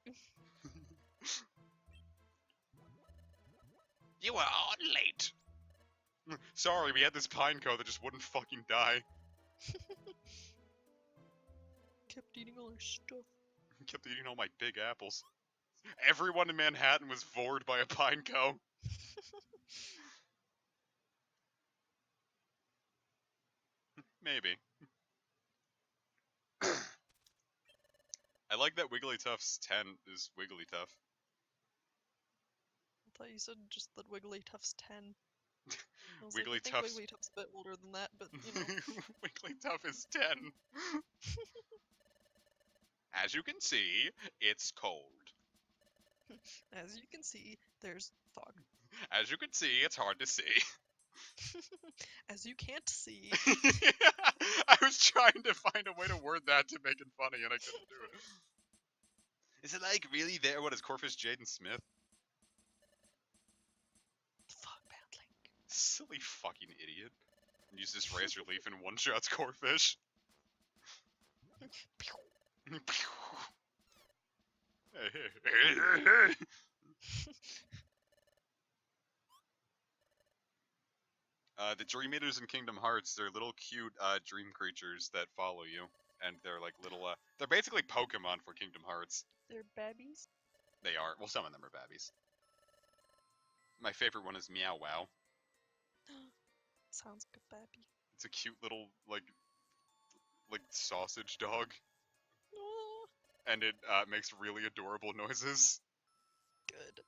You were on late. Sorry, we had this Pineco that just wouldn't fucking die. Kept eating all our stuff. Kept eating all my big apples. Everyone in Manhattan was vored by a Pineco. Maybe. I like that Wigglytuff's 10 is Wigglytuff. I thought you said just that Wigglytuff's 10. I was Wigglytuff's... like, I think Wigglytuff's a bit older than that, but you know. Wigglytuff is 10. As you can see, it's cold. As you can see, there's fog. As you can see, it's hard to see. As you can't see. I was trying to find a way to word that to make it funny, and I couldn't do it. Is it like really there? What is Corfish Jaden Smith? Fuck, badly. Silly fucking idiot. Use this razor leaf and one-shots Corfish. The Dream Eaters in Kingdom Hearts, they're little cute dream creatures that follow you. And they're like little, they're basically Pokemon for Kingdom Hearts. They're babbies? They are. Well, some of them are babbies. My favorite one is Meow Wow. Sounds like a babby. It's a cute little, like sausage dog. Oh, And it makes really adorable noises. good.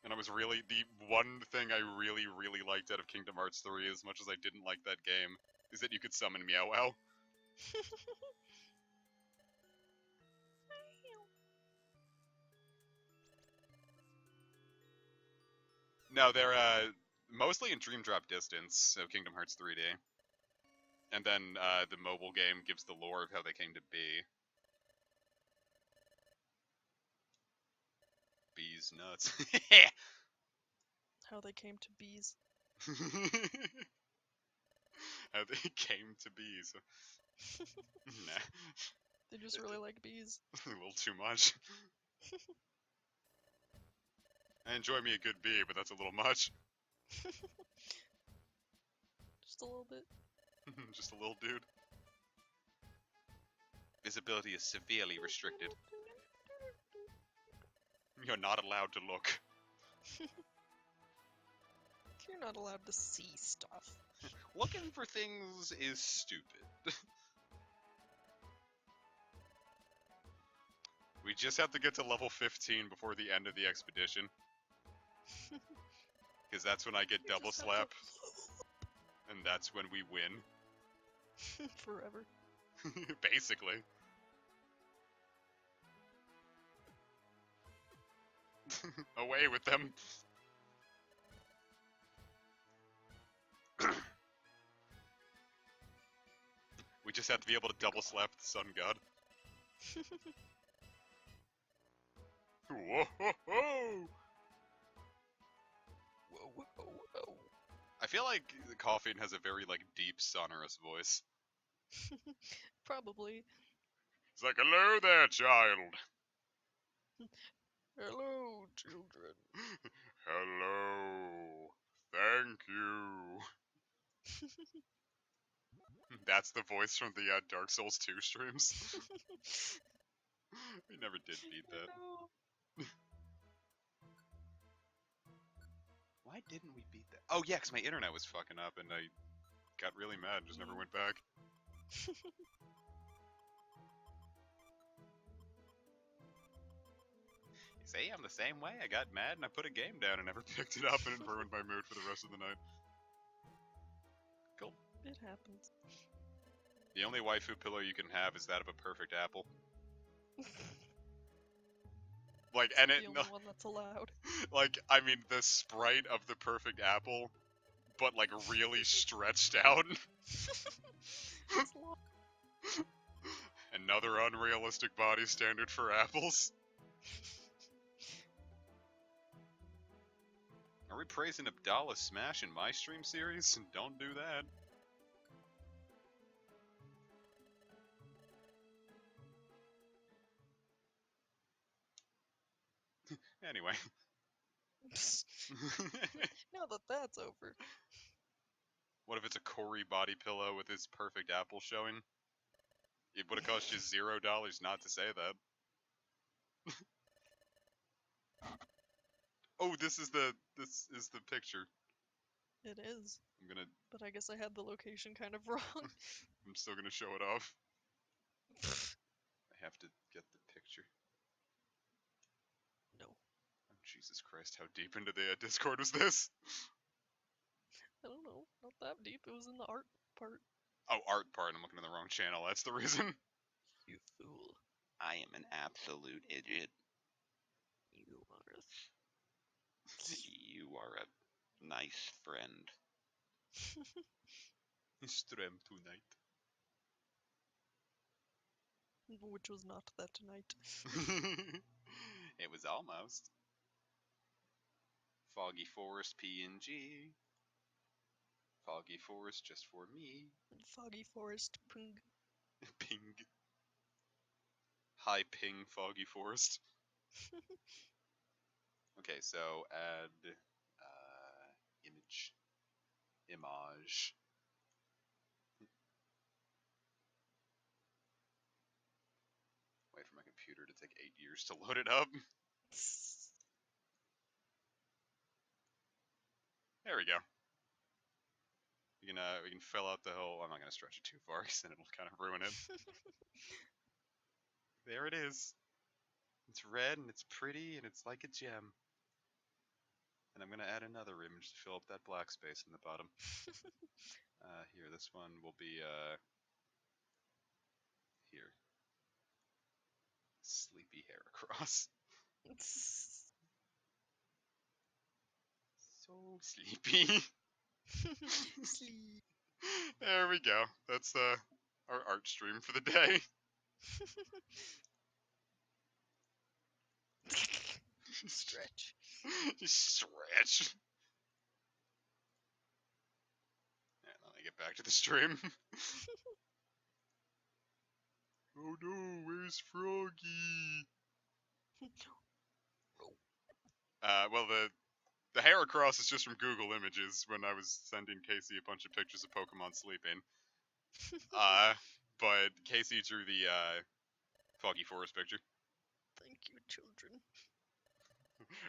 And the one thing I really, really liked out of Kingdom Hearts 3, as much as I didn't like that game, is that you could summon Meow Wow. No, they're mostly in Dream Drop Distance of Kingdom Hearts 3D. And then the mobile game gives the lore of how they came to be. Bees nuts. How they came to bees. How they came to be, so... Nah. They just really like bees. A little too much. I enjoy me a good bee, but that's a little much. Just a little bit. Just a little dude. Visibility is severely restricted. You're not allowed to look. You're not allowed to see stuff. Looking for things is stupid. We just have to get to level 15 before the end of the expedition. Because that's when I get double slap. And that's when we win. Forever. Basically. Away with them. We just have to be able to double slap the sun god. Whoa ho ho! Whoa, whoa, whoa. I feel like Caffeine has a very, like, deep, sonorous voice. Probably. It's like, hello there, child. Hello, children. Hello. Thank you. That's the voice from the Dark Souls 2 streams. We never did beat that. No. Why didn't we beat that? Oh, yeah, because my internet was fucking up and I got really mad and just never went back. You see, I'm the same way. I got mad and I put a game down and never picked it up and it ruined my mood for the rest of the night. Cool. It happens. The only waifu pillow you can have is that of a perfect apple. Like, and The it, only no, one that's allowed. like, I mean, the sprite of the perfect apple, but, like, really stretched out. It's long. Another unrealistic body standard for apples. Are we praising Abdallah Smash in my stream series? Don't do that. Anyway. Now that that's over. What if it's a Corey body pillow with his perfect apple showing? It would have cost you $0 not to say that. Oh, this is the picture. It is. I'm gonna. But I guess I had the location kind of wrong. I'm still gonna show it off. I have to get the picture. No. Oh, Jesus Christ! How deep into the Discord was this? I don't know. Not that deep. It was in the art part. Oh, art part. I'm looking at the wrong channel. That's the reason. You fool. I am an absolute idiot. You are a... You are a nice friend. Stream tonight. Which was not that tonight. It was almost. Foggy Forest PNG. Foggy Forest just for me. Foggy Forest Pung. Ping. High ping Foggy Forest. Okay, so add image. Image. Wait for my computer to take 8 years to load it up. There we go. We can fill out the whole. I'm not gonna stretch it too far because then it'll kind of ruin it. There it is. It's red and it's pretty and it's like a gem. And I'm gonna add another image to fill up that black space in the bottom. Here, this one will be here. Sleepy hair across. So sleepy. Sleep. There we go. That's our art stream for the day. Stretch. Stretch. Alright, let me get back to the stream. Oh no, where's Froggy? Well, the hair across is just from Google Images when I was sending Casey a bunch of pictures of Pokemon sleeping. But Casey drew the Foggy Forest picture. Thank you, children.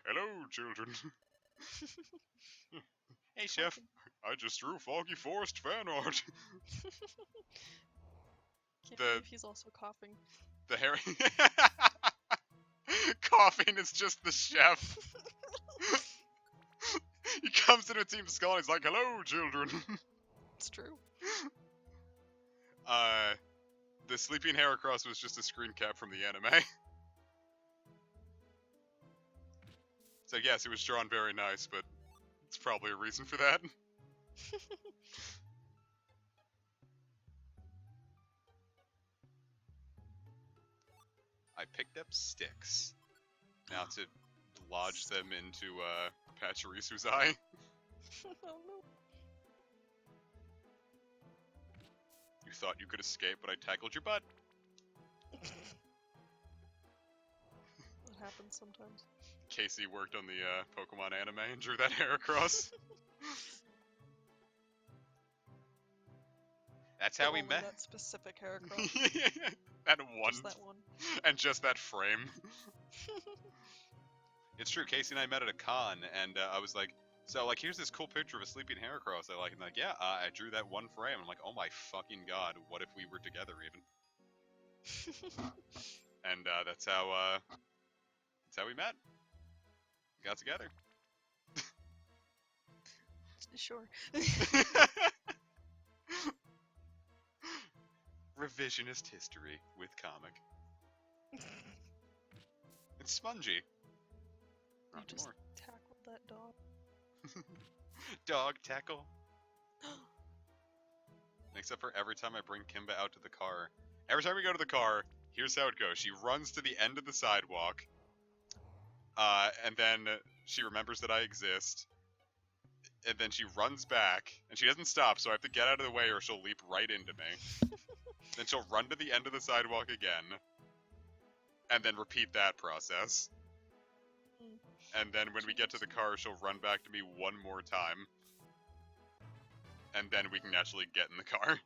Hello, children. Hey, Chef. I just drew Foggy Forest fan art. Can't The- believe he's also coughing. The hair. Coughing is just the chef. He comes into Team Skull and he's like, hello, children. It's true. The sleeping hair across was just a screen cap from the anime. So yes, it was drawn very nice, but it's probably a reason for that. I picked up sticks. Now to lodge them into Pachirisu's eye. Oh no. You thought you could escape, but I tackled your butt. That happens sometimes. Casey worked on the Pokemon anime and drew that hair across. That's how we Only met. that specific hair across. That one. Just that one. And just that frame. It's true, Casey and I met at a con, and I was like, so, like, here's this cool picture of a sleeping Heracross I like. And like, yeah, I drew that one frame. I'm like, oh my fucking god, what if we were together even? And that's how we met. We got together. Sure. Revisionist history with comic. It's spongy. You Not just more. tackled that dog. Dog tackle. Except for every time I bring Kimba out to the car. Every time we go to the car, here's how it goes. She runs to the end of the sidewalk. And then she remembers that I exist. And then she runs back. And she doesn't stop, so I have to get out of the way or she'll leap right into me. Then she'll run to the end of the sidewalk again. And then repeat that process. And then when we get to the car, she'll run back to me one more time. And then we can actually get in the car.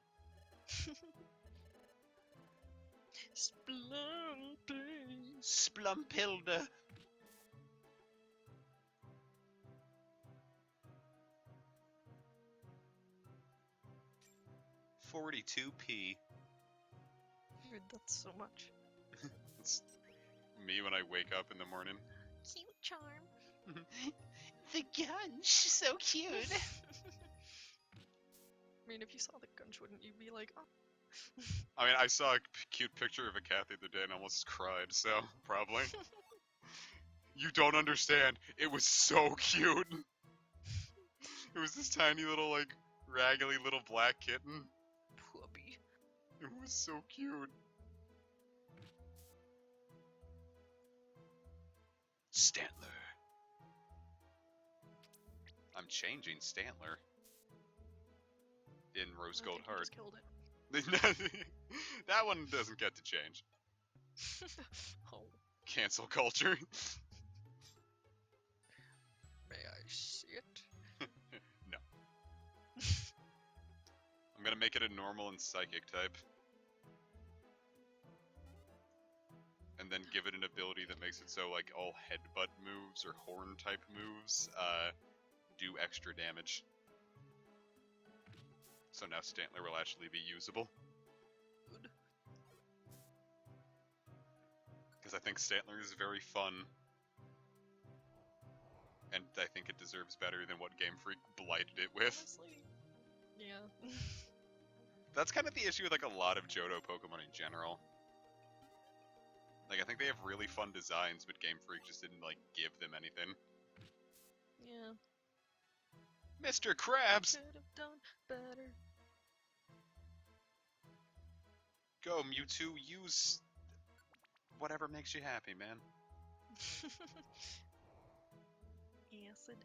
Splumpilda. $42p. Dude, that's so much. It's me when I wake up in the morning. Cute charm. The gun, so cute. I mean, if you saw the gunch, wouldn't you be like, oh? I mean, I saw a cute picture of a cat the other day and almost cried, so probably. You don't understand. It was so cute. It was this tiny little, like, raggedy little black kitten. Puppy. It was so cute. Stantler. I'm changing Stantler. In Rose I Gold think you Heart. just killed it. That one doesn't get to change. Oh, Cancel culture. may I see it? No. I'm gonna make it a normal and psychic type. And then give it an ability that makes it so, like, all headbutt moves or horn type moves, do extra damage. So now Stantler will actually be usable. Good. Because I think Stantler is very fun. And I think it deserves better than what Game Freak blighted it with. Honestly, yeah. That's kind of the issue with, like, a lot of Johto Pokemon in general. Like, I think they have really fun designs, but Game Freak just didn't, like, give them anything. Yeah. Mr. Krabs! Could have done better. Go, Mewtwo, use whatever makes you happy, man. Acid.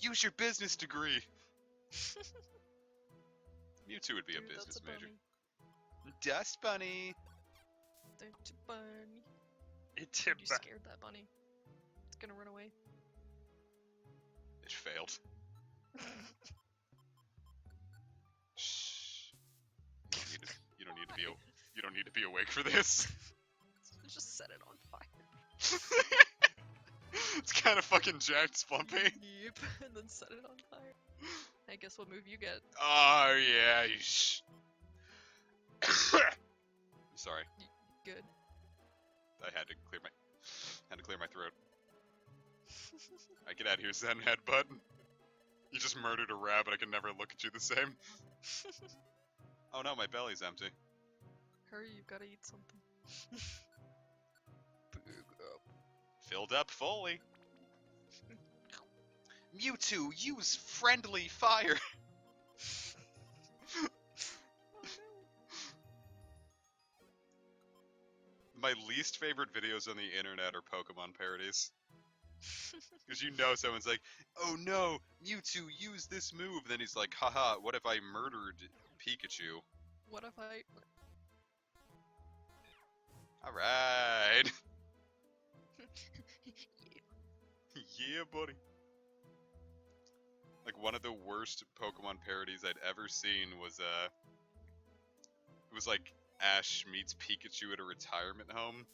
Use your business degree! Mewtwo would be Dude, a business that's a major. bunny. Dust Bunny! That's a bunny. It's Dude, you scared that bunny. It's gonna run away. It failed. Shh. You don't need to be you don't need to be awake for this. Just set it on fire. It's kind of fucking jacked, Splumpy. Yep. And then set it on fire. I guess what move you get? Oh yeah. Sorry, Good. I had to clear my throat. I get out of here, Zen Headbutt. You just murdered a rabbit. I can never look at you the same. Oh no, my belly's empty. Hurry, you've gotta eat something. Big up. Filled up fully. Mewtwo, use friendly fire. My least favorite videos on the internet are Pokemon parodies. Because you know someone's like, oh no, Mewtwo, use this move. Then he's like, haha, what if I murdered Pikachu? What if I... Alright. Yeah, buddy. Like, one of the worst Pokemon parodies I'd ever seen was, it was like Ash meets Pikachu at a retirement home.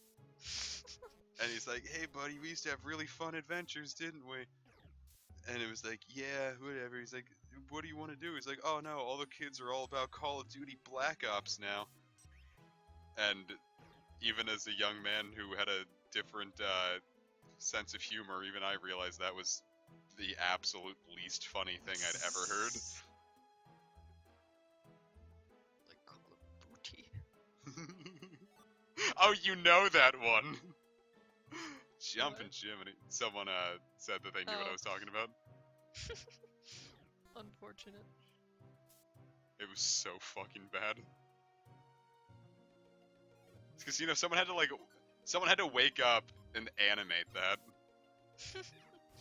And he's like, hey, buddy, we used to have really fun adventures, didn't we? And it was like, yeah, whatever. He's like, what do you want to do? He's like, oh, no, all the kids are all about Call of Duty Black Ops now. And even as a young man who had a different sense of humor, even I realized that was the absolute least funny thing I'd ever heard. Like Call of Booty. Oh, you know that one! Jumpin' Jiminy. Someone said that they knew what I Oh. was talking about. Unfortunate. It was so fucking bad. It's because, you know, someone had to wake up and animate that.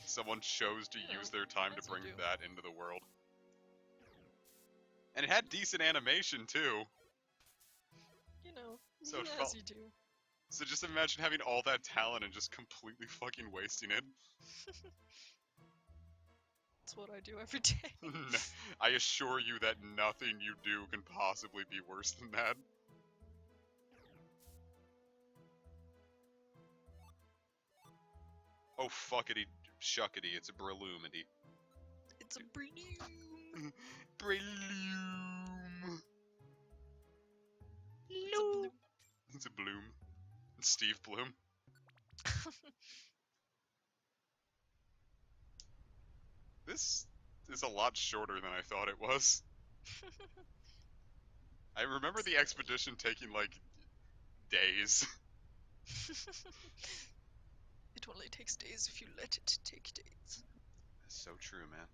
Someone chose to You use know, their time as to you bring do. that into the world. And it had decent animation, too. You know, So it as felt- you do. So just imagine having all that talent and just completely fucking wasting it. That's what I do every day. No, I assure you that nothing you do can possibly be worse than that. Oh fuckity shuckity, it's a Breloomity. It's a breloom. Breloom! It's a bloom. It's a Bloom. It's Steve Bloom. This is a lot shorter than I thought it was. I remember the expedition taking like days. It only takes days if you let it take days. That's so true, man.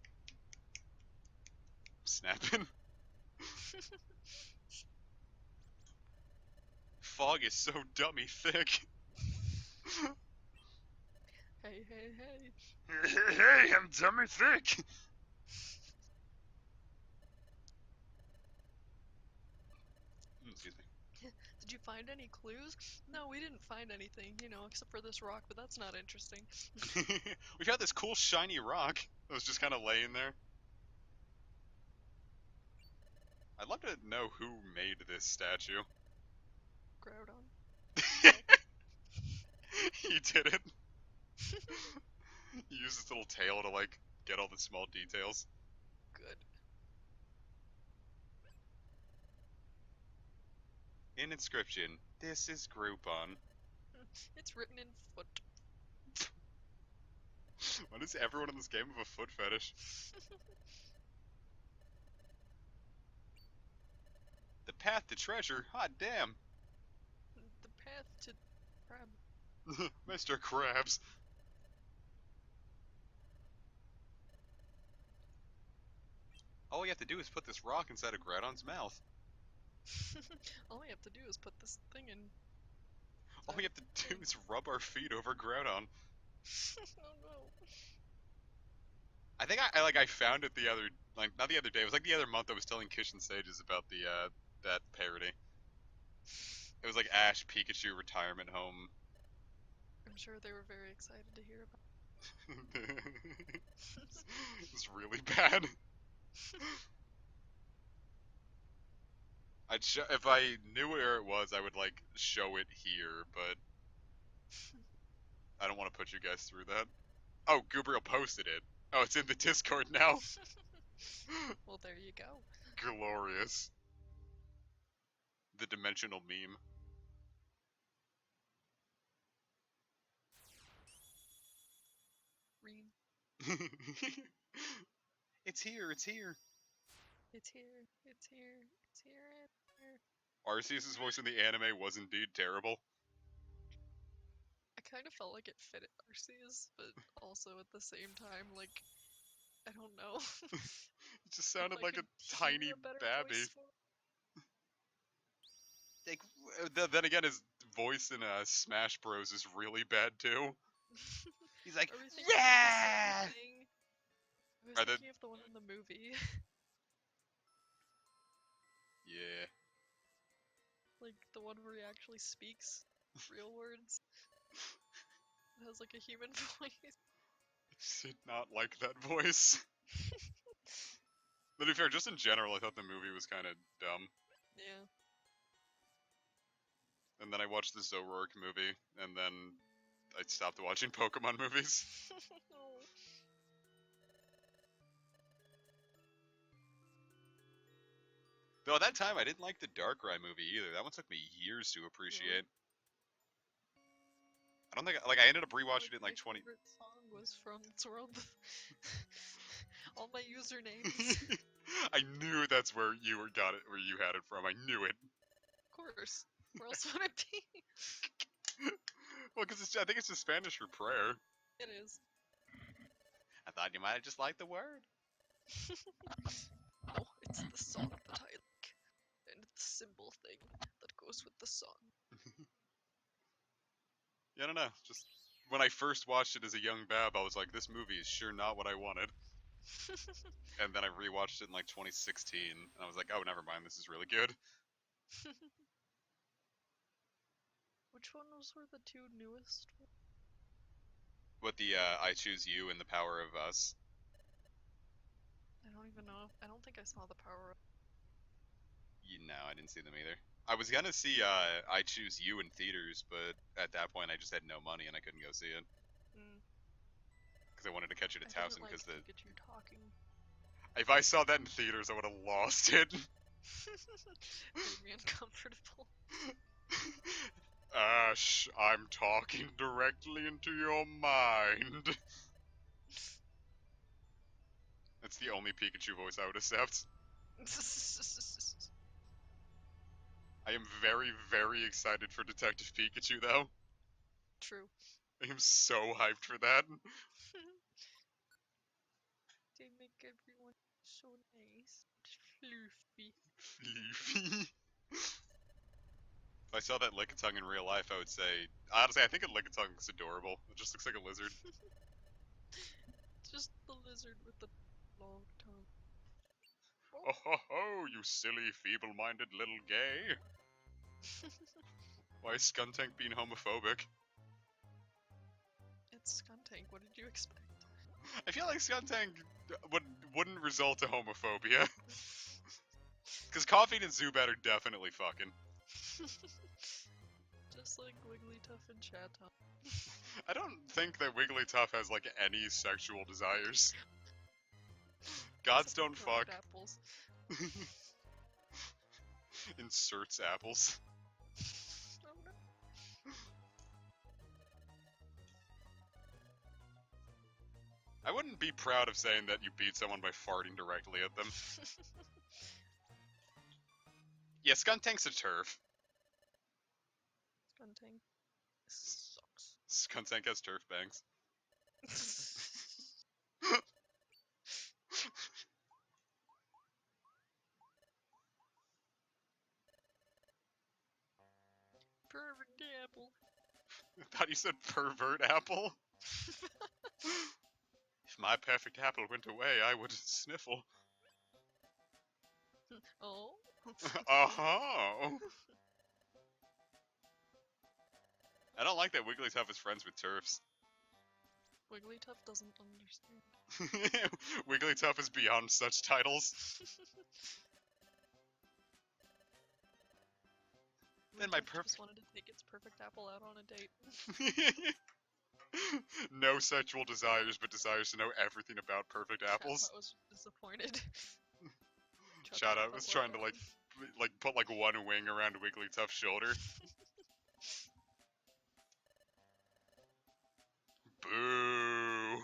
Snapping. Fog is so dummy thick. Hey, hey, hey. Hey, I'm dummy thick. Excuse me. Did you find any clues? No, we didn't find anything, you know, except for this rock, but that's not interesting. We found this cool shiny rock that was just kind of laying there. I'd love to know who made this statue. Groudon. He did it. He used his little tail to like get all the small details. Good. In inscription, this is Groupon. It's written in foot. Why does everyone in this game have a foot fetish? The path to treasure? Hot damn. The path to crab. Mr. Krabs. All you have to do is put this rock inside of Groudon's mouth. All we have to do is put this thing in. All we have to do is rub our feet over Groudon. Oh no. I think I found it the other, like, not the other day, it was like the other month I was telling Kish and Sages about the, that parody. It was like Ash, Pikachu, retirement home. I'm sure they were very excited to hear about It's really bad. If I knew where it was, I would like show it here, but I don't want to put you guys through that. Oh, Gabriel posted it. Oh, it's in the Discord now. Well, there you go. Glorious. The dimensional meme. Reen. It's here, it's here. It's here. It's here. It's here. It's here. Arceus' voice in the anime was indeed terrible. I kind of felt like it fit Arceus, but also at the same time, like, I don't know. It just sounded I like a could hear tiny better babby. voice for it. Like, then again, his voice in Smash Bros is really bad too. He's like, Are we thinking of the yeah. same thing? I was Are they- thinking of the one in the movie. Yeah. the one where he actually speaks real words. It has like a human voice. I did not like that voice. But to be fair, just in general, I thought the movie was kind of dumb. Yeah. And then I watched the Zoroark movie, and then I stopped watching Pokemon movies. Oh. Though at that time, I didn't like the Darkrai movie either. That one took me years to appreciate. I don't think, like, I ended up rewatching it in like My 20... favorite song was from World. All my usernames. I knew that's where you got it, where you had it from. I knew it. Of course. Where else would it be? Well, because I think it's just Spanish for prayer. It is. I thought you might have just liked the word. No, it's the song that I like. And the symbol thing that goes with the song. Yeah, I don't know. Just when I first watched it as a young bab, I was like, this movie is sure not what I wanted. And then I rewatched it in like 2016, and I was like, oh, never mind, this is really good. Which one were the two newest ones? But the I Choose You and The Power of Us. I don't even know. I don't think I saw the power. No, I didn't see them either. I was gonna see I Choose You in theaters, but at that point I just had no money and I couldn't go see it. Because I wanted to catch it at Towson, because like Pikachu talking. If I saw that in theaters, I would have lost it. Made me uncomfortable. Ash, I'm talking directly into your mind. That's the only Pikachu voice I would accept. I am very, very excited for Detective Pikachu, though. True. I am so hyped for that. They make everyone so nice. Floofy. Floofy. If I saw that Lickitung in real life, I would say... Honestly, I think a Lickitung looks adorable. It just looks like a lizard. Just the lizard with the long tongue. Oh ho ho, you silly, feeble-minded little gay. Why is Skuntank being homophobic? It's Skuntank. What did you expect? I feel like Skuntank wouldn't result to homophobia. Because Coffee and Zubat are definitely fucking. Just like Wigglytuff and Chatot. I don't think that Wigglytuff has, like, any sexual desires. Gods don't fuck. Apples. Inserts apples. Oh no. I wouldn't be proud of saying that you beat someone by farting directly at them. Yeah, Skuntank's a turf. Skuntank sucks. Skuntank has turf bangs. Perfect apple. I thought you said pervert apple. If my perfect apple went away, I would sniffle. Oh. Uh-huh. I don't like that Wigglytuff is friends with turfs. Wigglytuff doesn't understand. Wigglytuff is beyond such titles. Then my just wanted to take its perfect apple out on a date. No sexual desires, but desires to know everything about perfect apples. I was disappointed. Shout out was trying to like put like one wing around Wigglytuff's shoulder. Boo!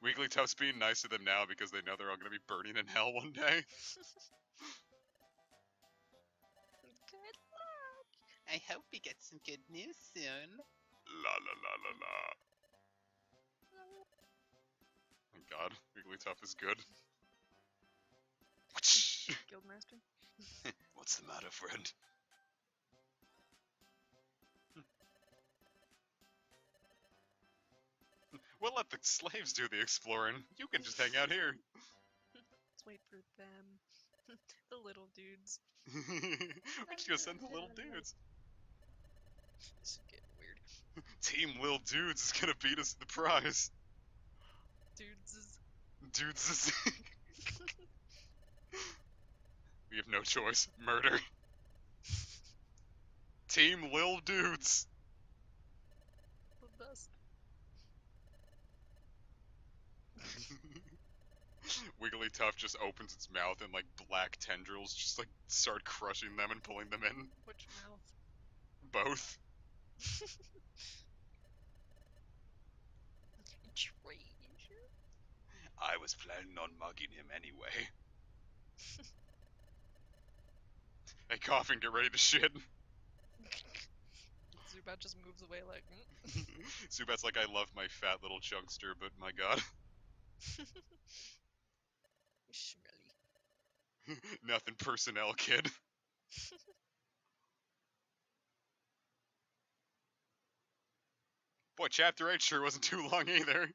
Wigglytuff's being nice to them now because they know they're all gonna be burning in hell one day. Good luck. I hope we get some good news soon. La la la la la. Thank God, Wigglytuff is good. Guildmaster. What's the matter, friend? We'll let the slaves do the exploring. You can just hang out here. Let's wait for them. The little dudes. We're just gonna send the little dudes. This is getting weird. Team Lil Dudes is gonna beat us to the prize. Dudes. Dudes is... We have no choice. Murder. Team Lil Dudes. The best. Wigglytuff just opens its mouth and like black tendrils just like start crushing them and pulling them in. Which mouth? Both. Treasure. I was planning on mugging him anyway. Hey, Coffin, get ready to shit. Zubat just moves away like. Mm. Zubat's like, I love my fat little chunkster, but my god. Smelly. Nothing personnel, kid. Boy, chapter 8 sure wasn't too long either.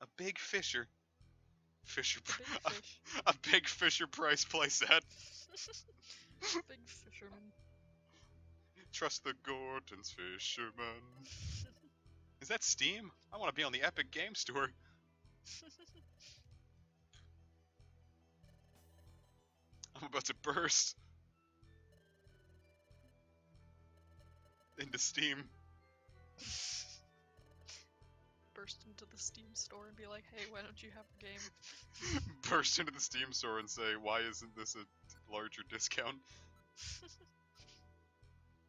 A big Fisher. Fisher. Big fish. A big Fisher Price playset. Big fisherman. Trust the Gordon's fisherman. Is that Steam? I want to be on the Epic Game Store. I'm about to burst into Steam. Burst into the Steam store and be like, hey, why don't you have a game? Burst into the Steam store and say, why isn't this a larger discount?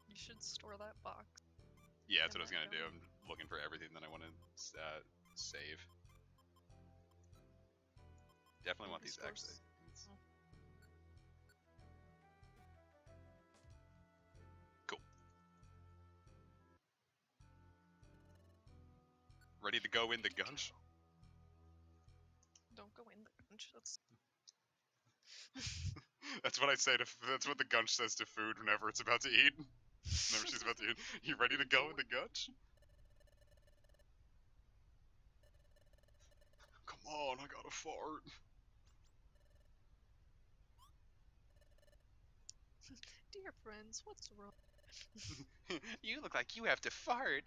You should store that box. Yeah, that's And what I was that gonna do. gummy. I'm looking for everything that I want to save. Definitely want Maybe these store actually. Oh. Cool. Ready to go in the gunch? Don't go in the gunch. That's That's what I say to. That's what the gunch says to food whenever it's about to eat. Whenever she's about to eat. You ready to go in the gunch? Come on, I gotta fart. Dear friends, what's wrong? You look like you have to fart.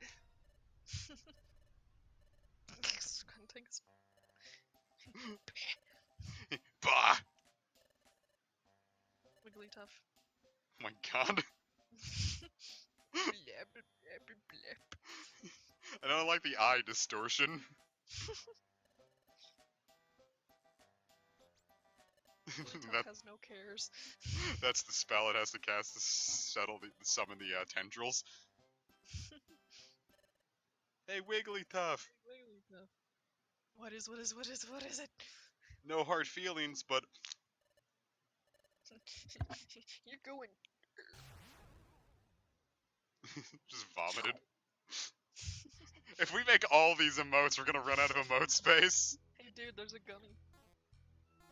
Squinting is- Bah! Wigglytuff. Oh my god. Blab, blab, blab. I don't like the eye distortion. Wigglytuff has no cares. That's the spell it has to cast to summon the tendrils. Hey, Wigglytuff. Wigglytuff. What is it? No hard feelings, but You're going. just vomited. If we make all these emotes, we're gonna run out of emote space. Hey dude, there's a gummy.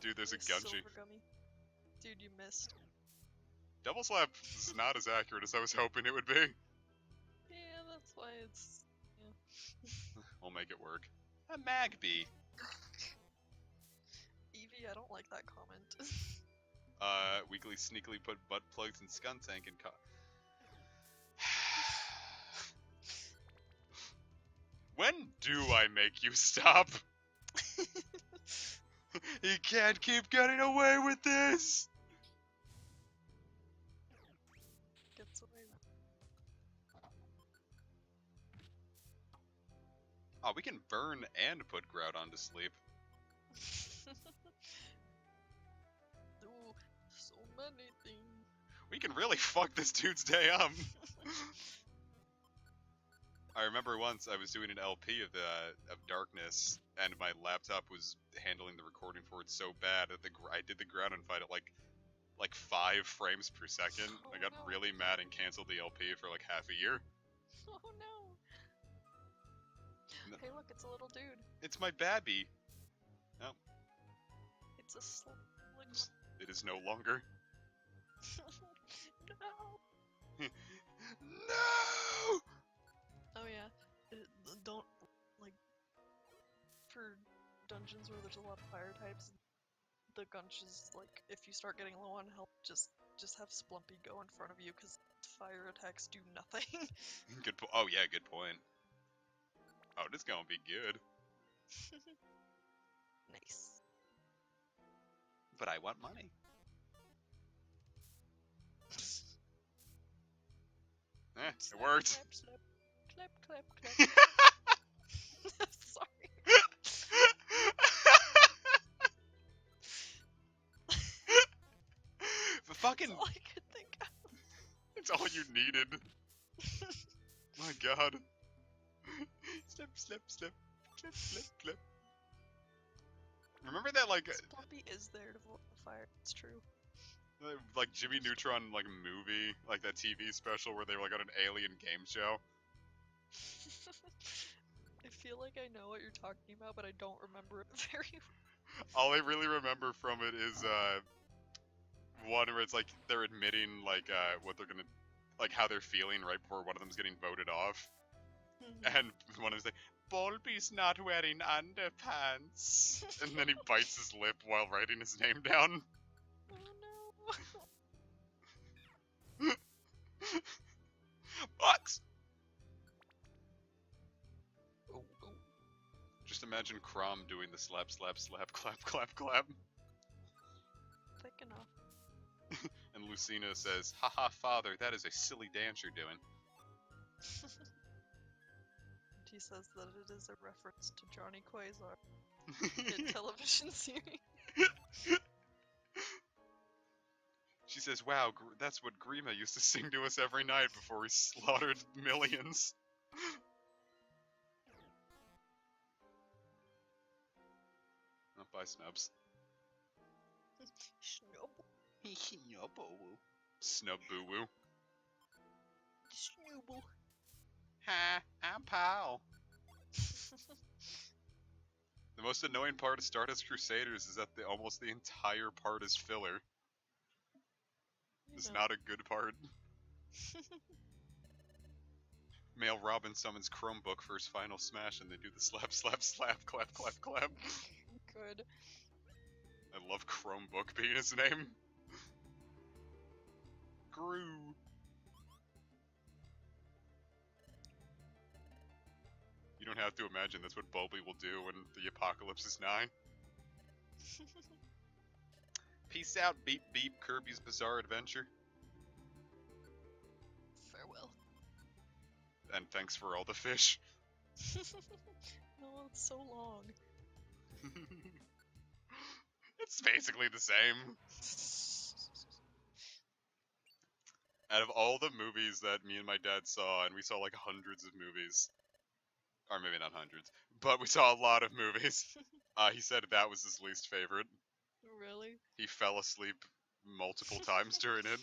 Dude, there's a Nice Gunchi. silver gummy. Dude, you missed. Double Slap is not as accurate as I was hoping it would be. Yeah, that's why it's. We'll make it work. A Magby. Evie, I don't like that comment. Weekly sneakily put butt plugs in Skuntank and When do I make you stop? He can't keep getting away with this! Gets away. Oh, we can burn and put Groudon to sleep. Ooh, so many things. We can really fuck this dude's day up. I remember once I was doing an LP of Darkness, and my laptop was handling the recording for it so bad that I did the Groudon fight at like 5 frames per second. Oh, I got no. really mad and canceled the LP for like half a year. Oh no. No. Hey, look, it's a little dude. It's my babby. It's a sling. It is no longer. No. No! Oh yeah. Don't like for dungeons where there's a lot of fire types, the Gunch is like, if you start getting low on health, just have Splumpy go in front of you, because fire attacks do nothing. Oh yeah, good point. Oh, this gonna be good. Nice. But I want money. It worked. Clap, slap, clap, clap, clap. Sorry. But fucking, That's all I could think of. it's all you needed. My god. Slip, slip, slip, slip, slip, slip. Remember that, like, Splumpy is there to vote the fire. It's true. like Jimmy Neutron, like, movie, like that TV special where they were, like, on an alien game show? I feel like I know what you're talking about, but I don't remember it very well. All I really remember from it is, one where it's, like, they're admitting, like, what they're gonna, like, how they're feeling right before one of them's getting voted off. And one of them's like, Bulby's not wearing underpants. And then he bites his lip while writing his name down. Oh no. Bucks! Oh, oh. Just imagine Crom doing the slap, slap, slap, clap, clap, clap. Thick enough. And Lucina says, haha, father, that is a silly dance you're doing. And he says that it is a reference to Johnny Quasar, hit television series. She says, wow, that's what Grima used to sing to us every night before he slaughtered millions. Oh, bye, Snubs. Snubble. Snub boo-woo. Snubble. Ha, I'm Pal. The most annoying part of Stardust Crusaders is that almost the entire part is filler. It's not a good part. Male Robin summons Chromebook for his final smash and they do the slap, slap, slap, clap, clap, clap. Good. I love Chromebook being his name. Gru. You don't have to imagine that's what Bulby will do when the apocalypse is nigh. Peace out, beep beep, Kirby's Bizarre Adventure. Farewell. And thanks for all the fish. No, it's so long. It's basically the same. Out of all the movies that me and my dad saw, and we saw like hundreds of movies, or maybe not hundreds, but we saw a lot of movies, he said that was his least favorite. Really? He fell asleep multiple times during it.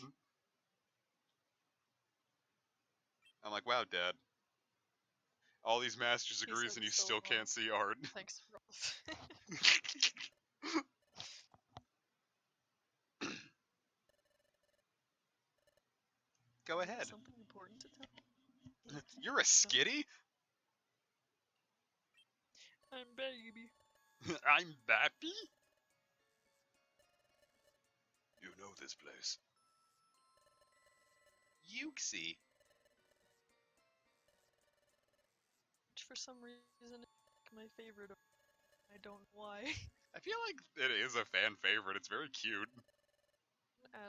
I'm like, wow, Dad. All these master's He degrees said and you so still long. can't see art. Thanks for all. Go ahead. Something important to tell. You're a skitty? I'm baby. I'm Bappy? You know this place. Yuxi. Which for some reason is my favorite. I don't know why. I feel like it is a fan favorite. It's very cute.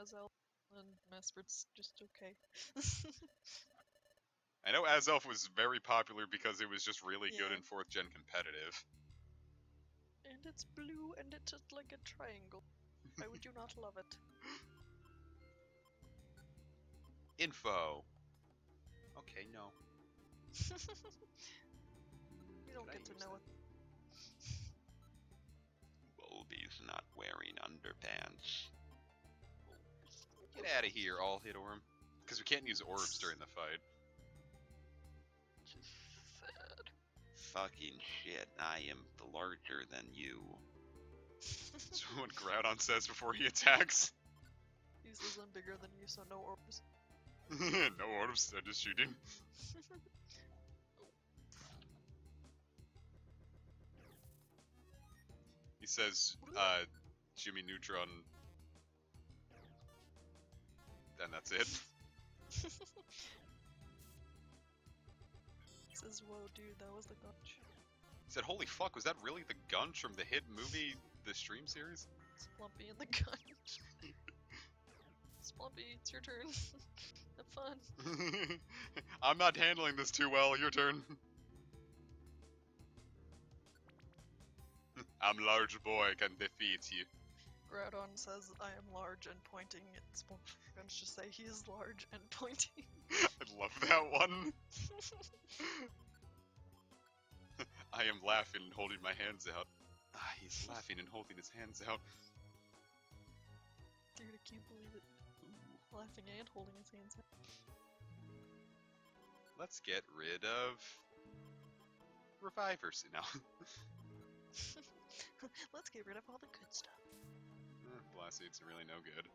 Azelf and Mespert's just okay. I know Azelf was very popular because it was just really good Yeah. in 4th gen competitive. And it's blue and it's just like a triangle. Why would you not love it? Info. Okay, no. You don't Can I get to use know that? it. Bulby's not wearing underpants. Get out of here, all hit orm. Because we can't use orbs during the fight. Sad. Fucking shit, I am larger than you. That's what Groudon says before he attacks. He says I'm bigger than you, so no orbs. No orbs, they're just shooting. He says, Jimmy Neutron, and that's it. He says, "Whoa, dude, that was the gunch." He said, holy fuck, was that really the Gunch from the hit movie, the Stream series? Splumpy and the gunch. Splumpy, it's your turn. Have fun. I'm not handling this too well, your turn. I'm large boy, can defeat you. Groudon says, "I am large," and pointing at Splumpy. Gunch just say he is large and pointing. I love that one. I am laughing and holding my hands out. Ah, he's laughing and holding his hands out. Dude, I can't believe it. Laughing and holding his hands out. Let's get rid of revivers now. Let's get rid of all the good stuff. Blast Seed's really no good.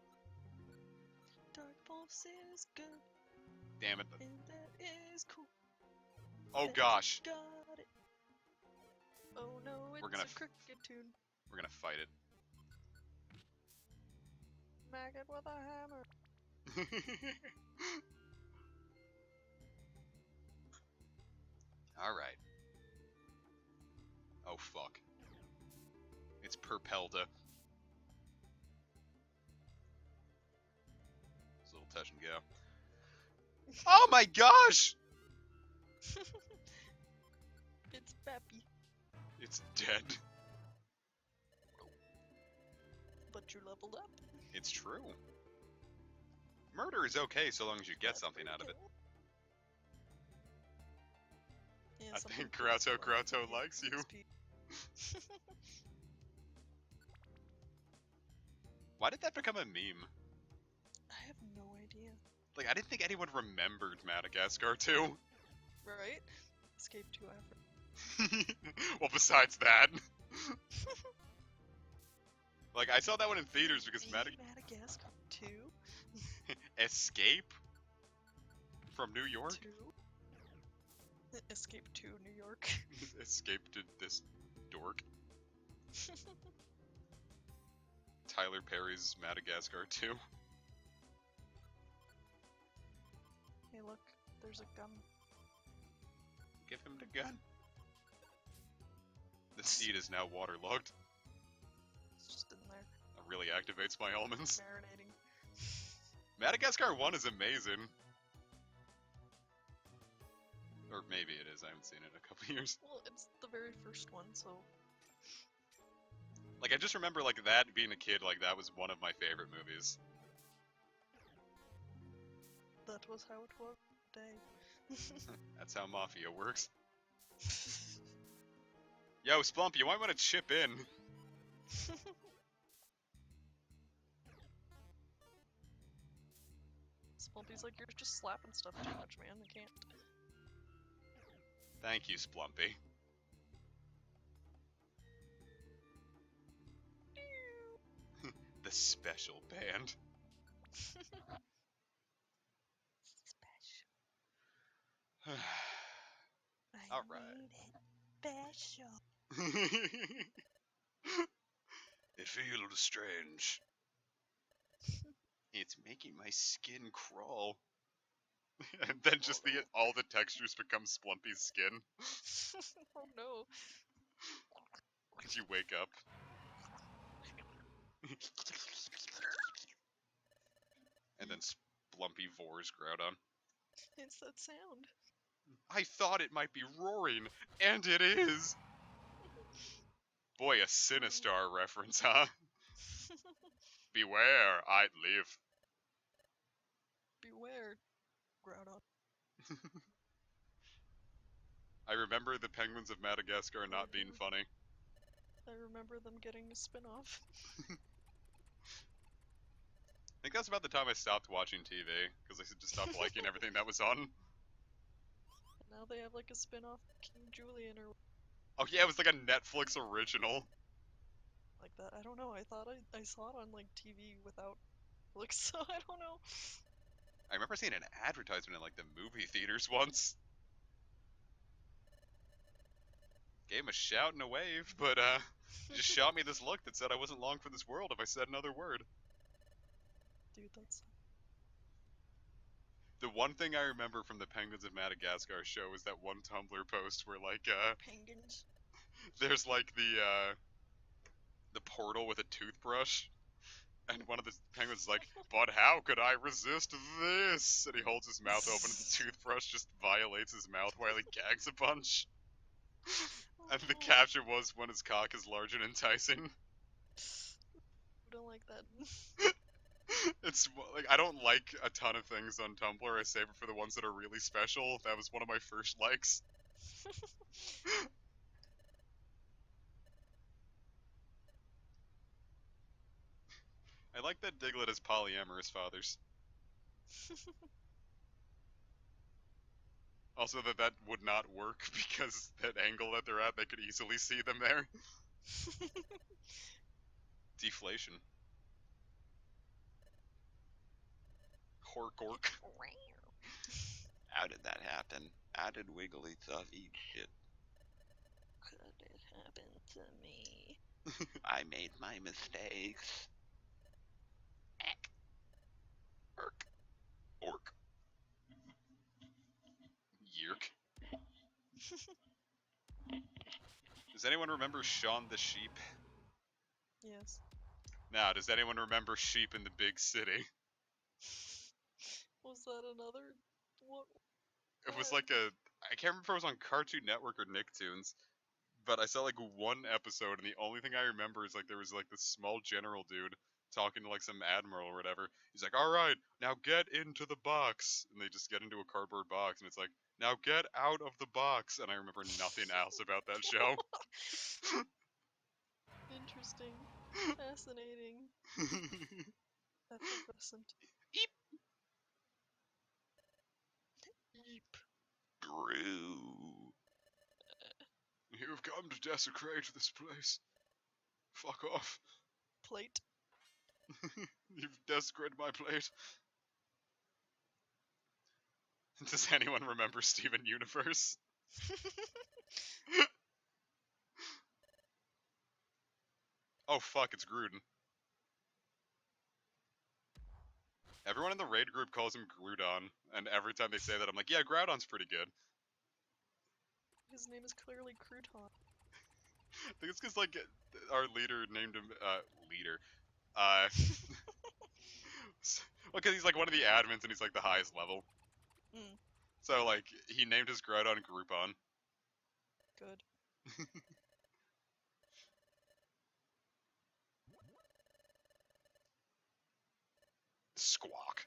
Dark Pulse is good, Damn it. and that is cool. Oh that gosh. you got it. Oh no, it's gonna a cricket tune. We're gonna fight it. Maggot with a hammer. Alright. Oh fuck. It's Perpelda. It's a little touch and go. Oh my gosh! It's Bappy, It's dead. but you leveled up. It's true. Murder is okay so long as you get something out of it. Yeah, I some think people Grotto like likes you. XP. Why did that become a meme? I have no idea. Like, I didn't think anyone remembered Madagascar 2. Right? Escape to Africa. Well, besides that. Like, I saw that one in theaters because Madagascar 2? Escape? From New York? 2? Escape to New York. Escape to this dork. Tyler Perry's Madagascar 2. Hey look, there's a gun. Give him the gun. The seed is now waterlogged. It's just in there, That really activates my elements. marinating. Madagascar 1 is amazing. Or maybe it is, I haven't seen it in a couple years. Well, it's the very first one, so... Like, I just remember, like, that being a kid, like, that was one of my favorite movies. That was how it was today. That's how Mafia works. Yo, Splump, you might want to chip in. Splumpy's like, you're just slapping stuff too much, man. I can't. Thank you, Splumpy. The special band. Special. I Alright. made it special. It feels strange. It's making my skin crawl. And then just all the textures become Splumpy's skin. Oh no. As you wake up. And then Splumpy vores Groudon. It's that sound. I thought it might be roaring, and it is! Boy, a Sinistar reference, huh? Beware, I'd live. Beware, Groudon. I remember the Penguins of Madagascar not being funny. I remember them getting a spin-off. I think that's about the time I stopped watching TV, because I just stopped liking everything that was on. And now they have like a spin-off King Julian or Oh yeah, it was like a Netflix original. like that. I don't know. I thought I saw it on like TV without like, so I don't know. I remember seeing an advertisement in like the movie theaters once. Gave him a shout and a wave, but He just shot me this look that said I wasn't long for this world if I said another word. Dude, that's The one thing I remember from the Penguins of Madagascar show is that one Tumblr post where like penguins. there's like the portal with a toothbrush, and one of the penguins is like, "But how could I resist this?" And he holds his mouth open, and the toothbrush just violates his mouth while he gags a bunch. And the Oh, caption was, "When his cock is large and enticing." I don't like that. It's like I don't like a ton of things on Tumblr. I save it for the ones that are really special. That was one of my first likes. I like that Diglett has polyamorous fathers. Also, that would not work because that angle that they're at, they could easily see them there. Deflation. Hork ork. How did that happen? How did Wigglytuff eat shit? Could it happen to me? I made my mistakes. Eck. Ork. Ork. Yerk. Does anyone remember Shaun the Sheep? Yes. Now, does anyone remember Sheep in the Big City? Was that another? What? It was What? like I can't remember if it was on Cartoon Network or Nicktoons, but I saw like one episode, and the only thing I remember is like there was like this small general dude talking to like some admiral or whatever. He's like, "All right, now get into the box," and they just get into a cardboard box, and it's like, "Now get out of the box," and I remember nothing else about that show. Interesting. Fascinating. Effervescent. Eep. Yeep. Gru. You've come to desecrate this place. Fuck off. Plate. You've desecrated my plate. Does anyone remember Steven Universe? Oh fuck, it's Gruden. Everyone in the raid group calls him Groudon, and every time they say that, I'm like, yeah, Groudon's pretty good. His name is clearly Crouton. I think it's because, like, our leader named him, leader. Well, because he's, like, one of the admins, and he's, like, the highest level. Mm. So, like, he named his Groudon Groupon. Good. Squawk.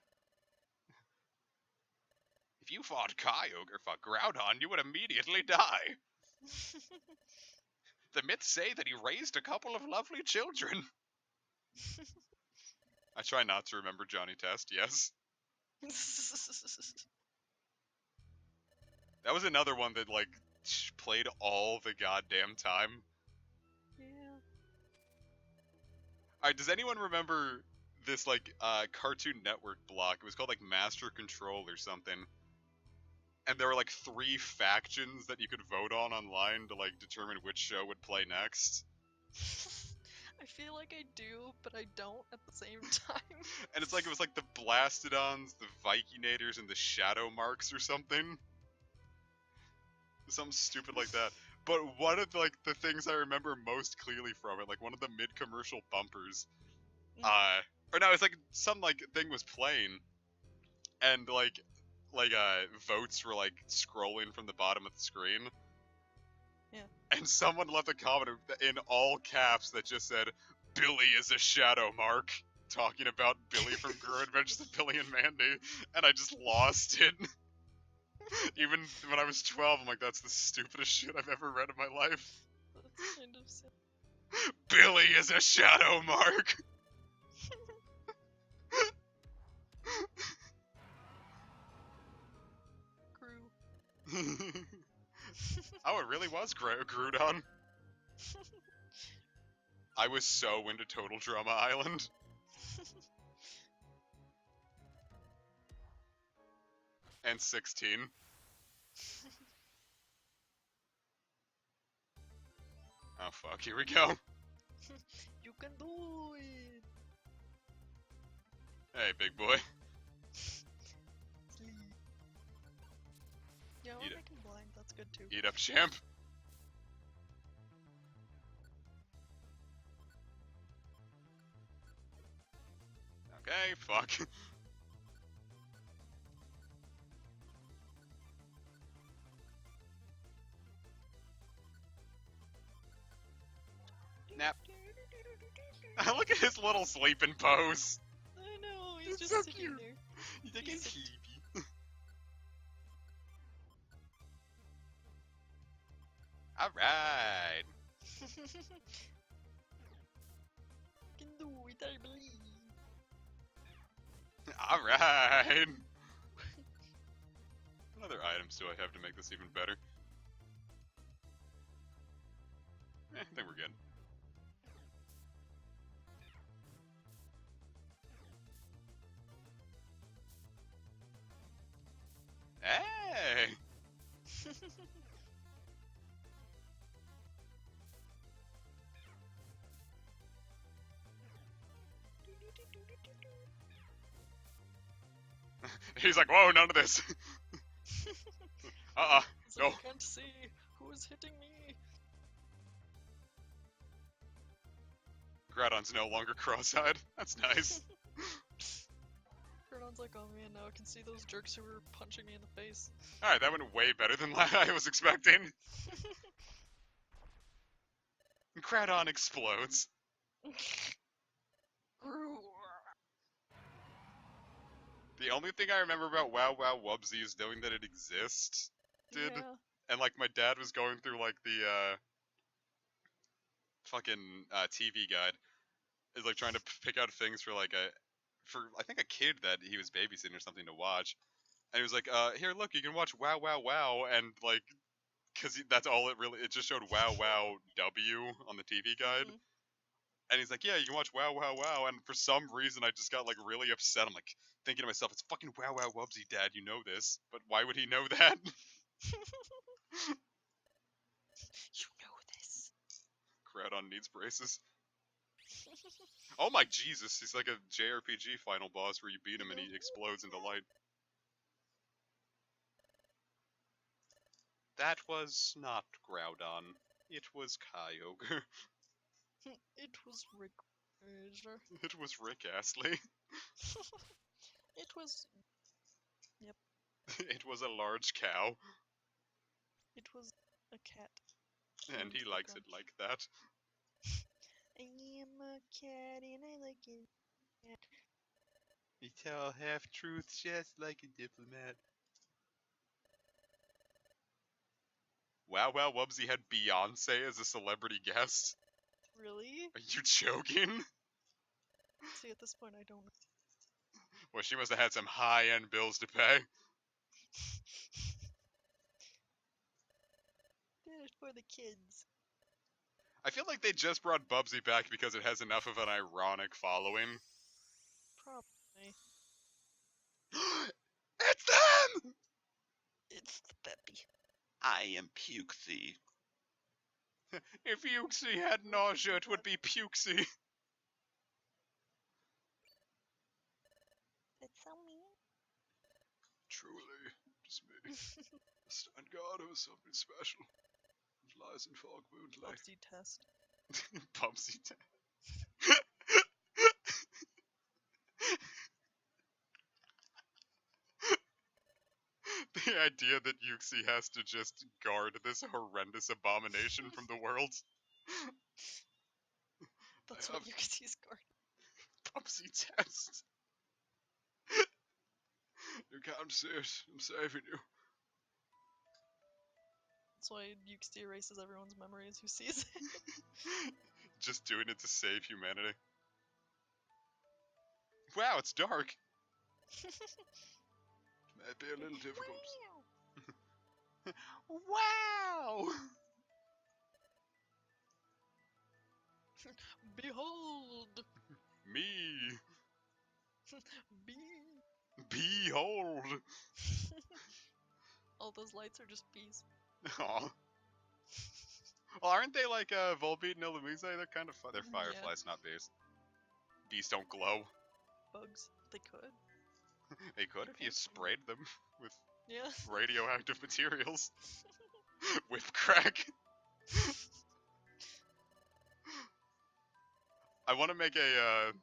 If you fought Kyogre or fought Groudon, you would immediately die. The myths say that he raised a couple of lovely children. I try not to remember Johnny Test, yes. That was another one that, like, played all the goddamn time. Yeah. Alright, does anyone remember this, like, Cartoon Network block? It was called, like, Master Control or something. And there were, like, 3 factions that you could vote on online to, like, determine which show would play next. I feel like I do, but I don't at the same time. And it's like, it was like the Blastodons, the Vikinators, and the Shadow Marks or something. Something stupid like that. But one of, like, the things I remember most clearly from it, like, one of the mid-commercial bumpers, or no, it's like, some, like, thing was playing, and, like, votes were, like, scrolling from the bottom of the screen. Yeah. And someone left a comment in all caps that just said, "Billy is a shadow mark," talking about Billy from Guru Adventures of Billy and Mandy, and I just lost it. Even when I was 12, I'm like, that's the stupidest shit I've ever read in my life. That's kind of sad. Billy is a shadow mark! Crew. Oh, it really was Groudon. I was so into Total Drama Island. And 16. Oh fuck, here we go. You can do it! Hey, big boy. Sleep. Yeah, Eat we're it. making blind, that's good too. Eat up, champ. Okay, fuck. Nap. Look at his little sleeping pose. I know, he's It's just so sitting cute. there. He's like a He's a- TV. Alright. Can do it, I believe. Alright. What other items do I have to make this even better? I think we're good. Hey! He's like, whoa, none of this. It's No. like, I can't see who's hitting me. Groudon's no longer cross-eyed. That's nice. Groudon's like, oh man, now I can see those jerks who were punching me in the face. Alright, that went way better than I was expecting. Groudon explodes. The only thing I remember about Wow Wow Wubsy is knowing that it exists. Did. Yeah. And like my dad was going through like the fucking TV guide, is like trying to pick out things for like I think a kid that he was babysitting or something to watch, and he was like, here, look, you can watch Wow Wow Wow, and like, cause that's all it just showed Wow Wow W on the TV guide, Mhm. and he's like, yeah, you can watch Wow Wow Wow, and for some reason I just got like really upset. I'm like thinking to myself, it's fucking Wow Wow Wubsy, Dad, you know this, but why would he know that? You know this. Groudon needs braces. Oh my Jesus, he's like a JRPG final boss where you beat him and he explodes into light. That was not Groudon. It was Kyogre. It was Rick Fraser. It was Rick Astley. It was. Yep. It was a large cow, It was a cat. and he likes it like that. I am a cat and I like it. You tell half-truths just like a diplomat. Wow Wow Wubsy had Beyonce as a celebrity guest. Really? Are you joking? See, at this point, I don't know. Well, she must have had some high-end bills to pay. Did it for the kids. I feel like they just brought Bubsy back because it has enough of an ironic following. Probably. It's them! It's the Peppy. I am Pukesy. If Yuxi had nausea, it would be Pukesy. That's so mean. Truly, just me. The stand guard of something special. It lies in fog moonlight. Bubsy test. Bubsy. The idea that Yuxi has to just guard this horrendous abomination from the world. That's I what have you can see guard. Bubsy test. You can't see it. I'm saving you. That's why Yuxi erases everyone's memories who sees it. Just doing it to save humanity. Wow, it's dark. Might be a little difficult. Wow! Behold! Me! Be. Behold! All those lights are just bees. Aw. Well, aren't they like Volbeat and Illumise? They're kind of they're Yeah. fireflies, not bees. Bees don't glow. Bugs. They could. They could if you sprayed them with Yeah. radioactive materials. Whip crack. I want to make a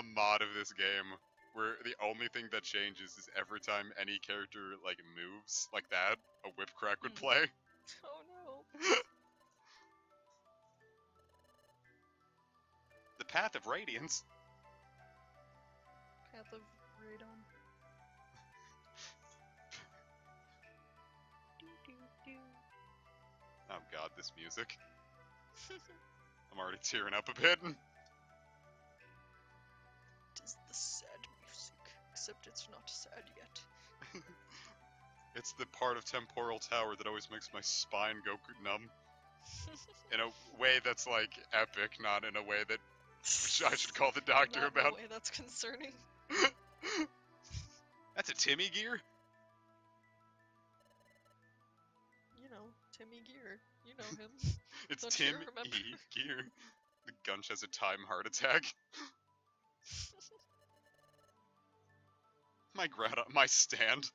mod of this game where the only thing that changes is every time any character like moves like that, a whip crack would play. Oh no. The Path of Radiance. Path of Radon. Oh god, this music. I'm already tearing up a bit. Tis the sad music, except it's not sad yet. It's the part of Temporal Tower that always makes my spine go numb. In a way that's like epic, not in a way that I should call the doctor Not about. in a way that's concerning. That's a Timmy gear? You know, Timmy Gear. You know him. It's Don't you Tim remember? E gear. The Gunch has a time heart attack. My stand.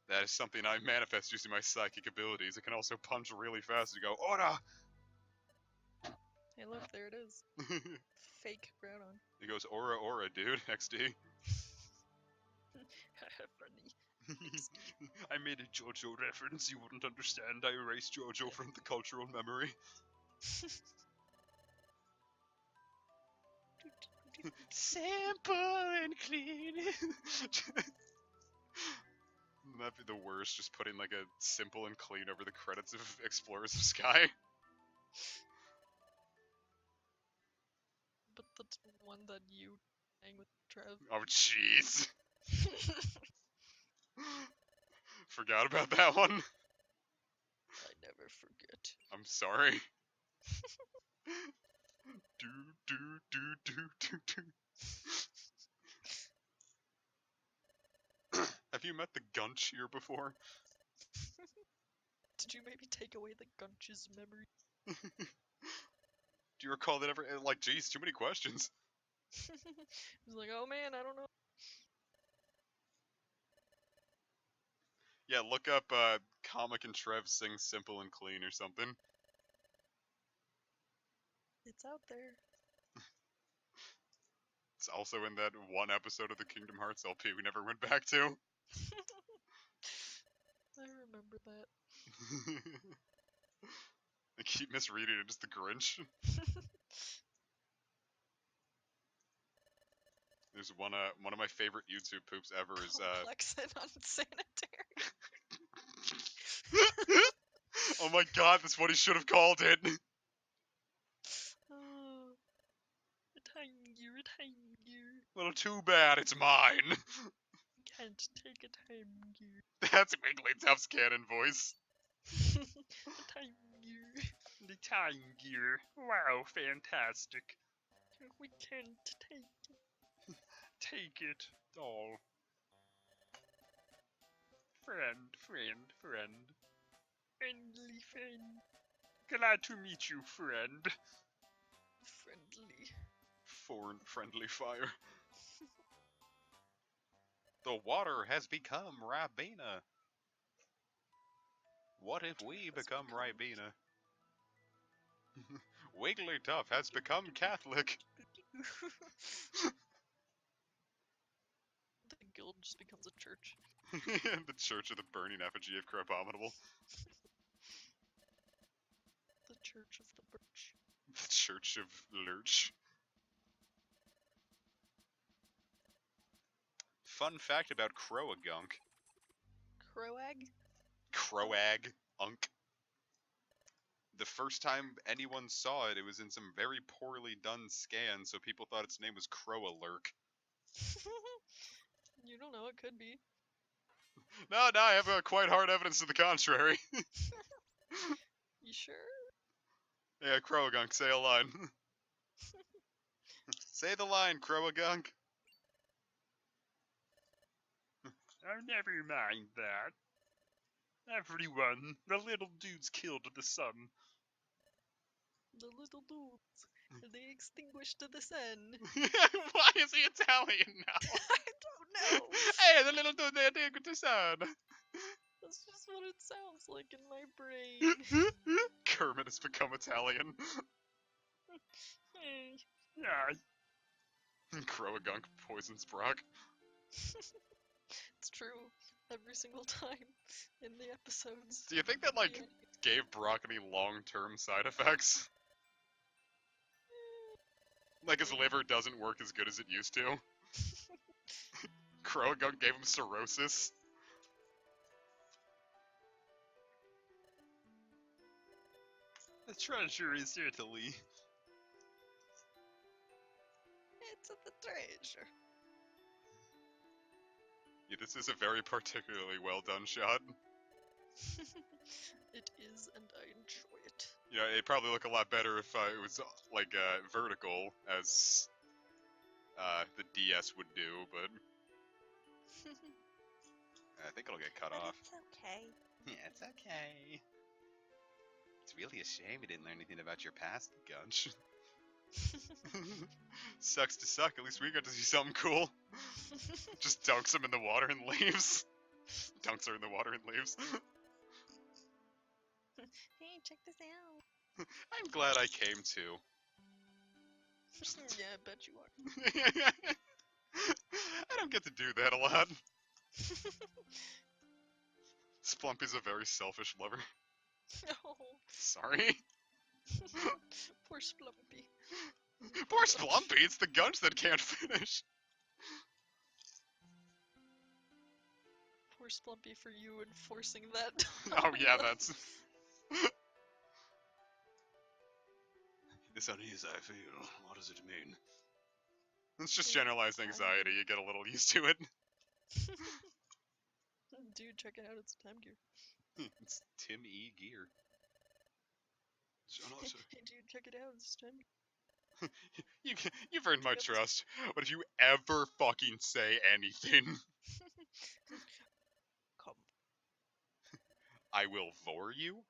That is something I manifest using my psychic abilities. It can also punch really fast and go, Ora! Hey look, there it is. Fake Groudon. He goes, Aura, Aura, dude, XD. Funny. I made a JoJo reference you wouldn't understand. I erased JoJo from the cultural memory. Simple and clean. That'd be the worst, just putting like a simple and clean over the credits of Explorers of Sky. But the one that you sang with Trev. Oh, jeez. Forgot about that one. I never forget. I'm sorry. do, do, do, do, do, do. Have you met the Gunch here before? Did you maybe take away the Gunch's memory? Do you recall that ever? Like, geez, too many questions. He's like, oh man, I don't know. Yeah, look up Comic and Trev sing Simple and Clean or something. It's out there. It's also in that one episode of the Kingdom Hearts LP we never went back to. I remember that. I keep misreading it as the Grinch. There's one of my favorite YouTube poops ever is Complex and unsanitary. Oh my god, that's what he should have called it. Oh, a time gear, a time gear. Well, too bad, it's mine. Can't take a time gear. That's Wigglytuff's canon voice. A time gear. The time gear. Wow, fantastic. We can't take it. Take it all. Friend. Friendly friend. Glad to meet you, friend. Friendly. Friendly fire. The water has become Ribena. What if we become Ribena? Wigglytuff has become Catholic. The guild just becomes a church. The Church of the Burning Effigy of Crabominable. The Church of the Birch. The Church of Lurch. Fun fact about Croagunk. Croag? Croag Unk. The first time anyone saw it, it was in some very poorly done scan, so people thought its name was Croalurk. You don't know, it could be. No, I have quite hard evidence to the contrary. You sure? Yeah, Croagunk, say a line. Say the line, Croagunk. Oh, never mind that. Everyone, the little dudes killed the sun. The little dudes, they extinguished the sun. Why is he Italian now? I don't know. Hey, the little dude, they extinguished the sun. That's just what it sounds like in my brain. Kermit has become Italian. Hey. Yeah. Croagunk poisons Brock. It's true. Every single time in the episodes. Do you think that, like, Yeah. gave Brock any long-term side effects? Like, his liver doesn't work as good as it used to? Croagunk gave him cirrhosis? The treasure is Italy. It's the treasure. Yeah, this is a very particularly well done shot. It is, and I enjoy it. Yeah, it'd probably look a lot better if it was like vertical, as the DS would do, but I think it'll get cut off. It's okay. Yeah, it's okay. It's really a shame we didn't learn anything about your past, Gunch. Sucks to suck. At least we got to see something cool. Just dunks him in the water and leaves. Dunks her in the water and leaves. Hey, check this out. I'm glad I came too. Yeah, I bet you are. I don't get to do that a lot. Splumpy's a very selfish lover. Oh, Sorry. poor Splumpy. Poor Splumpy, it's the Gunch that can't finish. Poor Splumpy for you enforcing that. Oh yeah, that's... This unease I feel, what does it mean? It's just generalized anxiety, you get a little used to it. Dude, check it out, it's Time Gear. It's Tim E. Gear. Hey, dude, check it out, it's Time Gear. You've earned my trust, but if you ever fucking say anything, Come. I will vor you.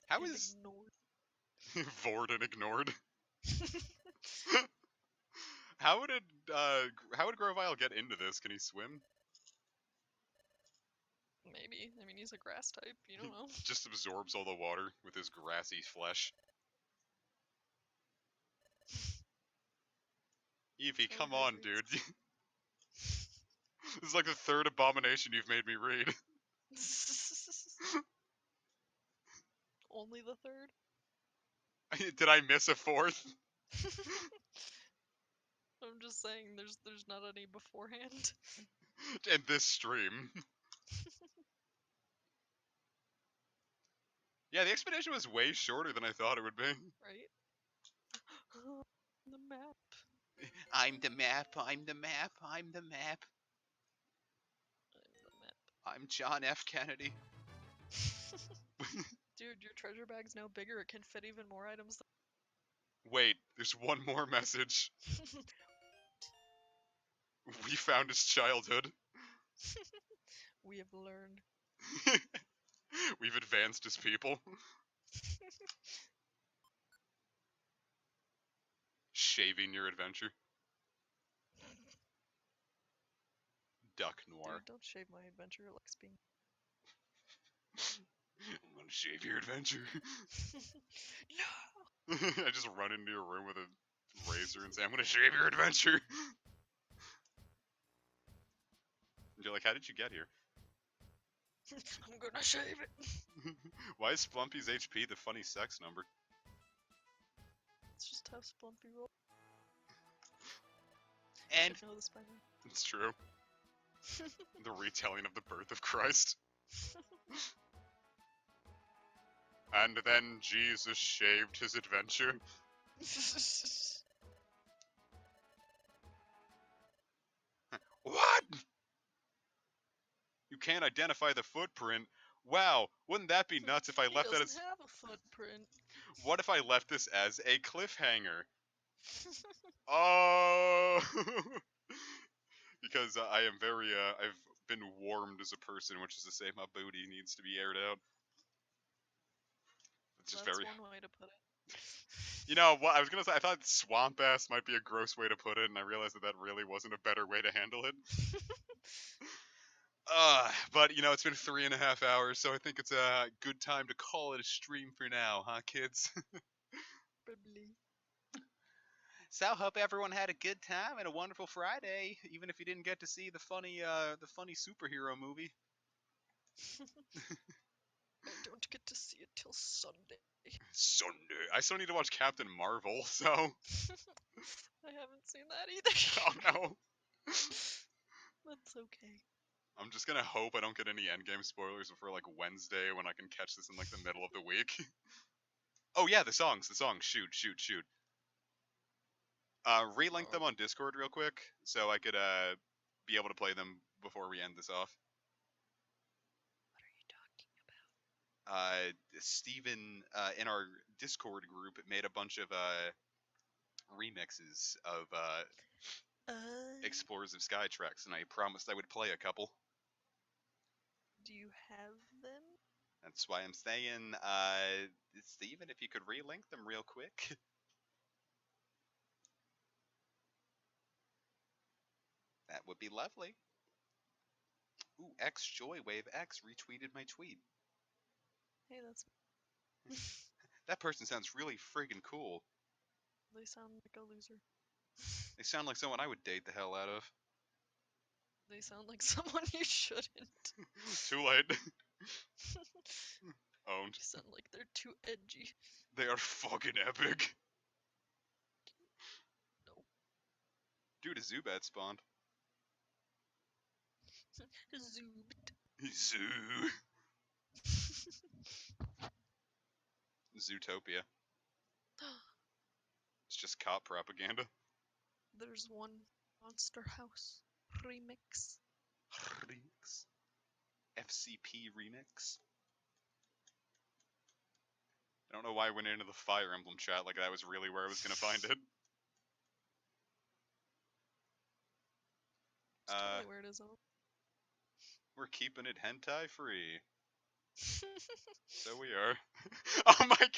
How And is ignored. vored and ignored? How would Grovile get into this? Can he swim? Maybe. I mean, he's a grass type, you don't know. Just absorbs all the water with his grassy flesh. Eevee, come on, dude. This is like the third abomination you've made me read. Only the third? Did I miss a fourth? I'm just saying, there's not any beforehand. In this stream. Yeah, the expedition was way shorter than I thought it would be. Right? The map. I'm the map, I'm the map, I'm the map. I'm the map. I'm John F. Kennedy. Dude, your treasure bag's now bigger. It can fit even more items. Wait, there's one more message. We found his childhood. We have learned. We've advanced as people. Shaving your adventure. Duck Noir. Dude, don't shave my adventure. It likes being. I'm gonna shave your adventure. No! I just run into your room with a razor and say, I'm gonna shave your adventure. And you're like, how did you get here? I'm gonna shave it. Why is Splumpy's HP the funny sex number? It's just how Splumpy rolls. And I know this by now. it's true. The retelling of the birth of Christ. And then Jesus shaved his adventure. What? You can't identify the footprint? Wow, wouldn't that be nuts if I left that as... He doesn't have a footprint. What if I left this as a cliffhanger? Oh! Because I am very, I've been warmed as a person, which is to say my booty needs to be aired out. It's just That's very... one way to put it. You know what? I was gonna say I thought swamp ass might be a gross way to put it, and I realized that that really wasn't a better way to handle it. But you know, it's been 3.5 hours, so I think it's a good time to call it a stream for now, huh, kids? Probably. So hope everyone had a good time and a wonderful Friday, even if you didn't get to see the funny superhero movie. I don't get to see it till Sunday. Sunday. I still need to watch Captain Marvel, so I haven't seen that either. oh no. That's okay. I'm just gonna hope I don't get any Endgame spoilers before like Wednesday when I can catch this in like the middle of the week. Oh yeah, the songs. Shoot. Relink them on Discord real quick so I could be able to play them before we end this off. What are you talking about? Steven in our Discord group made a bunch of remixes of Explorers of Sky tracks, and I promised I would play a couple. Do you have them? That's why I'm saying, Steven, if you could relink them real quick. That would be lovely. Ooh, X Joywave X retweeted my tweet. Hey, that's. That person sounds really friggin' cool. They sound like a loser. They sound like someone I would date the hell out of. They sound like someone you shouldn't. Too late. Owned. They sound like they're too edgy. They are fucking epic. No. Dude, a Zubat spawned. Zoobed. Zoo. Zootopia. It's just cop propaganda. There's one Monster House remix. Remix. FCP remix. I don't know why I went into the Fire Emblem chat like that was really where I was gonna find it. It's totally where it is. We're keeping it hentai free. So we are. Oh my god.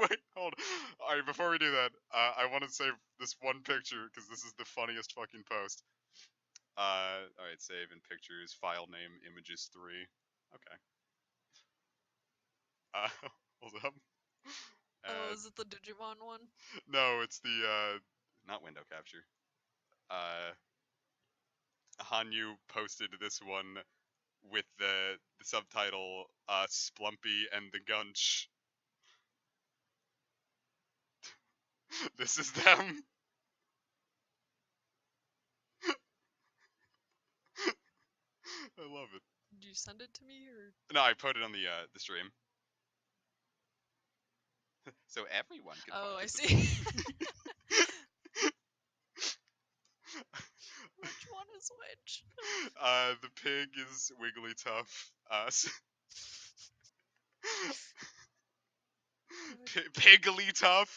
Wait, hold. Alright, before we do that, I want to save this one picture because this is the funniest fucking post. Alright, save in pictures, file name, images 3. Okay. Hold up. Oh, is it the Digimon one? No, it's the, not window capture. Hanyu posted this one with the subtitle, Splumpy and the Gunch. This is them. I love it. Did you send it to me or? No, I put it on the stream. So everyone can Oh, I participate. see. Which one is which? The pig is Wigglytuff. Pigglytuff.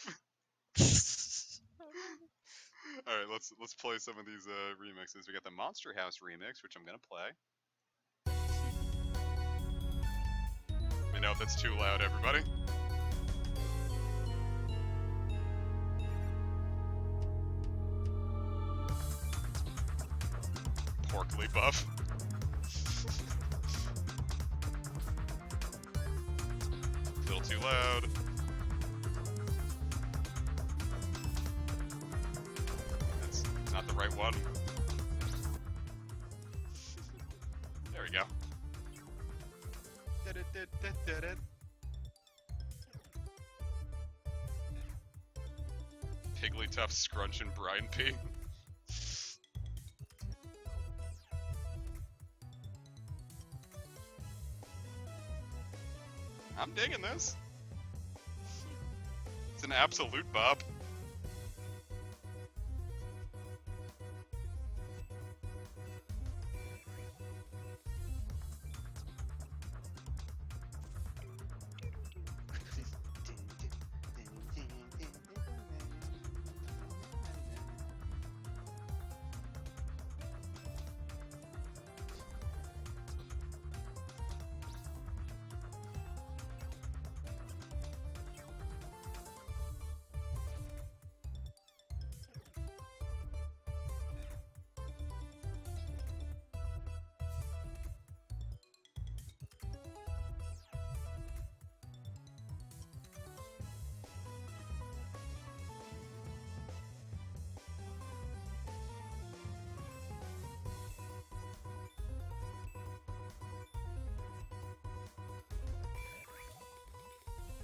Alright, let's play some of these remixes. We got the Monster House remix, which I'm gonna play. I know if that's too loud, everybody. Porkly buff. A little too loud. That's not the right one. There we go. Pigglytuff Scrunch and Brine Pea. I'm digging this. It's an absolute bop.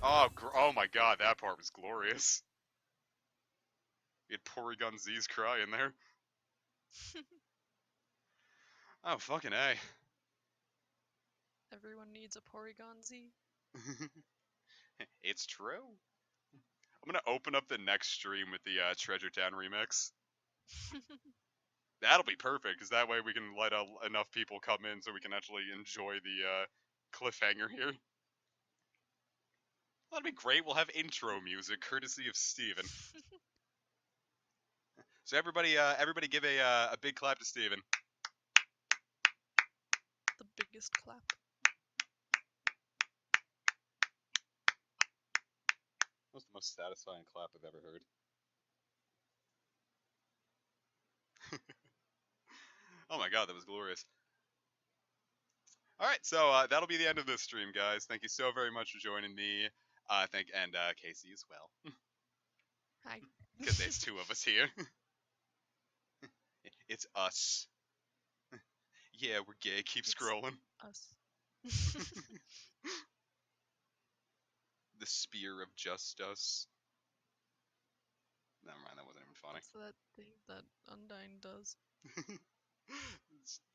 Oh my god, that part was glorious. You had Porygon Z's cry in there. Oh, fucking A. Everyone needs a Porygon Z. It's true. I'm gonna open up the next stream with the Treasure Town remix. That'll be perfect, because that way we can let enough people come in so we can actually enjoy the cliffhanger here. That'd be great. We'll have intro music, courtesy of Steven. So everybody give a big clap to Steven. The biggest clap. That was the most satisfying clap I've ever heard. Oh my god, that was glorious. Alright, so that'll be the end of this stream, guys. Thank you so very much for joining me. And Casey as well. Hi. Because there's two of us here. It's us. Yeah, we're gay. Keep It's scrolling. us. The spear of just us. Never mind, that wasn't even funny. What's that thing that Undyne does?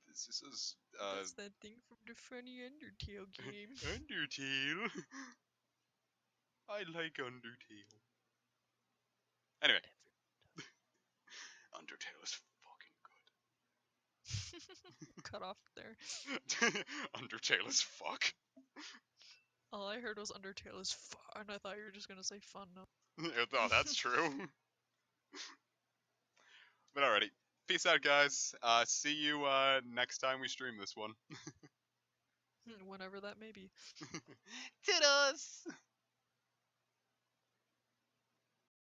This is That's that thing from the funny Undertale game. Undertale. I like Undertale. Anyway, Undertale is fucking Cut off there. good. Undertale is fuck. All I heard was Undertale is fun. I thought you were just gonna say fun. No. Oh, that's true. But alrighty. Peace out, guys. See you next time we stream this one. Whenever that may be. Toodles!